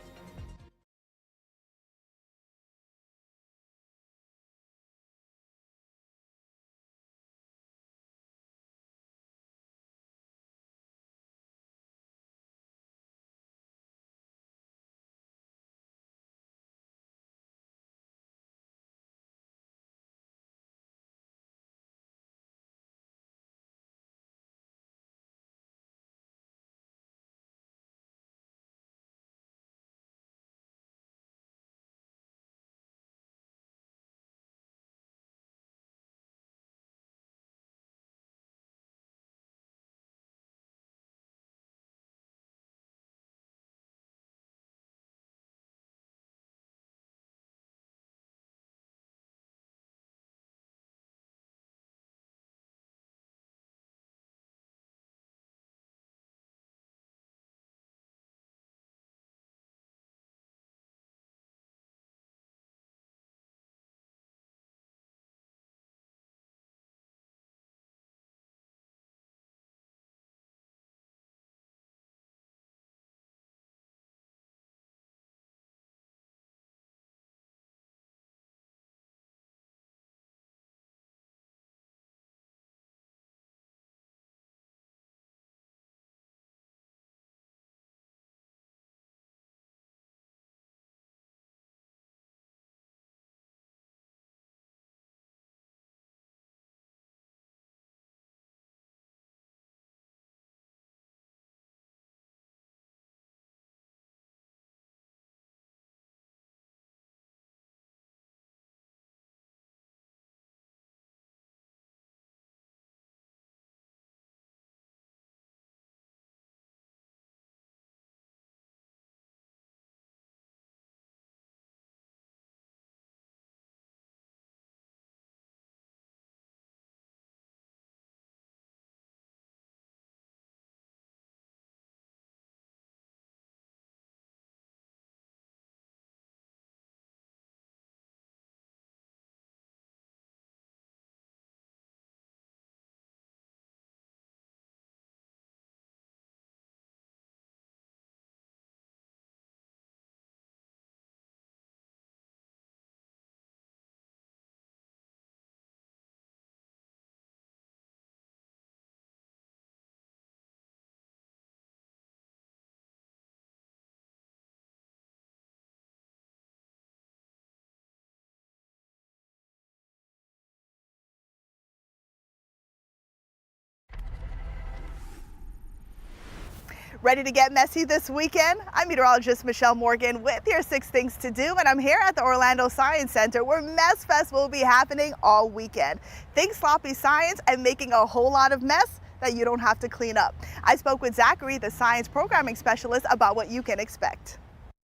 Ready to get messy this weekend? I'm meteorologist Michelle Morgan with your 6 things to do, and I'm here at the Orlando Science Center where Mess Fest will be happening all weekend. Think sloppy science and making a whole lot of mess that you don't have to clean up. I spoke with Zachary, the science programming specialist, about what you can expect.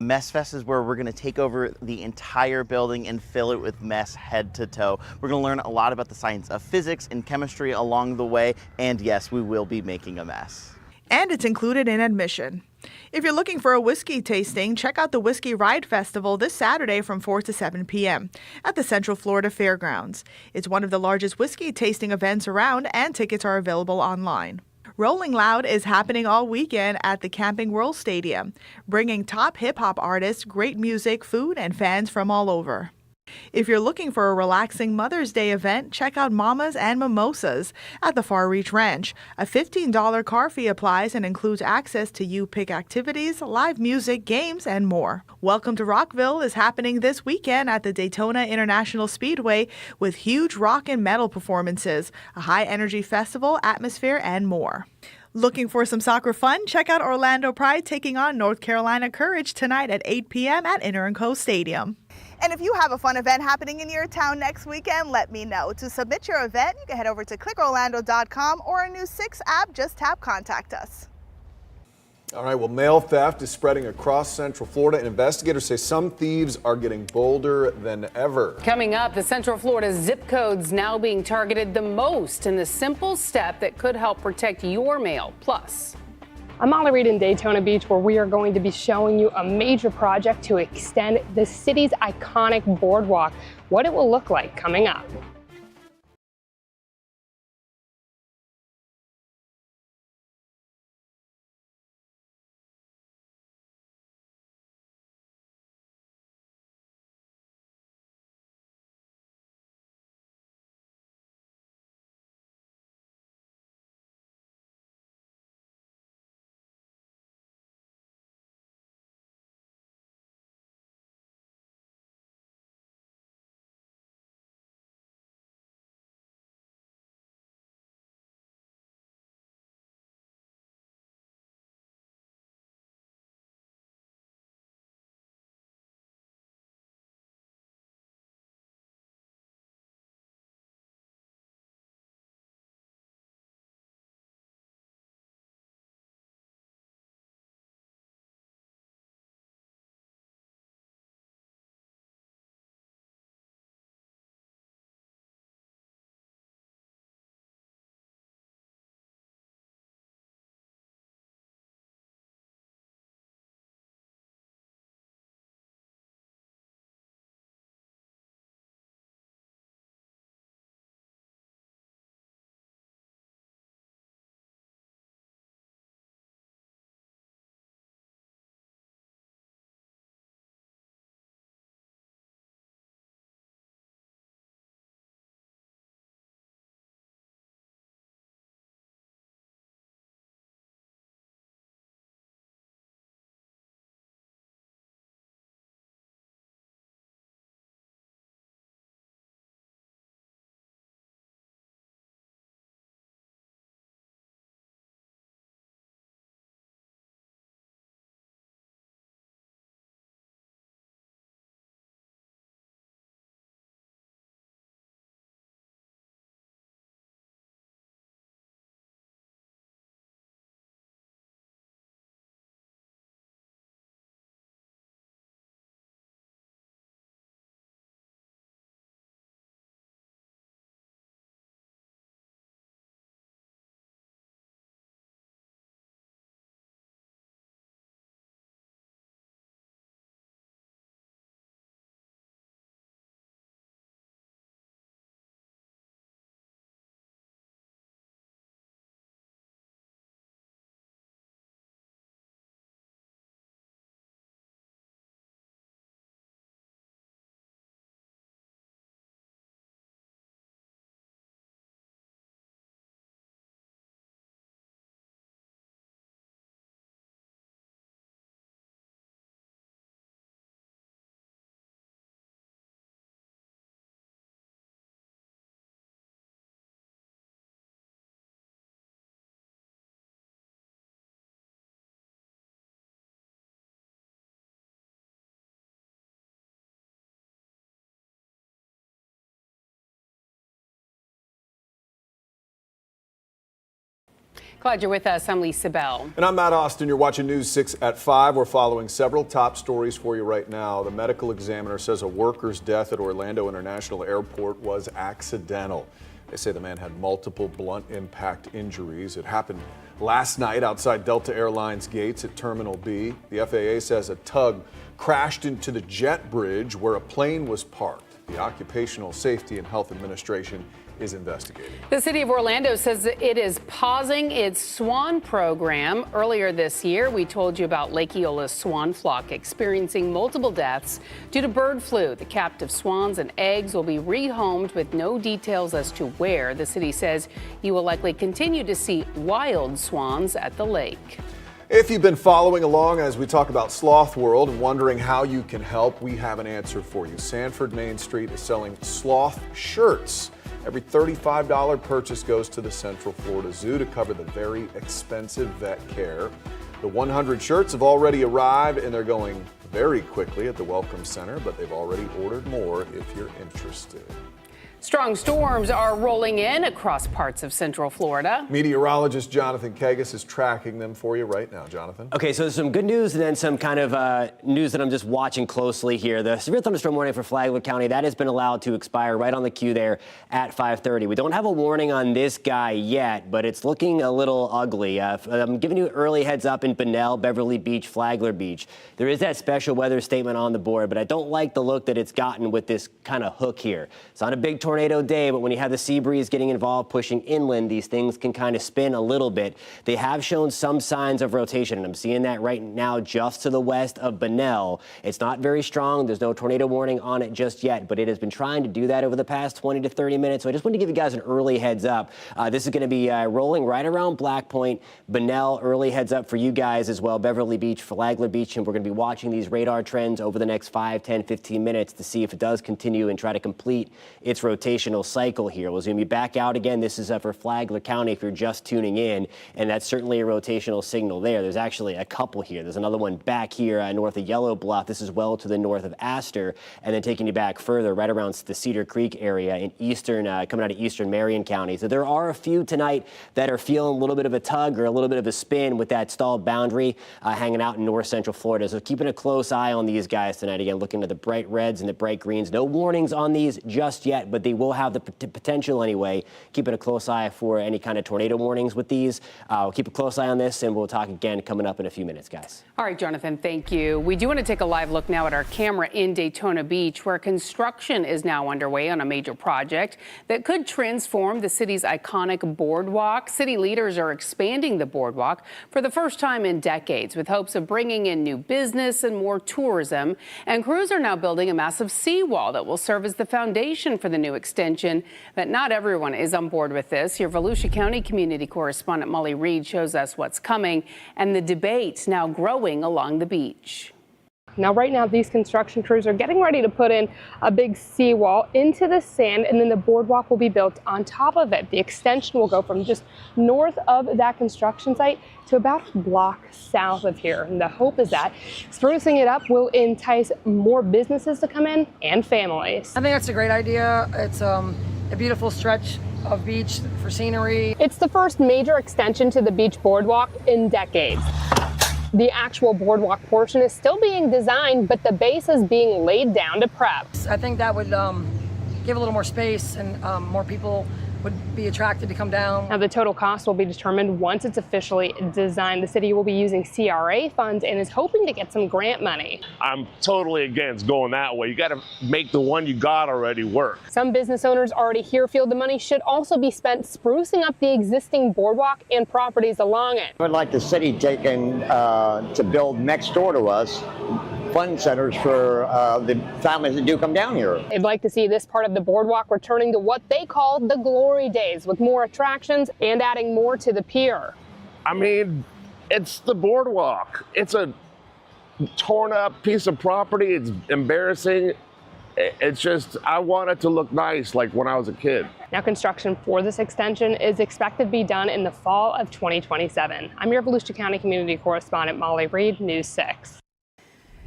MessFest is where we're going to take over the entire building and fill it with mess head to toe. We're going to learn a lot about the science of physics and chemistry along the way, and yes, we will be making a mess. And it's included in admission. If you're looking for a whiskey tasting, check out the Whiskey Ride Festival this Saturday from 4 to 7 p.m. at the Central Florida Fairgrounds. It's one of the largest whiskey tasting events around, and tickets are available online. Rolling Loud is happening all weekend at the Camping World Stadium, bringing top hip-hop artists, great music, food, and fans from all over. If you're looking for a relaxing Mother's Day event, check out Mamas and Mimosas at the Far Reach Ranch. A $15 car fee applies and includes access to you-pick activities, live music, games, and more. Welcome to Rockville is happening this weekend at the Daytona International Speedway with huge rock and metal performances, a high-energy festival, atmosphere, and more. Looking for some soccer fun? Check out Orlando Pride taking on North Carolina Courage tonight at 8 p.m. at Inter & Co Stadium. And if you have a fun event happening in your town next weekend, let me know. To submit your event, you can head over to clickorlando.com or our new 6 app, just tap Contact Us. All right, well, mail theft is spreading across Central Florida, and investigators say some thieves are getting bolder than ever. Coming up, the Central Florida zip codes now being targeted the most in the simple step that could help protect your mail. Plus, I'm Molly Reed in Daytona Beach, where we are going to be showing you a major project to extend the city's iconic boardwalk. What it will look like coming up. Glad you're with us. I'm Lisa Bell. And I'm Matt Austin. You're watching News 6 at 5. We're following several top stories for you right now. The medical examiner says a worker's death at Orlando International Airport was accidental. They say the man had multiple blunt impact injuries. It happened last night outside Delta Airlines gates at Terminal B. The FAA says a tug crashed into the jet bridge where a plane was parked. The Occupational Safety and Health Administration is investigating. The city of Orlando says that it is pausing its swan program. Earlier this year, we told you about Lake Eola's swan flock experiencing multiple deaths due to bird flu. The captive swans and eggs will be rehomed with no details as to where. The city says you will likely continue to see wild swans at the lake. If you've been following along as we talk about Sloth World and wondering how you can help, we have an answer for you. Sanford Main Street is selling sloth shirts. Every $35 purchase goes to the Central Florida Zoo to cover the very expensive vet care. The 100 shirts have already arrived and they're going very quickly at the Welcome Center, but they've already ordered more if you're interested. Strong storms are rolling in across parts of Central Florida. Meteorologist Jonathan Kegas is tracking them for you right now. Jonathan? Okay, so there's some good news and then some kind of news that I'm just watching closely here. The severe thunderstorm warning for Flagler County, that has been allowed to expire right on the queue there at 5:30. We don't have a warning on this guy yet, but it's looking a little ugly. I'm giving you early heads up in Bunnell, Beverly Beach, Flagler Beach. There is that special weather statement on the board, but I don't like the look that it's gotten with this kind of hook here. It's not a big tornado day, but when you have the sea breeze getting involved, pushing inland, these things can kind of spin a little bit. They have shown some signs of rotation, and I'm seeing that right now just to the west of Bunnell. It's not very strong. There's no tornado warning on it just yet, but it has been trying to do that over the past 20 to 30 minutes. So I just wanted to give you guys an early heads up. This is going to be rolling right around Black Point. Bunnell, early heads up for you guys as well. Beverly Beach, Flagler Beach, and we're going to be watching these radar trends over the next 5, 10, 15 minutes to see if it does continue and try to complete its rotational cycle here. We'll zoom you back out again. This is for Flagler County if you're just tuning in, and that's certainly a rotational signal there. There's actually a couple here. There's another one back here north of Yellow Bluff. This is well to the north of Astor, and then taking you back further right around the Cedar Creek area in eastern, coming out of eastern Marion County. So there are a few tonight that are feeling a little bit of a tug or a little bit of a spin with that stalled boundary hanging out in north central Florida. So keeping a close eye on these guys tonight. Again, looking at the bright reds and the bright greens. No warnings on these just yet, but they will have the potential anyway. Keeping a close eye for any kind of tornado warnings with these. We'll keep a close eye on this, and we'll talk again coming up in a few minutes, guys. All right, Jonathan, thank you. We do want to take a live look now at our camera in Daytona Beach, where construction is now underway on a major project that could transform the city's iconic boardwalk. City leaders are expanding the boardwalk for the first time in decades with hopes of bringing in new business and more tourism. And crews are now building a massive seawall that will serve as the foundation for the new extension. But not everyone is on board with this. Your Volusia County community correspondent Molly Reed shows us what's coming and the debate now growing along the beach. Now, right now, these construction crews are getting ready to put in a big seawall into the sand, and then the boardwalk will be built on top of it. The extension will go from just north of that construction site to about a block south of here. And the hope is that sprucing it up will entice more businesses to come in and families. I think that's a great idea. It's a beautiful stretch of beach for scenery. It's the first major extension to the beach boardwalk in decades. The actual boardwalk portion is still being designed, but the base is being laid down to prep. I think that would give a little more space and more people would be attracted to come down. Now, the total cost will be determined once it's officially designed. The city will be using CRA funds and is hoping to get some grant money. I'm totally against going that way. You got to make the one you got already work. Some business owners already here feel the money should also be spent sprucing up the existing boardwalk and properties along it. I'd like the city taking to build next door to us fun centers for the families that do come down here. They'd like to see this part of the boardwalk returning to what they call the glory days, with more attractions and adding more to the pier. I mean, it's the boardwalk. It's a torn up piece of property. It's embarrassing. It's just, I want it to look nice like when I was a kid. Now, construction for this extension is expected to be done in the fall of 2027. I'm your Volusia County community correspondent Molly Reed, News 6.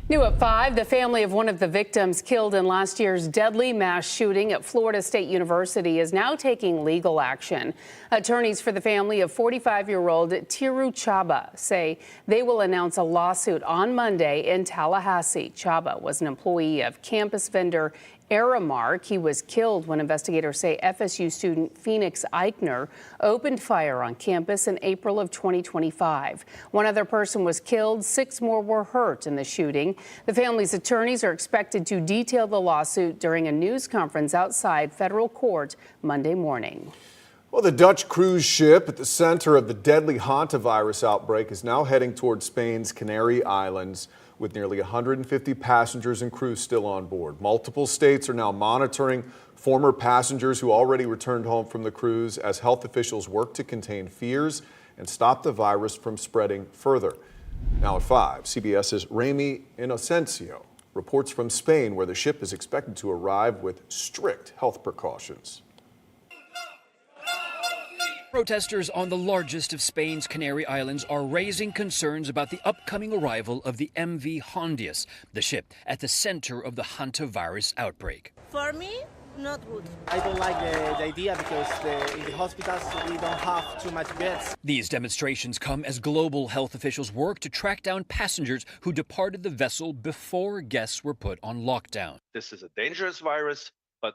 New at 5, the family of one of the victims killed in last year's deadly mass shooting at Florida State University is now taking legal action. Attorneys for the family of 45-year-old Tiru Chaba say they will announce a lawsuit on Monday in Tallahassee. Chaba was an employee of campus vendor Aramark. He was killed when investigators say FSU student Phoenix Eichner opened fire on campus in April of 2025. One other person was killed, 6 more were hurt in the shooting. The family's attorneys are expected to detail the lawsuit during a news conference outside federal court Monday morning. Well, the Dutch cruise ship at the center of the deadly hantavirus outbreak is now heading toward Spain's Canary Islands, with nearly 150 passengers and crew still on board. Multiple states are now monitoring former passengers who already returned home from the cruise as health officials work to contain fears and stop the virus from spreading further. Now at 5, CBS's Ramy Inocencio reports from Spain, where the ship is expected to arrive with strict health precautions. Protesters on the largest of Spain's Canary Islands are raising concerns about the upcoming arrival of the MV Hondias, the ship at the center of the hantavirus outbreak. For me, not good. I don't like the idea because in the hospitals we don't have too much beds. These demonstrations come as global health officials work to track down passengers who departed the vessel before guests were put on lockdown. This is a dangerous virus, but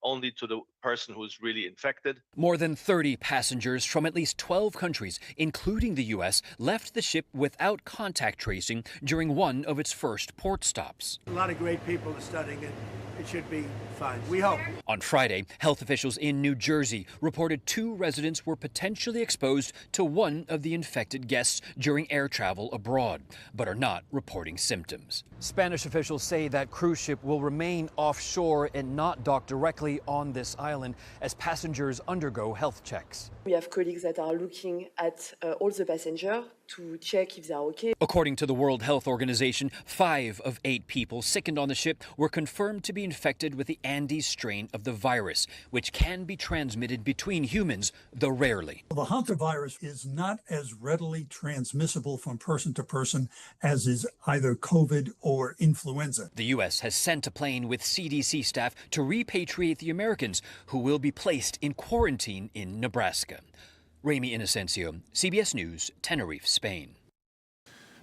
only to the person who's really infected. More than 30 passengers from at least 12 countries, including the U.S., left the ship without contact tracing during one of its first port stops. A lot of great people are studying it. It should be fine. We hope. On Friday, health officials in New Jersey reported 2 residents were potentially exposed to one of the infected guests during air travel abroad, but are not reporting symptoms. Spanish officials say that cruise ship will remain offshore and not dock directly on this island as passengers undergo health checks. We have colleagues that are looking at all the passengers to check if they are okay. According to the World Health Organization, 5 of 8 people sickened on the ship were confirmed to be infected with the Andes strain of the virus, which can be transmitted between humans, though rarely. The hantavirus is not as readily transmissible from person to person as is either COVID or influenza. The U.S. has sent a plane with CDC staff to repatriate the Americans who will be placed in quarantine in Nebraska. Ramy Inocencio, CBS News, Tenerife, Spain.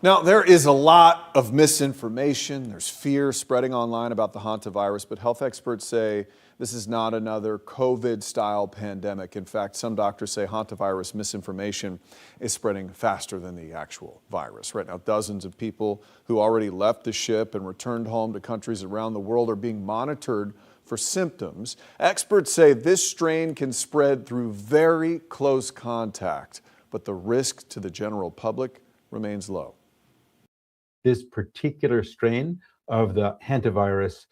Now, there is a lot of misinformation. There's fear spreading online about the hantavirus, but health experts say this is not another COVID-style pandemic. In fact, some doctors say hantavirus misinformation is spreading faster than the actual virus. Right now, dozens of people who already left the ship and returned home to countries around the world are being monitored for symptoms. Experts say this strain can spread through very close contact, but the risk to the general public remains low. This particular strain of the hantavirus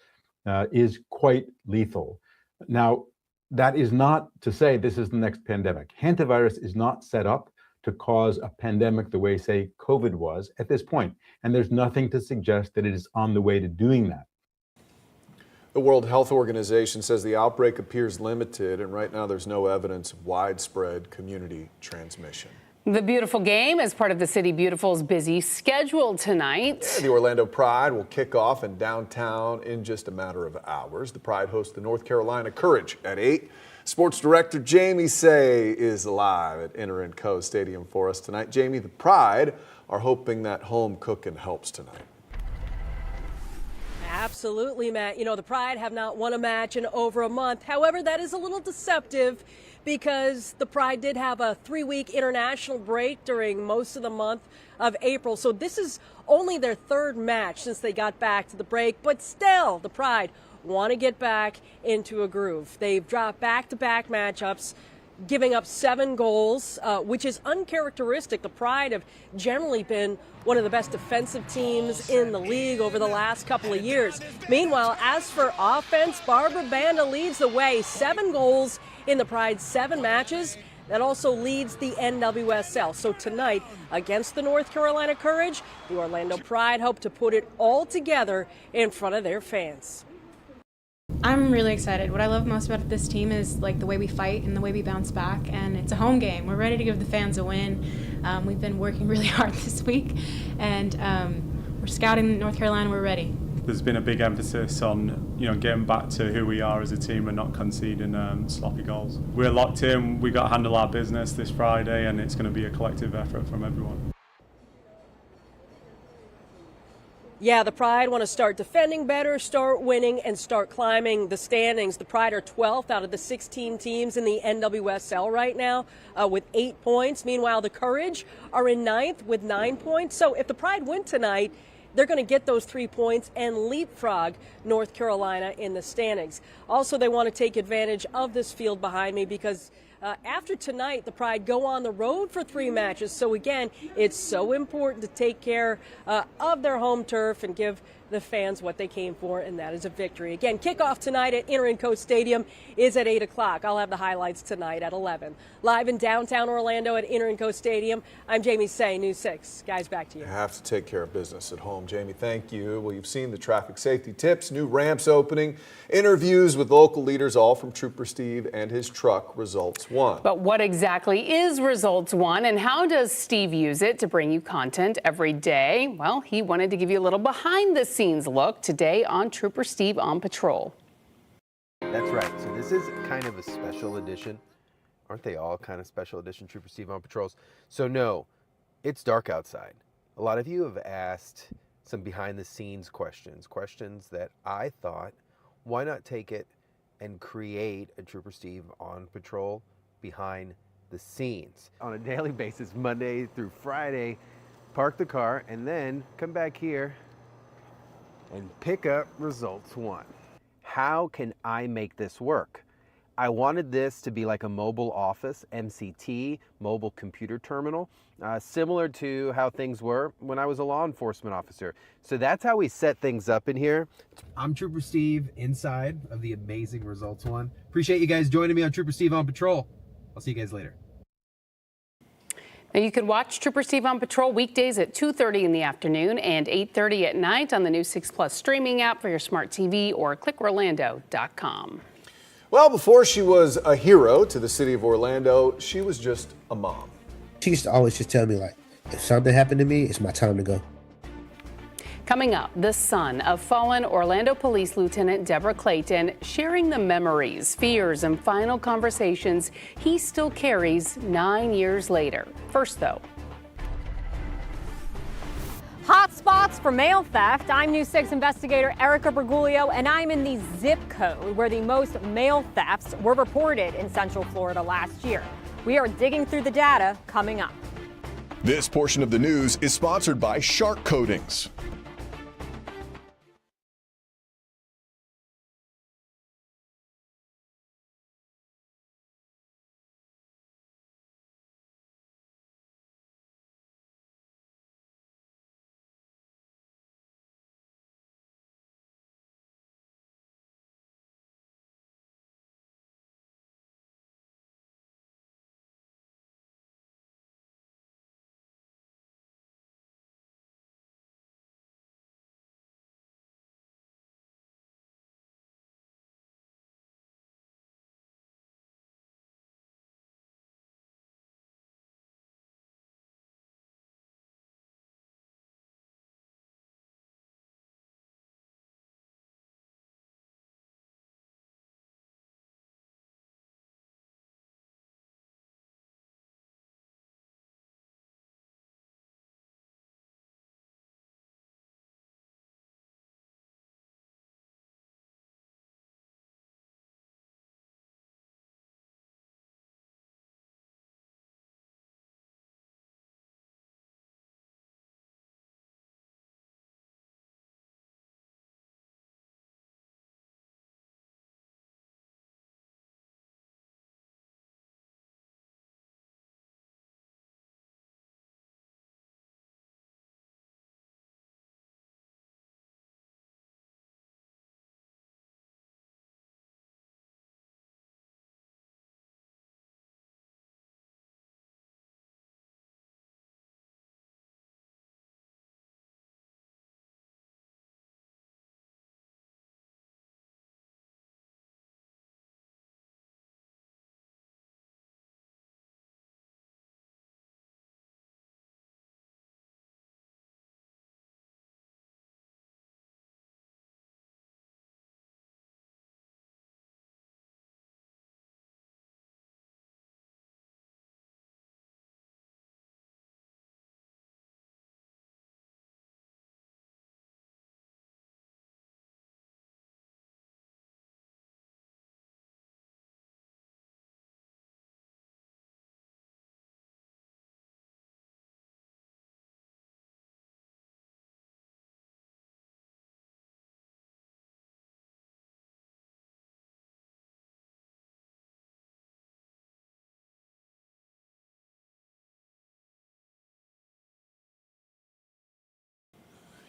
is quite lethal. Now, that is not to say this is the next pandemic. Hantavirus is not set up to cause a pandemic the way, say, COVID was at this point, and there's nothing to suggest that it is on the way to doing that. The World Health Organization says the outbreak appears limited, and right now there's no evidence of widespread community transmission. The Beautiful Game is part of the City Beautiful's busy schedule tonight. The Orlando Pride will kick off in downtown in just a matter of hours. The Pride hosts the North Carolina Courage at 8. Sports director Jamie Say is live at Inter & Co Stadium for us tonight. Jamie, the Pride are hoping that home cooking helps tonight. Absolutely, Matt. You know, the Pride have not won a match in over a month. However, that is a little deceptive because the Pride did have a 3-week international break during most of the month of April. So this is only their 3rd match since they got back to the break. But still, the Pride want to get back into a groove. They've dropped back-to-back matchups, giving up 7 goals, which is uncharacteristic. The Pride have generally been one of the best defensive teams in the league over the last couple of years. Meanwhile, as for offense, Barbara Banda leads the way. 7 goals in the Pride's 7 matches. That also leads the NWSL. So tonight, against the North Carolina Courage, the Orlando Pride hope to put it all together in front of their fans. I'm really excited. What I love most about this team is like the way we fight and the way we bounce back, and it's a home game. We're ready to give the fans a win. We've been working really hard this week, and we're scouting North Carolina, we're ready. There's been a big emphasis on, getting back to who we are as a team and not conceding sloppy goals. We're locked in. We got to handle our business this Friday, and it's going to be a collective effort from everyone. Yeah, the Pride want to start defending better, start winning, and start climbing the standings. The Pride are 12th out of the 16 teams in the NWSL right now with 8 points. Meanwhile, the Courage are in 9th with 9 points. So if the Pride win tonight, they're going to get those 3 points and leapfrog North Carolina in the standings. Also, they want to take advantage of this field behind me because after tonight, the Pride go on the road for 3 matches. So again, it's so important to take care of their home turf and give the fans what they came for, and that is a victory. Again, kickoff tonight at Interco Stadium is at 8 o'clock. I'll have the highlights tonight at 11. Live in downtown Orlando at Interco Stadium, I'm Jamie Say, News 6. Guys, back to you. Have to take care of business at home. Jamie, thank you. Well, you've seen the traffic safety tips, new ramps opening, interviews with local leaders, all from Trooper Steve and his truck, Results One. But what exactly is Results One, and how does Steve use it to bring you content every day? Well, he wanted to give you a little behind-the-scenes look today on Trooper Steve on Patrol. That's right. So this is kind of a special edition. Aren't they all kind of special edition Trooper Steve on Patrols? So no, it's dark outside. A lot of you have asked some behind-the-scenes questions that I thought, why not take it and create a Trooper Steve on Patrol behind the scenes on a daily basis, Monday through Friday. Park the car and then come back here and pick up Results One. How can I make this work? I wanted this to be like a mobile office, MCT, mobile computer terminal, similar to how things were when I was a law enforcement officer. So that's how we set things up in here. I'm Trooper Steve inside of the amazing Results One. Appreciate you guys joining me on Trooper Steve on Patrol. I'll see you guys later. Now you can watch Trooper Steve on Patrol weekdays at 2:30 in the afternoon and 8:30 at night on the new 6 Plus streaming app for your smart TV or clickorlando.com. Well, before she was a hero to the city of Orlando, she was just a mom. She used to always just tell me, like, if something happened to me, it's my time to go. Coming up, the son of fallen Orlando Police Lieutenant Deborah Clayton sharing the memories, fears, and final conversations he still carries 9 years later. First, though. Hot spots for mail theft. I'm News 6 investigator Erica Bergoglio, and I'm in the zip code where the most mail thefts were reported in Central Florida last year. We are digging through the data coming up. This portion of the news is sponsored by Shark Coatings.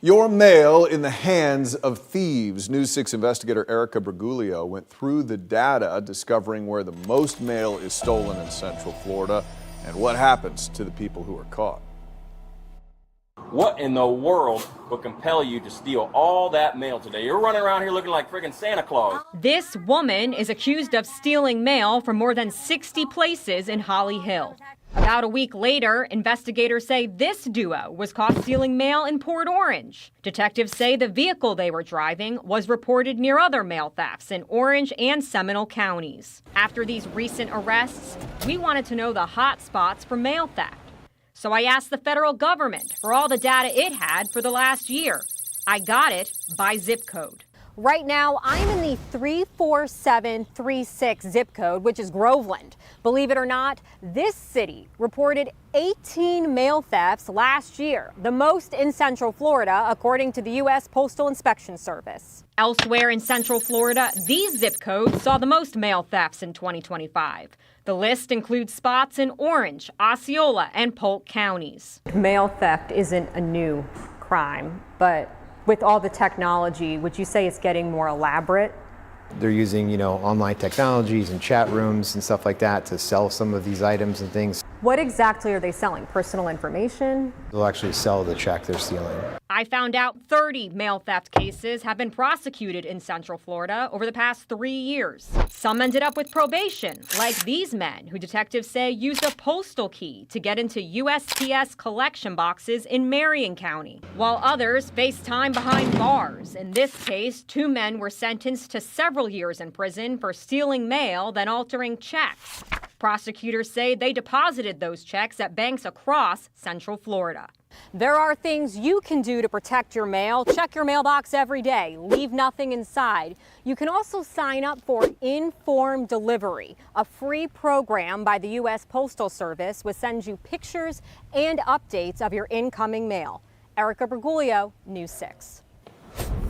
Your mail in the hands of thieves. News 6 investigator Erica Berguglio went through the data, discovering where the most mail is stolen in Central Florida and what happens to the people who are caught. What in the world would compel you to steal all that mail today? You're running around here looking like friggin' Santa Claus. This woman is accused of stealing mail from more than 60 places in Holly Hill. About a week later, investigators say this duo was caught stealing mail in Port Orange. Detectives say the vehicle they were driving was reported near other mail thefts in Orange and Seminole counties. After these recent arrests, we wanted to know the hot spots for mail theft. So I asked the federal government for all the data it had for the last year. I got it by zip code. Right now, I'm in the 34736 zip code, which is Groveland. Believe it or not, this city reported 18 mail thefts last year, the most in Central Florida, according to the U.S. Postal Inspection Service. Elsewhere in Central Florida, these zip codes saw the most mail thefts in 2025. The list includes spots in Orange, Osceola, and Polk counties. Mail theft isn't a new crime, but with all the technology, would you say it's getting more elaborate? They're using, online technologies and chat rooms and stuff like that to sell some of these items and things. What exactly are they selling? Personal information? They'll actually sell the check they're stealing. I found out 30 mail theft cases have been prosecuted in Central Florida over the past 3 years. Some ended up with probation, like these men who detectives say used a postal key to get into USPS collection boxes in Marion County, while others faced time behind bars. In this case, 2 men were sentenced to several years in prison for stealing mail, then altering checks. Prosecutors say they deposited those checks at banks across Central Florida. There are things you can do to protect your mail. Check your mailbox every day. Leave nothing inside. You can also sign up for Informed Delivery, a free program by the U.S. Postal Service which sends you pictures and updates of your incoming mail. Erica Berguglio, News 6.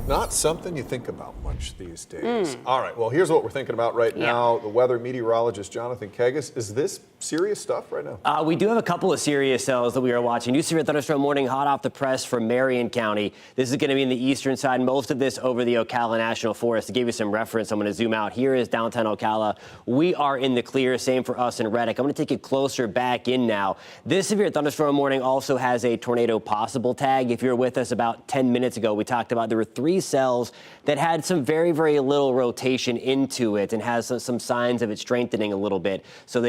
Not something you think about much these days. All right, well, here's what we're thinking about right now. The weather meteorologist, Jonathan Kegas. Is this serious stuff right now? We do have a couple of serious cells that we are watching. New severe thunderstorm warning hot off the press from Marion County. This is going to be in the eastern side, most of this over the Ocala National Forest. To give you some reference, I'm going to zoom out. Here is downtown Ocala. We are in the clear, same for us in Reddick. I'm going to take you closer back in now. This severe thunderstorm warning also has a tornado possible tag. If you're with us about 10 minutes ago, we talked about there were 3 cells that had some very, very little rotation into it and has some signs of it strengthening a little bit. So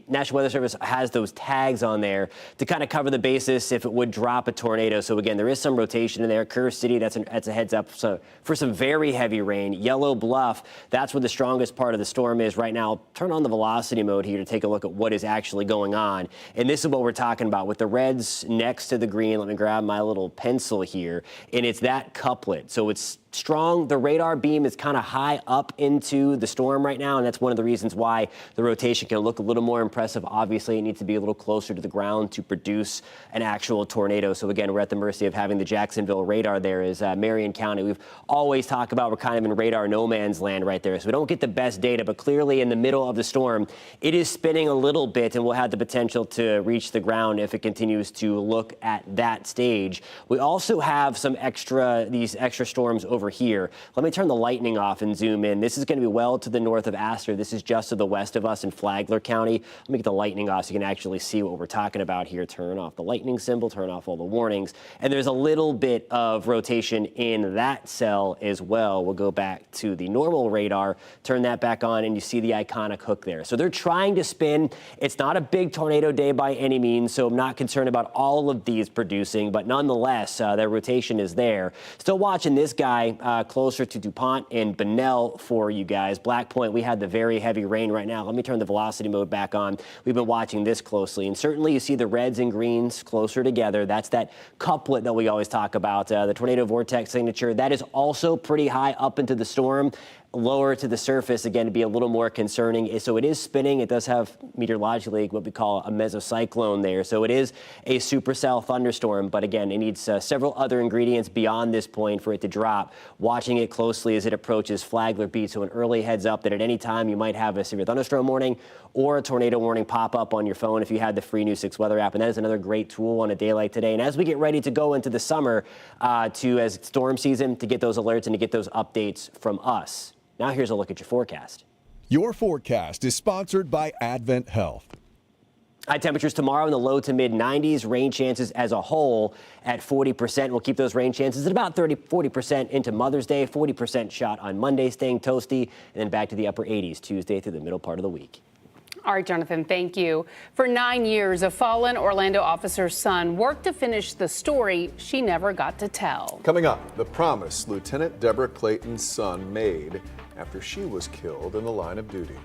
National Weather Service has those tags on there to kind of cover the basis if it would drop a tornado. So again, there is some rotation in there. Kerr City, that's a heads up for some very heavy rain. Yellow Bluff, that's where the strongest part of the storm is right now. Turn on the velocity mode here to take a look at what is actually going on. And this is what we're talking about with the reds next to the green. Let me grab my little pencil here. And it's that couplet. So it's strong. The radar beam is kind of high up into the storm right now, and that's one of the reasons why the rotation can look a little more impressive. Obviously, it needs to be a little closer to the ground to produce an actual tornado. So again, we're at the mercy of having the Jacksonville radar there is Marion County. We've always talked about we're kind of in radar no man's land right there, so we don't get the best data, but clearly in the middle of the storm, it is spinning a little bit and will have the potential to reach the ground if it continues to look at that stage. We also have these extra storms over here. Let me turn the lightning off and zoom in. This is going to be well to the north of Astor. This is just to the west of us in Flagler County. Let me get the lightning off so you can actually see what we're talking about here. Turn off the lightning symbol, turn off all the warnings. And there's a little bit of rotation in that cell as well. We'll go back to the normal radar, turn that back on, and you see the iconic hook there. So they're trying to spin. It's not a big tornado day by any means, so I'm not concerned about all of these producing, but nonetheless, their rotation is there. Still watching this guy closer to DuPont and Bunnell for you guys. Black Point, we had the very heavy rain right now. Let me turn the velocity mode back on. We've been watching this closely, and certainly you see the reds and greens closer together. That's that couplet that we always talk about, the tornado vortex signature. That is also pretty high up into the storm. lower to the surface, again, to be a little more concerning. So it is spinning. It does have meteorologically what we call a mesocyclone there. So it is a supercell thunderstorm. But again, it needs several other ingredients beyond this point for it to drop. Watching it closely as it approaches Flagler Beach. So an early heads up that at any time you might have a severe thunderstorm warning or a tornado warning pop up on your phone if you had the free News 6 weather app. And that is another great tool on a day like today. And as we get ready to go into the summer as storm season, to get those alerts and to get those updates from us. Now here's a look at your forecast. Your forecast is sponsored by Advent Health. High temperatures tomorrow in the low to mid 90s. Rain chances as a whole at 40%. We'll keep those rain chances at about 40% into Mother's Day. 40% shot on Monday, staying toasty, and then back to the upper 80s Tuesday through the middle part of the week. All right, Jonathan, thank you. For 9 years, a fallen Orlando officer's son worked to finish the story she never got to tell. Coming up, the promise Lieutenant Deborah Clayton's son made after she was killed in the line of duty.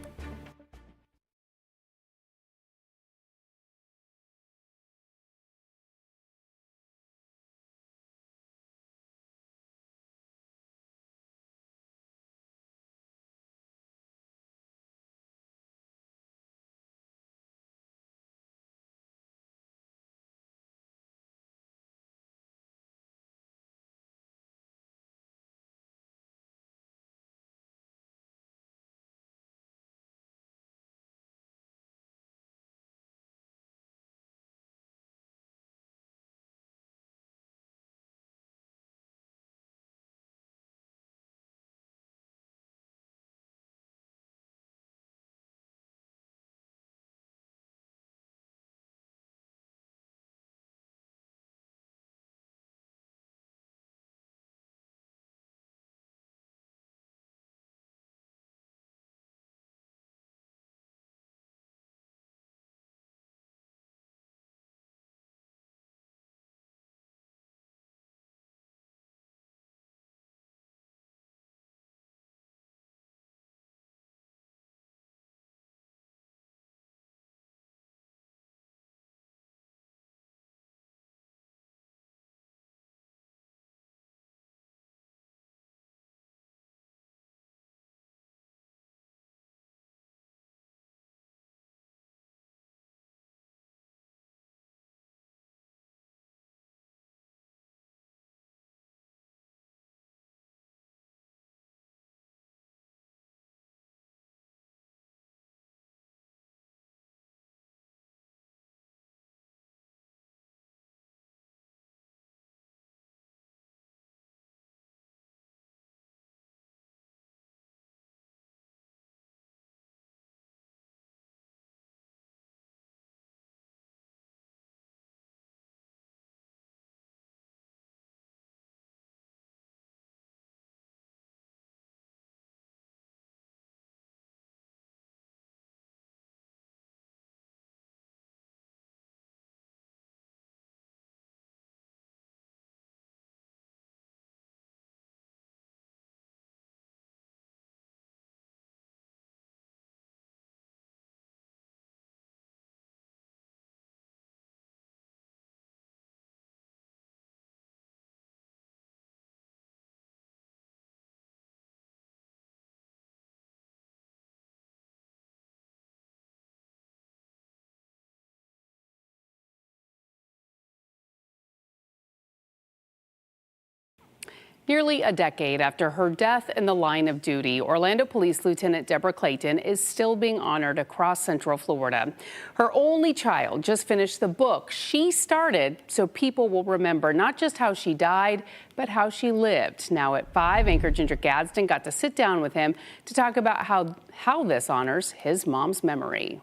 Nearly a decade after her death in the line of duty, Orlando Police Lieutenant Deborah Clayton is still being honored across Central Florida. Her only child just finished the book she started so people will remember not just how she died, but how she lived. Now at 5, anchor Ginger Gadsden got to sit down with him to talk about how this honors his mom's memory.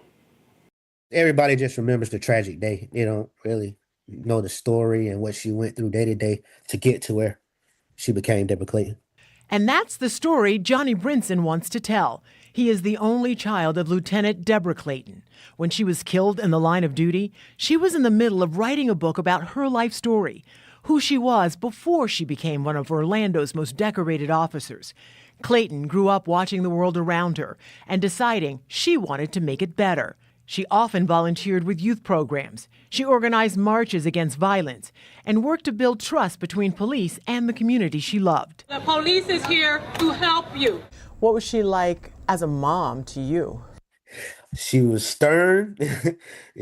Everybody just remembers the tragic day. They don't really know the story and what she went through day to day to get to where she became Deborah Clayton. And that's the story Johnny Brinson wants to tell. He is the only child of Lieutenant Deborah Clayton. When she was killed in the line of duty, she was in the middle of writing a book about her life story, who she was before she became one of Orlando's most decorated officers. Clayton grew up watching the world around her and deciding she wanted to make it better. She often volunteered with youth programs. She organized marches against violence and worked to build trust between police and the community she loved. The police is here to help you. What was she like as a mom to you? She was stern.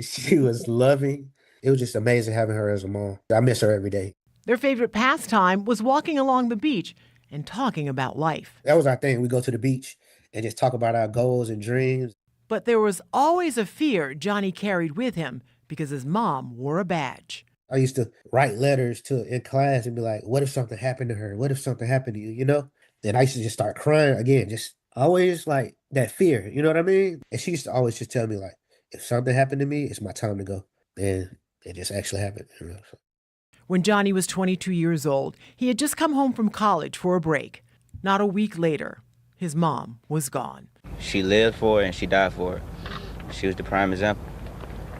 She was loving. It was just amazing having her as a mom. I miss her every day. Their favorite pastime was walking along the beach and talking about life. That was our thing. We go to the beach and just talk about our goals and dreams. But there was always a fear Johnny carried with him because his mom wore a badge. I used to write letters in class and be like, what if something happened to her? What if something happened to you? You know? Then I used to just start crying again, just always like that fear. You know what I mean? And she used to always just tell me like, if something happened to me, it's my time to go. And it just actually happened. You know? When Johnny was 22 years old, he had just come home from college for a break. Not a week later, his mom was gone. She lived for it and she died for it. She was the prime example.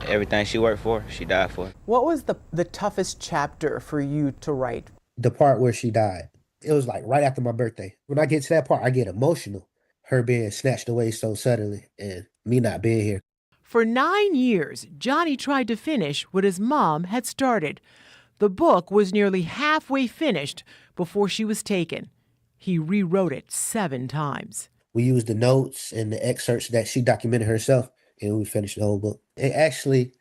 Everything she worked for, she died for. What was the toughest chapter for you to write? The part where she died. It was like right after my birthday. When I get to that part, I get emotional. Her being snatched away so suddenly and me not being here. For 9 years, Johnny tried to finish what his mom had started. The book was nearly halfway finished before she was taken. He rewrote it 7 times. We used the notes and the excerpts that she documented herself, and we finished the whole book. It actually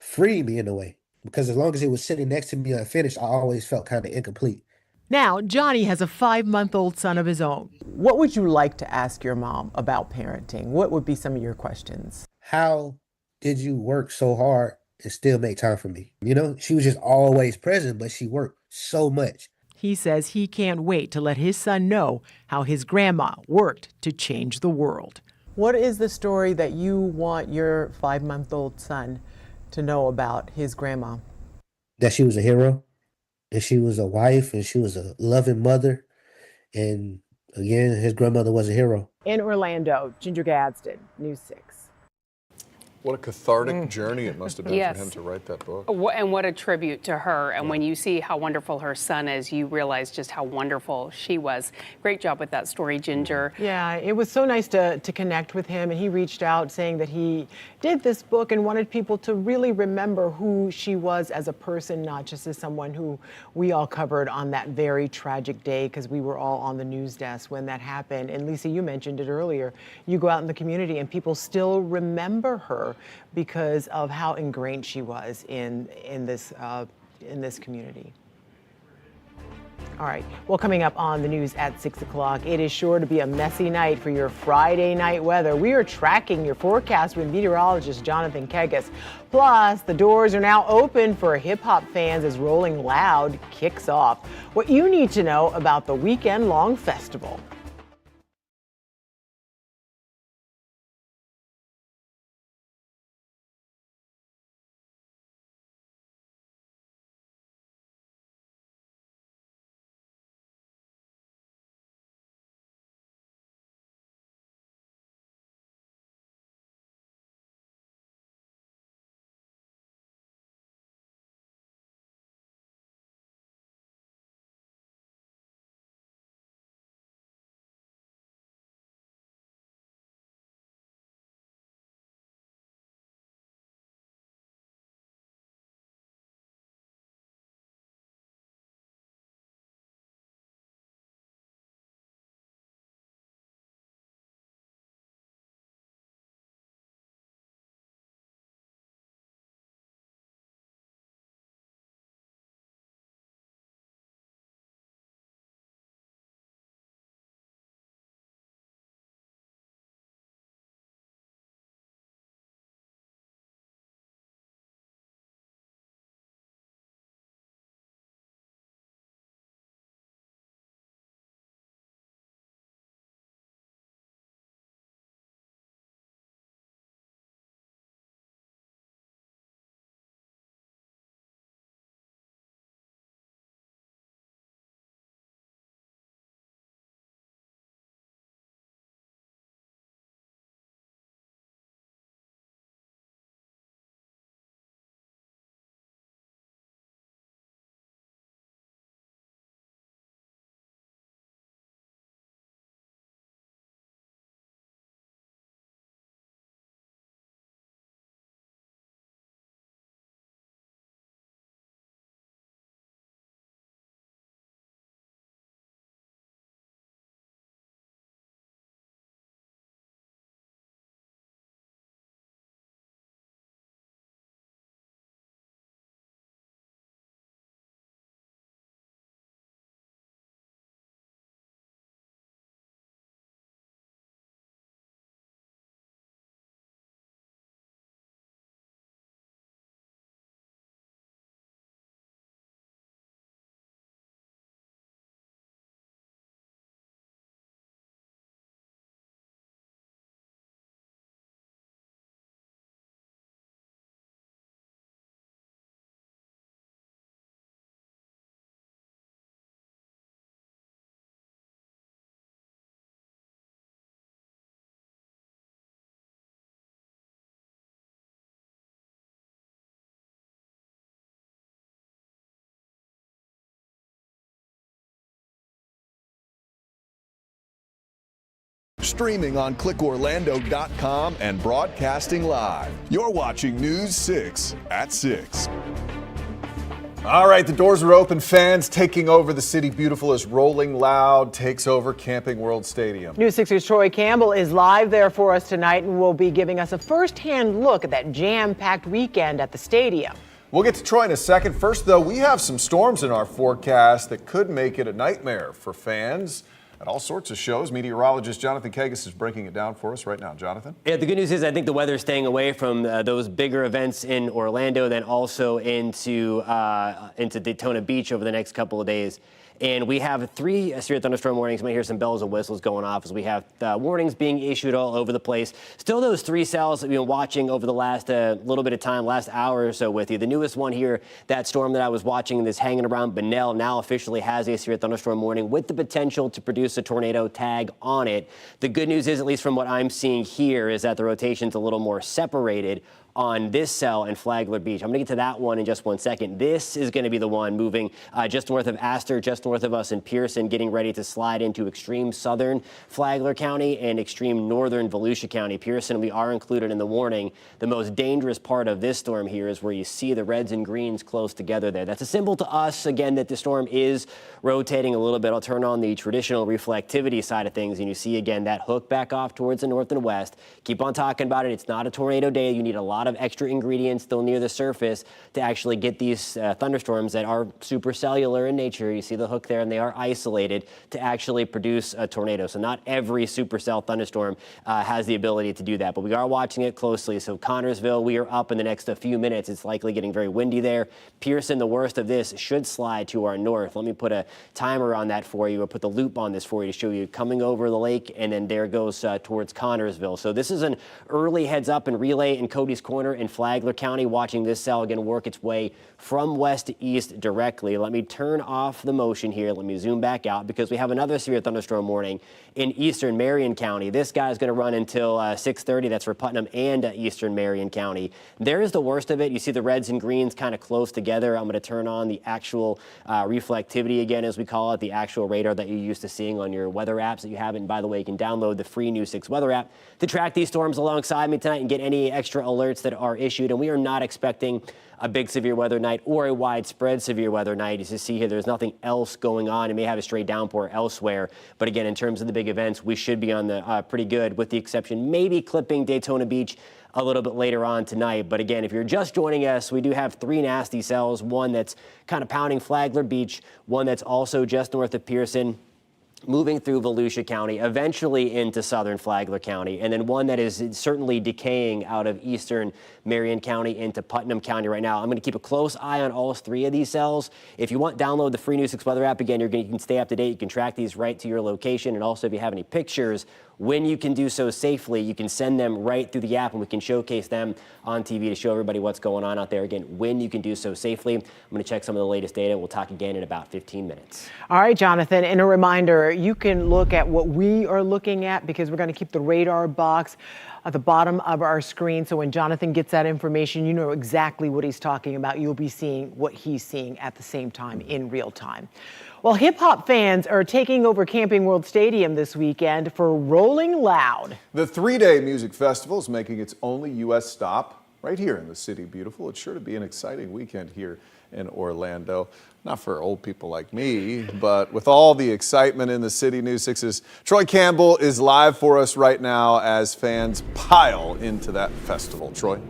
freed me in a way, because as long as it was sitting next to me unfinished, I always felt kind of incomplete. Now, Johnny has a 5-month-old son of his own. What would you like to ask your mom about parenting? What would be some of your questions? How did you work so hard and still make time for me? You know, she was just always present, but she worked so much. He says he can't wait to let his son know how his grandma worked to change the world. What is the story that you want your 5-month-old son to know about his grandma? That she was a hero, and she was a wife, and she was a loving mother. And again, his grandmother was a hero. In Orlando, Ginger Gadsden, News 6. What a cathartic journey it must have been Yes. for him to write that book. And what a tribute to her. And when you see how wonderful her son is, you realize just how wonderful she was. Great job with that story, Ginger. Yeah, it was so nice to connect with him, and he reached out saying that he did this book and wanted people to really remember who she was as a person, not just as someone who we all covered on that very tragic day, because we were all on the news desk when that happened. And Lisa, you mentioned it earlier. You go out in the community and people still remember her because of how ingrained she was in this community. All right. Well, coming up on the news at 6 o'clock, it is sure to be a messy night for your Friday night weather. We are tracking your forecast with meteorologist Jonathan Kegas. Plus, the doors are now open for hip hop fans as Rolling Loud kicks off. What you need to know about the weekend-long festival. streaming on clickorlando.com and broadcasting live. You're watching News 6 at 6. All right, the doors are open. Fans taking over the City Beautiful as Rolling Loud takes over Camping World Stadium. News 6's Troy Campbell is live there for us tonight and will be giving us a first-hand look at that jam-packed weekend at the stadium. We'll get to Troy in a second. First, though, we have some storms in our forecast that could make it a nightmare for fans at all sorts of shows. Meteorologist Jonathan Kagas is breaking it down for us right now. Jonathan? Yeah, the good news is I think the weather's staying away from those bigger events in Orlando, then also into Daytona Beach over the next couple of days. And we have 3 severe thunderstorm warnings. You might hear some bells and whistles going off as we have warnings being issued all over the place. Still those 3 cells that we've been watching over the last little bit of time, last hour or so with you. The newest one here, that storm that I was watching that's hanging around Bunnell, now officially has a severe thunderstorm warning with the potential to produce a tornado tag on it. The good news is, at least from what I'm seeing here, is that the rotation's a little more separated on this cell in Flagler Beach. I'm going to get to that one in just one second. This is going to be the one moving just north of Astor, just north of us in Pearson, getting ready to slide into extreme southern Flagler County and extreme northern Volusia County. Pearson, we are included in the warning. The most dangerous part of this storm here is where you see the reds and greens close together there. That's a symbol to us, again, that the storm is rotating a little bit. I'll turn on the traditional reflectivity side of things, and you see, again, that hook back off towards the north and west. Keep on talking about it. It's not a tornado day. You need a lot of extra ingredients still near the surface to actually get these thunderstorms that are supercellular in nature. You see the hook there, and they are isolated to actually produce a tornado. So not every supercell thunderstorm has the ability to do that, but we are watching it closely. So Connorsville, we are up in the next few minutes. It's likely getting very windy there. Pearson, the worst of this, should slide to our north. Let me put a timer on that for you, or put the loop on this for you to show you coming over the lake, and then there goes towards Connorsville. So this is an early heads up and relay in Cody's Corner in Flagler County, watching this cell again work its way from west to east directly. Let me turn off the motion here. Let me zoom back out because we have another severe thunderstorm warning in eastern Marion County. This guy is going to run until 6:30. That's for Putnam and eastern Marion County. There is the worst of it. You see the reds and greens kind of close together. I'm going to turn on the actual reflectivity again, as we call it, the actual radar that you're used to seeing on your weather apps that you have. And by the way, you can download the free News 6 weather app to track these storms alongside me tonight and get any extra alerts that are issued. And we are not expecting a big severe weather night or a widespread severe weather night. As you see here, there's nothing else going on. It may have a stray downpour elsewhere. But again, in terms of the big events, we should be on the pretty good, with the exception maybe clipping Daytona Beach a little bit later on tonight. But again, if you're just joining us, we do have 3 nasty cells, one that's kind of pounding Flagler Beach, one that's also just north of Pearson, moving through Volusia County, eventually into southern Flagler County, and then one that is certainly decaying out of eastern Marion County into Putnam County right now. I'm going to keep a close eye on all 3 of these cells. If you want, download the free News 6 weather app. Again, you can stay up to date. You can track these right to your location. And also, if you have any pictures, when you can do so safely, you can send them right through the app, and we can showcase them on TV to show everybody what's going on out there. Again, when you can do so safely. I'm going to check some of the latest data. We'll talk again in about 15 minutes. All right, Jonathan, and a reminder, you can look at what we are looking at because we're going to keep the radar box at the bottom of our screen. So when Jonathan gets that information, you know exactly what he's talking about. You'll be seeing what he's seeing at the same time in real time. Well, hip-hop fans are taking over Camping World Stadium this weekend for Rolling Loud. The 3-day music festival is making its only U.S. stop right here in the City Beautiful. It's sure to be an exciting weekend here in Orlando. Not for old people like me, but with all the excitement in the city. News 6's Troy Campbell is live for us right now as fans pile into that festival. Troy?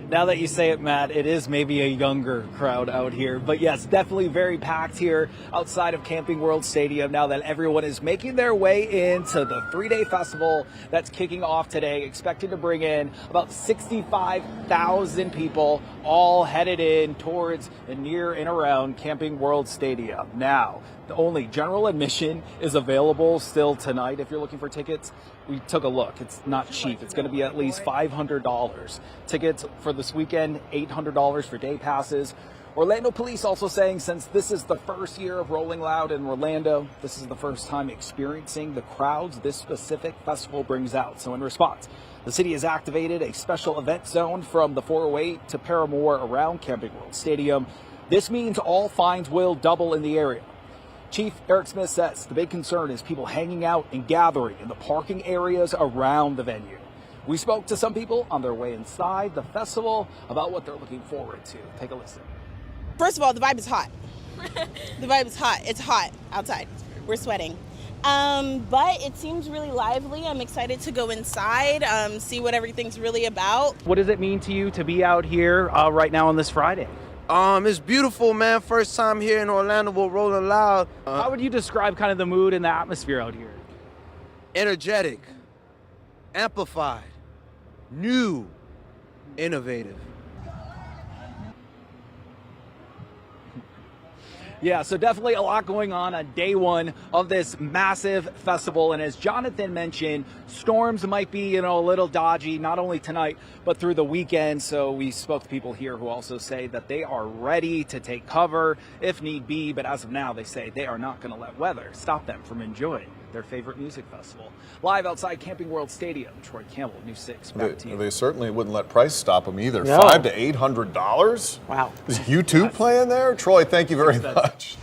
Now that you say it, Matt, it is maybe a younger crowd out here. But yes, definitely very packed here outside of Camping World Stadium now that everyone is making their way into the 3-day festival that's kicking off today, expected to bring in about 65,000 people, all headed in towards and near and around Camping World Stadium. Now, the only general admission is available still tonight. If you're looking for tickets, we took a look. It's not cheap. It's going to be at least $500. Tickets for this weekend, $800 for day passes. Orlando police also saying since this is the first year of Rolling Loud in Orlando, this is the first time experiencing the crowds this specific festival brings out. So in response, the city has activated a special event zone from the 408 to Paramore around Camping World Stadium. This means all fines will double in the area. Chief Eric Smith says the big concern is people hanging out and gathering in the parking areas around the venue. We spoke to some people on their way inside the festival about what they're looking forward to. Take a listen. First of all, the vibe is hot. The vibe is hot. It's hot outside. We're sweating. But it seems really lively. I'm excited to go inside, see what everything's really about. What does it mean to you to be out here right now on this Friday? It's beautiful, man. First time here in Orlando with Rolling Loud. How would you describe kind of the mood and the atmosphere out here? Energetic, amplified, new, innovative. Yeah, so definitely a lot going on day one of this massive festival. And as Jonathan mentioned, storms might be, a little dodgy, not only tonight, but through the weekend. So we spoke to people here who also say that they are ready to take cover if need be. But as of now, they say they are not going to let weather stop them from enjoying their favorite music festival. Live outside Camping World Stadium, Troy Campbell, News 6. They certainly wouldn't let price stop them either. No. $500 to $800? Wow. Is U2 playing there? Troy, thank you very much.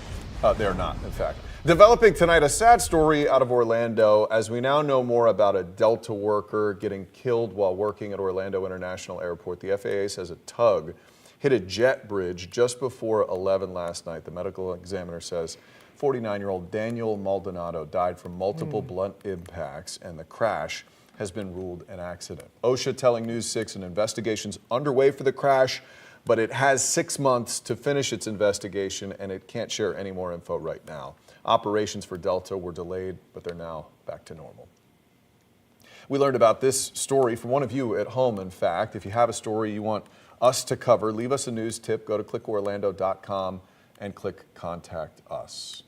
They're not, in fact. Developing tonight, a sad story out of Orlando as we now know more about a Delta worker getting killed while working at Orlando International Airport. The FAA says a tug hit a jet bridge just before 11 last night. The medical examiner says 49-year-old Daniel Maldonado died from multiple blunt impacts, and the crash has been ruled an accident. OSHA telling News 6 an investigation's underway for the crash, but it has 6 months to finish its investigation, and it can't share any more info right now. Operations for Delta were delayed, but they're now back to normal. We learned about this story from one of you at home, in fact. If you have a story you want us to cover, leave us a news tip. Go to clickorlando.com and click Contact Us.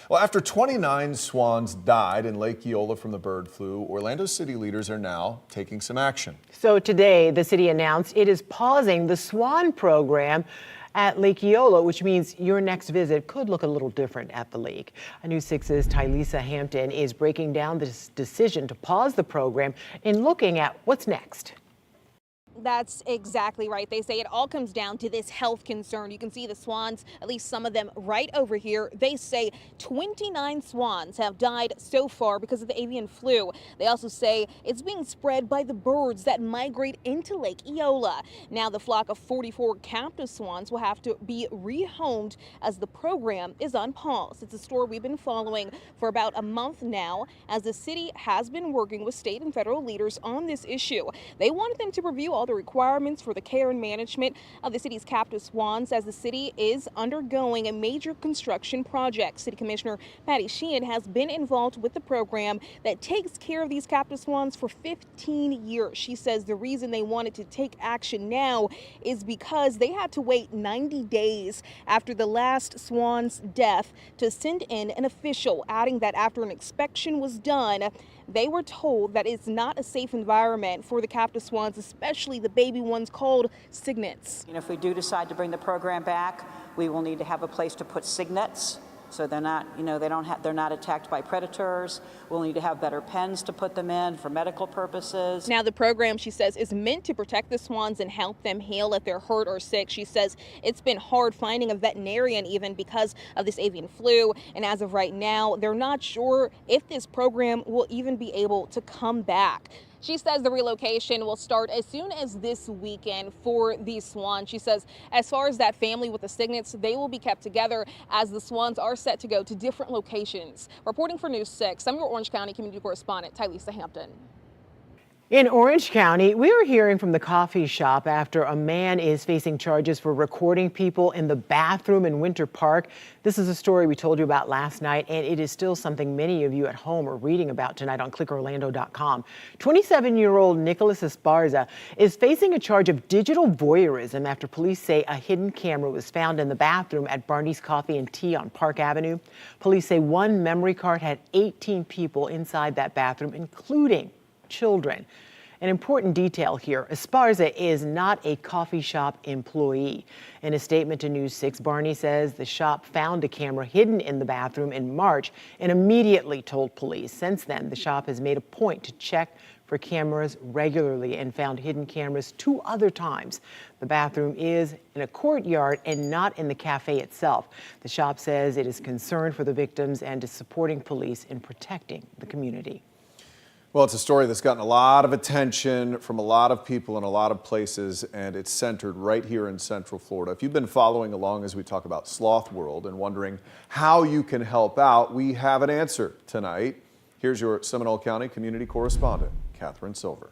Well, after 29 swans died in Lake Eola from the bird flu, Orlando city leaders are now taking some action. So today, the city announced it is pausing the swan program at Lake Eola, which means your next visit could look a little different at the lake. News 6's Tylisa Hampton is breaking down this decision to pause the program and looking at what's next. That's exactly right. They say it all comes down to this health concern. You can see the swans, at least some of them right over here. They say 29 swans have died so far because of the avian flu. They also say it's being spread by the birds that migrate into Lake Eola. Now the flock of 44 captive swans will have to be rehomed as the program is on pause. It's a story we've been following for about a month now, as the city has been working with state and federal leaders on this issue. They wanted them to review all the requirements for the care and management of the city's captive swans, as the city is undergoing a major construction project. City Commissioner Patty Sheehan has been involved with the program that takes care of these captive swans for 15 years. She says the reason they wanted to take action now is because they had to wait 90 days after the last swan's death to send in an official, adding that after an inspection was done, they were told that it's not a safe environment for the captive swans, especially the baby ones called cygnets. If we do decide to bring the program back, we will need to have a place to put cygnets, so they're not, they're not attacked by predators. We'll need to have better pens to put them in for medical purposes. Now the program, she says, is meant to protect the swans and help them heal if they're hurt or sick. She says it's been hard finding a veterinarian even because of this avian flu, and as of right now, they're not sure if this program will even be able to come back. She says the relocation will start as soon as this weekend for these swans. She says as far as that family with the cygnets, they will be kept together as the swans are set to go to different locations. Reporting for News 6, I'm your Orange County community correspondent, Tylisa Hampton. In Orange County, we are hearing from the coffee shop after a man is facing charges for recording people in the bathroom in Winter Park. This is a story we told you about last night, and it is still something many of you at home are reading about tonight on clickorlando.com. 27-year-old Nicholas Esparza is facing a charge of digital voyeurism after police say a hidden camera was found in the bathroom at Barney's Coffee and Tea on Park Avenue. Police say one memory card had 18 people inside that bathroom, including children. An important detail here, Esparza is not a coffee shop employee. In a statement to News 6, Barney says the shop found a camera hidden in the bathroom in March and immediately told police. Since then, the shop has made a point to check for cameras regularly and found hidden cameras 2 other times. The bathroom is in a courtyard and not in the cafe itself. The shop says it is concerned for the victims and is supporting police in protecting the community. Well, it's a story that's gotten a lot of attention from a lot of people in a lot of places, and it's centered right here in Central Florida. If you've been following along as we talk about Sloth World and wondering how you can help out, we have an answer tonight. Here's your Seminole County community correspondent, Catherine Silver.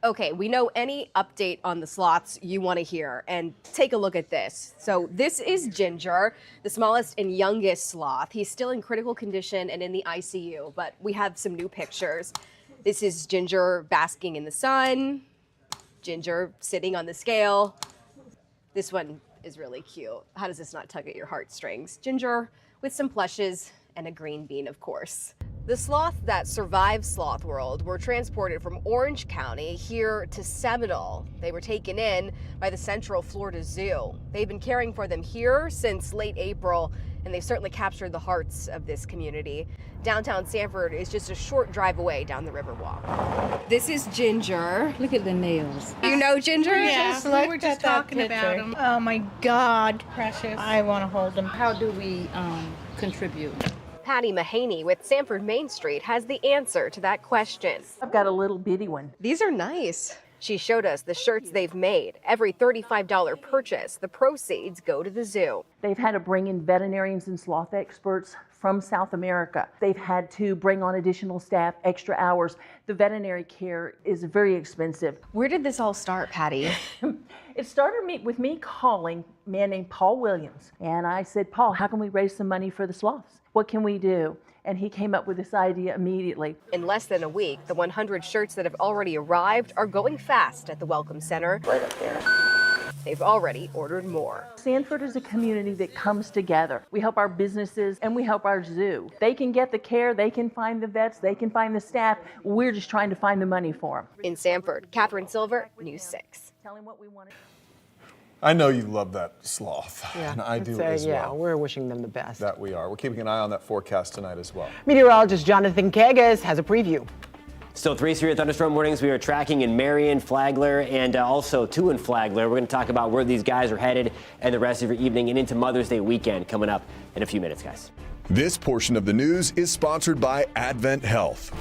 Okay, we know any update on the sloths you want to hear, and take a look at this. So this is Ginger, the smallest and youngest sloth. He's still in critical condition and in the ICU, but we have some new pictures. This is Ginger basking in the sun, Ginger sitting on the scale. This one is really cute. How does this not tug at your heartstrings? Ginger with some plushes and a green bean, of course. The sloths that survived Sloth World were transported from Orange County here to Seminole. They were taken in by the Central Florida Zoo. They've been caring for them here since late April, and they've certainly captured the hearts of this community. Downtown Sanford is just a short drive away down the Riverwalk. This is Ginger. Look at the nails. You know Ginger? Yeah, Just we look were at just that talking about picture. him. Oh my God, precious. I want to hold him. How do we contribute? Patty Mahaney with Sanford Main Street has the answer to that question. I've got a little bitty one. These are nice. She showed us the shirts they've made. Every $35 purchase, the proceeds go to the zoo. They've had to bring in veterinarians and sloth experts from South America. They've had to bring on additional staff, extra hours. The veterinary care is very expensive. Where did this all start, Patty? It started with me calling a man named Paul Williams. And I said, Paul, how can we raise some money for the sloths? What can we do? And he came up with this idea immediately. In less than a week, the 100 shirts that have already arrived are going fast at the Welcome Center. Right up there. They've already ordered more. Sanford is a community that comes together. We help our businesses and we help our zoo. They can get the care, they can find the vets, they can find the staff. We're just trying to find the money for them. In Sanford, Catherine Silver, News 6. Tell him what we want. I know you love that sloth, Yeah, and I do it's, as yeah, well. we're wishing them the best. That we are. We're keeping an eye on that forecast tonight as well. Meteorologist Jonathan Kegas has a preview. Still 3 severe thunderstorm warnings we are tracking in Marion, Flagler, and also 2 in Flagler. We're going to talk about where these guys are headed and the rest of your evening and into Mother's Day weekend coming up in a few minutes, guys. This portion of the news is sponsored by Advent Health.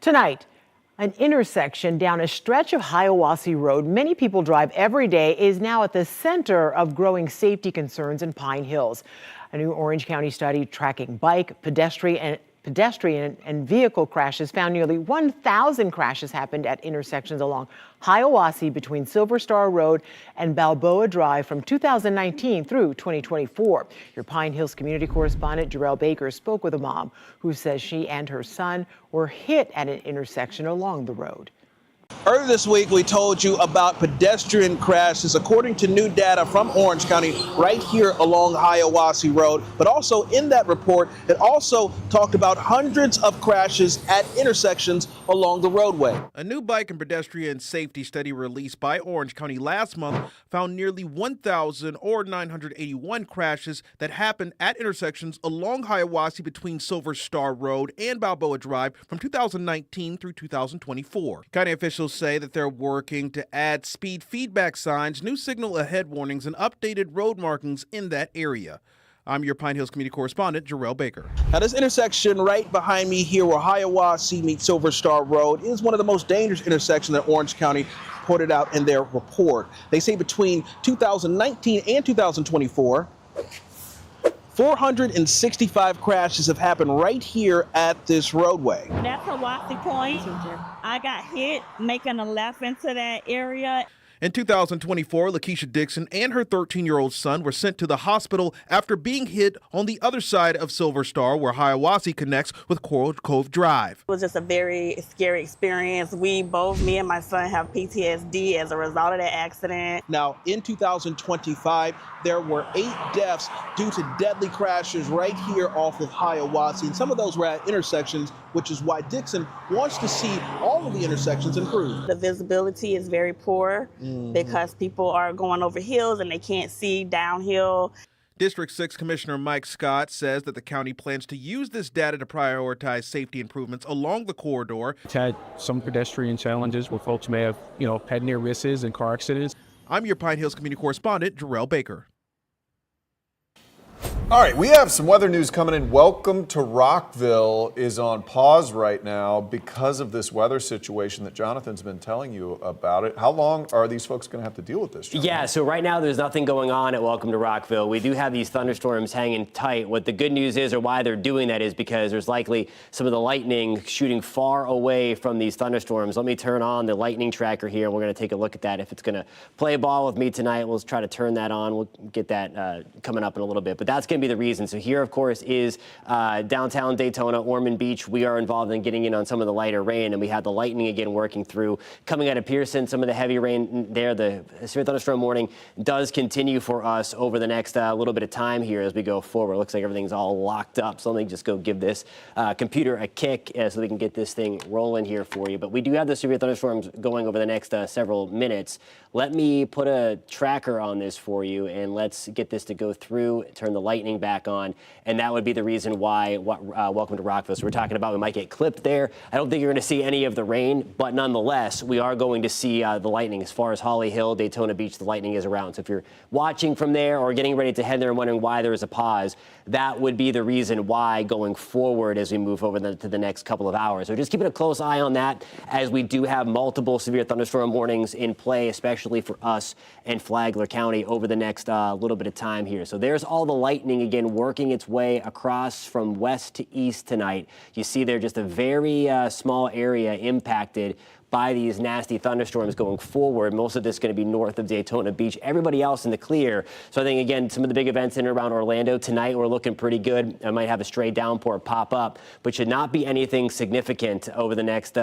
Tonight, an intersection down a stretch of Hiawassee Road many people drive every day is now at the center of growing safety concerns in Pine Hills. A new Orange County study tracking bike, pedestrian and vehicle crashes found nearly 1,000 crashes happened at intersections along Hiawassee between Silver Star Road and Balboa Drive from 2019 through 2024. Your Pine Hills community correspondent Jarrell Baker spoke with a mom who says she and her son were hit at an intersection along the road. Earlier this week, we told you about pedestrian crashes, according to new data from Orange County, right here along Hiawassee Road. But also in that report, it also talked about hundreds of crashes at intersections along the roadway. A new bike and pedestrian safety study released by Orange County last month found nearly 1,000 or 981 crashes that happened at intersections along Hiawassee between Silver Star Road and Balboa Drive from 2019 through 2024. County officials say that they're working to add speed feedback signs, new signal ahead warnings, and updated road markings in that area. I'm your Pine Hills community correspondent, Jarrell Baker. Now, this intersection right behind me here where Hiawassee meets Silver Star Road is one of the most dangerous intersections that Orange County pointed out in their report. They say between 2019 and 2024, 465 crashes have happened right here at this roadway. That's Hiawassee Point. I got hit making a left into that area. In 2024, Lakeisha Dixon and her 13-year-old son were sent to the hospital after being hit on the other side of Silver Star, where Hiawassee connects with Coral Cove Drive. It was just a very scary experience. Me and my son have PTSD as a result of that accident. Now, in 2025, there were 8 deaths due to deadly crashes right here off of Hiawassee, and some of those were at intersections, which is why Dixon wants to see all of the intersections improve. The visibility is very poor because people are going over hills and they can't see downhill. District 6 Commissioner Mike Scott says that the county plans to use this data to prioritize safety improvements along the corridor. It's had some pedestrian challenges where folks may have, had near misses and car accidents. I'm your Pine Hills community correspondent, Jarrell Baker. All right, we have some weather news coming in. Welcome to Rockville is on pause right now because of this weather situation that Jonathan's been telling you about it. How long are these folks going to have to deal with this, Jonathan? Yeah, so right now there's nothing going on at Welcome to Rockville. We do have these thunderstorms hanging tight. What the good news is, or why they're doing that, is because there's likely some of the lightning shooting far away from these thunderstorms. Let me turn on the lightning tracker here. We're going to take a look at that. If it's going to play ball with me tonight, we'll try to turn that on. We'll get that coming up in a little bit. But that's going to be the reason. So here, of course, is downtown Daytona, Ormond Beach. We are involved in getting in on some of the lighter rain, and we had the lightning again working through. Coming out of Pearson, some of the heavy rain there. The severe thunderstorm warning does continue for us over the next little bit of time here as we go forward. Looks like everything's all locked up. So let me just go give this computer a kick so we can get this thing rolling here for you. But we do have the severe thunderstorms going over the next several minutes. Let me put a tracker on this for you, and let's get this to go through, turn the lightning back on, and that would be the reason why Welcome to Rockville. So we're talking about we might get clipped there. I don't think you're going to see any of the rain, but nonetheless, we are going to see the lightning. As far as Holly Hill, Daytona Beach, the lightning is around. So if you're watching from there or getting ready to head there and wondering why there is a pause, that would be the reason why going forward as we move over to the next couple of hours. So just keeping a close eye on that, as we do have multiple severe thunderstorm warnings in play, especially for us and Flagler County over the next little bit of time here. So there's all the lightning again working its way across from west to east tonight. You see there just a very small area impacted by these nasty thunderstorms going forward. Most of this is going to be north of Daytona Beach. Everybody else in the clear. So I think, again, some of the big events in and around Orlando tonight, we're looking pretty good. I might have a stray downpour pop up, but should not be anything significant over the next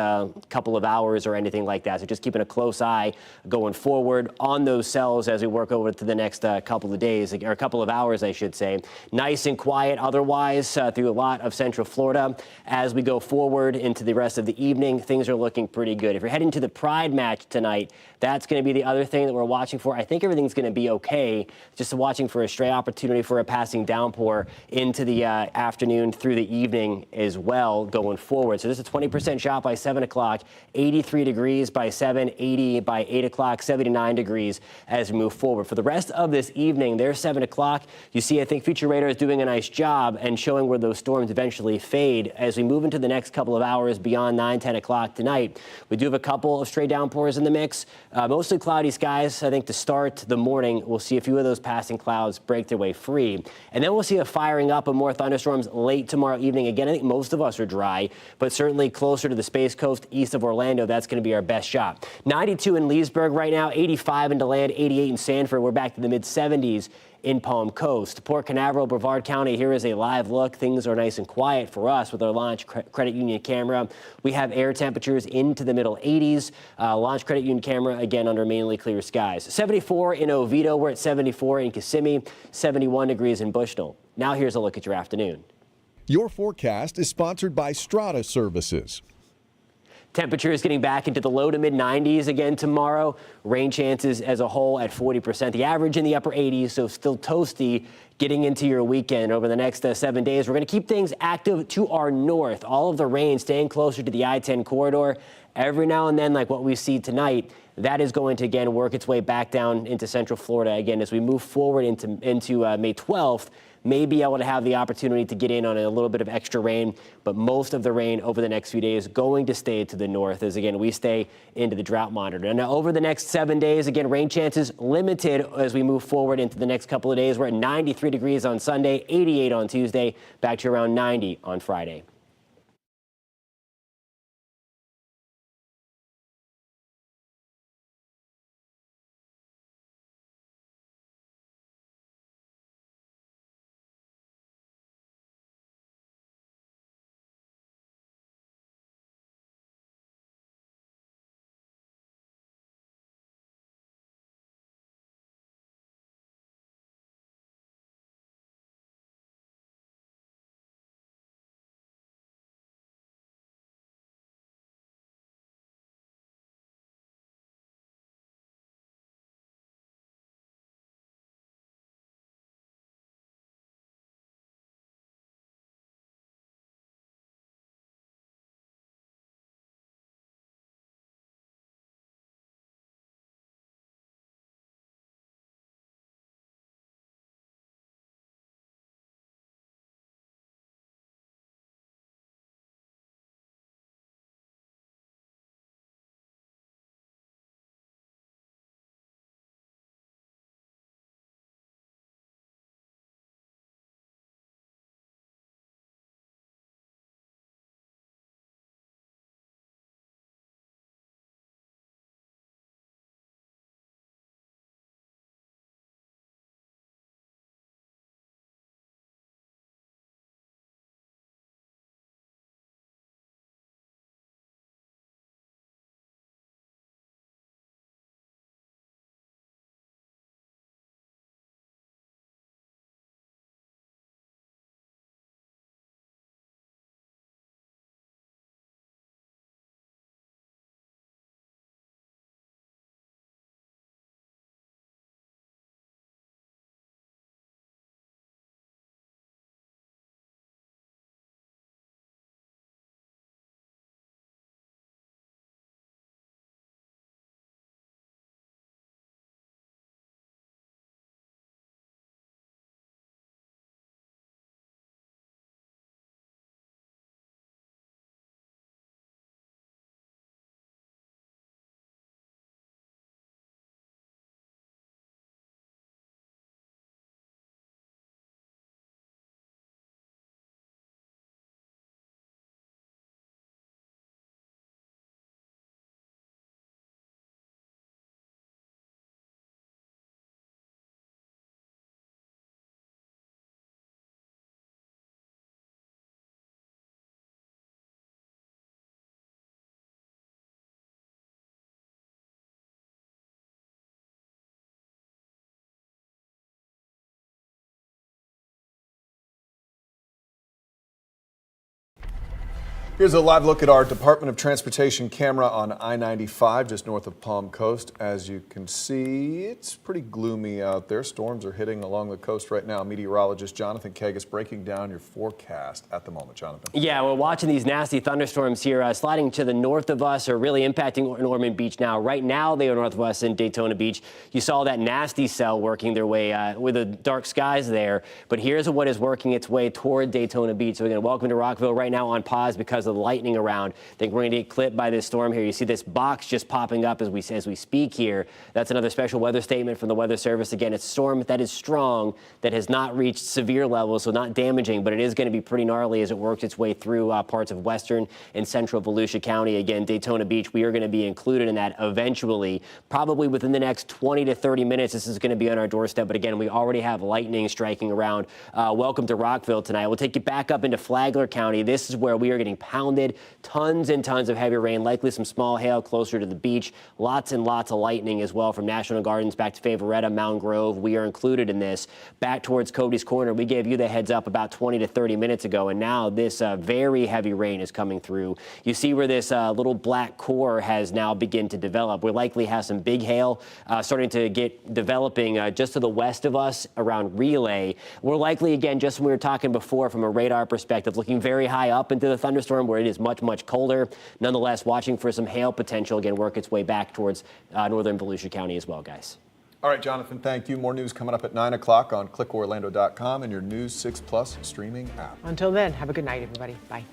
couple of hours or anything like that. So just keeping a close eye going forward on those cells as we work over to the next couple of days, or a couple of hours, I should say. Nice and quiet otherwise through a lot of Central Florida. As we go forward into the rest of the evening, things are looking pretty good. If you're heading to the Pride match tonight, that's going to be the other thing that we're watching for. I think everything's going to be okay. Just watching for a stray opportunity for a passing downpour into the afternoon through the evening as well going forward. So this is a 20% shot by 7 o'clock, 83 degrees by 7, 80 by 8 o'clock, 79 degrees as we move forward. For the rest of this evening, there's 7 o'clock. You see, I think Future Radar is doing a nice job and showing where those storms eventually fade. As we move into the next couple of hours beyond 9, 10 o'clock tonight, we do have a couple of stray downpours in the mix. Mostly cloudy skies. I think to start the morning, we'll see a few of those passing clouds break their way free. And then we'll see a firing up of more thunderstorms late tomorrow evening. Again, I think most of us are dry, but certainly closer to the Space Coast east of Orlando, that's going to be our best shot. 92 in Leesburg right now, 85 in DeLand, 88 in Sanford. We're back to the mid-70s in Palm Coast. Port Canaveral, Brevard County, here is a live look. Things are nice and quiet for us with our Launch Credit Union camera. We have air temperatures into the middle 80s. Launch Credit Union camera, again, under mainly clear skies. 74 in Oviedo. We're at 74 in Kissimmee, 71 degrees in Bushnell. Now here's a look at your afternoon. Your forecast is sponsored by Strata Services. Temperatures getting back into the low to mid 90s again tomorrow. Rain chances as a whole at 40%. The average in the upper 80s, so still toasty getting into your weekend. Over the next 7 days, we're going to keep things active to our north. All of the rain staying closer to the I-10 corridor. Every now and then, like what we see tonight, that is going to, again, work its way back down into central Florida. Again, as we move forward into May 12th, may be able to have the opportunity to get in on a little bit of extra rain, but most of the rain over the next few days going to stay to the north as, again, we stay into the drought monitor. Now, over the next 7 days, again, rain chances limited as we move forward into the next couple of days. We're at 93 degrees on Sunday, 88 on Tuesday, back to around 90 on Friday. Here's a live look at our Department of Transportation camera on I-95 just north of Palm Coast. As you can see, it's pretty gloomy out there. Storms are hitting along the coast right now. Meteorologist Jonathan Kagas breaking down your forecast at the moment. Jonathan. Yeah, we're watching these nasty thunderstorms here sliding to the north of us, are really impacting Norman Beach now. Right now, they are north of us in Daytona Beach. You saw that nasty cell working their way with the dark skies there. But here's what is working its way toward Daytona Beach. So we're going to welcome to Rockville right now on pause because of the lightning around. I think we're going to get clipped by this storm here. You see this box just popping up as we speak here. That's another special weather statement from the Weather Service. Again, it's a storm that is strong, that has not reached severe levels, so not damaging, but it is going to be pretty gnarly as it works its way through parts of western and central Volusia County. Again, Daytona Beach, we are going to be included in that eventually, probably within the next 20 to 30 minutes. This is going to be on our doorstep, but again, we already have lightning striking around. Welcome to Rockville tonight. We'll take you back up into Flagler County. This is where we are getting pounded. Tons and tons of heavy rain, likely some small hail closer to the beach. Lots and lots of lightning as well from National Gardens back to Favoretta, Mound Grove. We are included in this. Back towards Cody's Corner, we gave you the heads up about 20 to 30 minutes ago, and now this very heavy rain is coming through. You see where this little black core has now begun to develop. We likely have some big hail starting to get developing just to the west of us around Relay. We're likely, again, just when we were talking before from a radar perspective, looking very high up into the thunderstorm where it is much colder. Nonetheless, watching for some hail potential, again, work its way back towards northern Volusia County as well, guys. All right, Jonathan, thank you. More news coming up at 9 o'clock on clickorlando.com and your News 6 Plus streaming app. Until then, have a good night, everybody. Bye.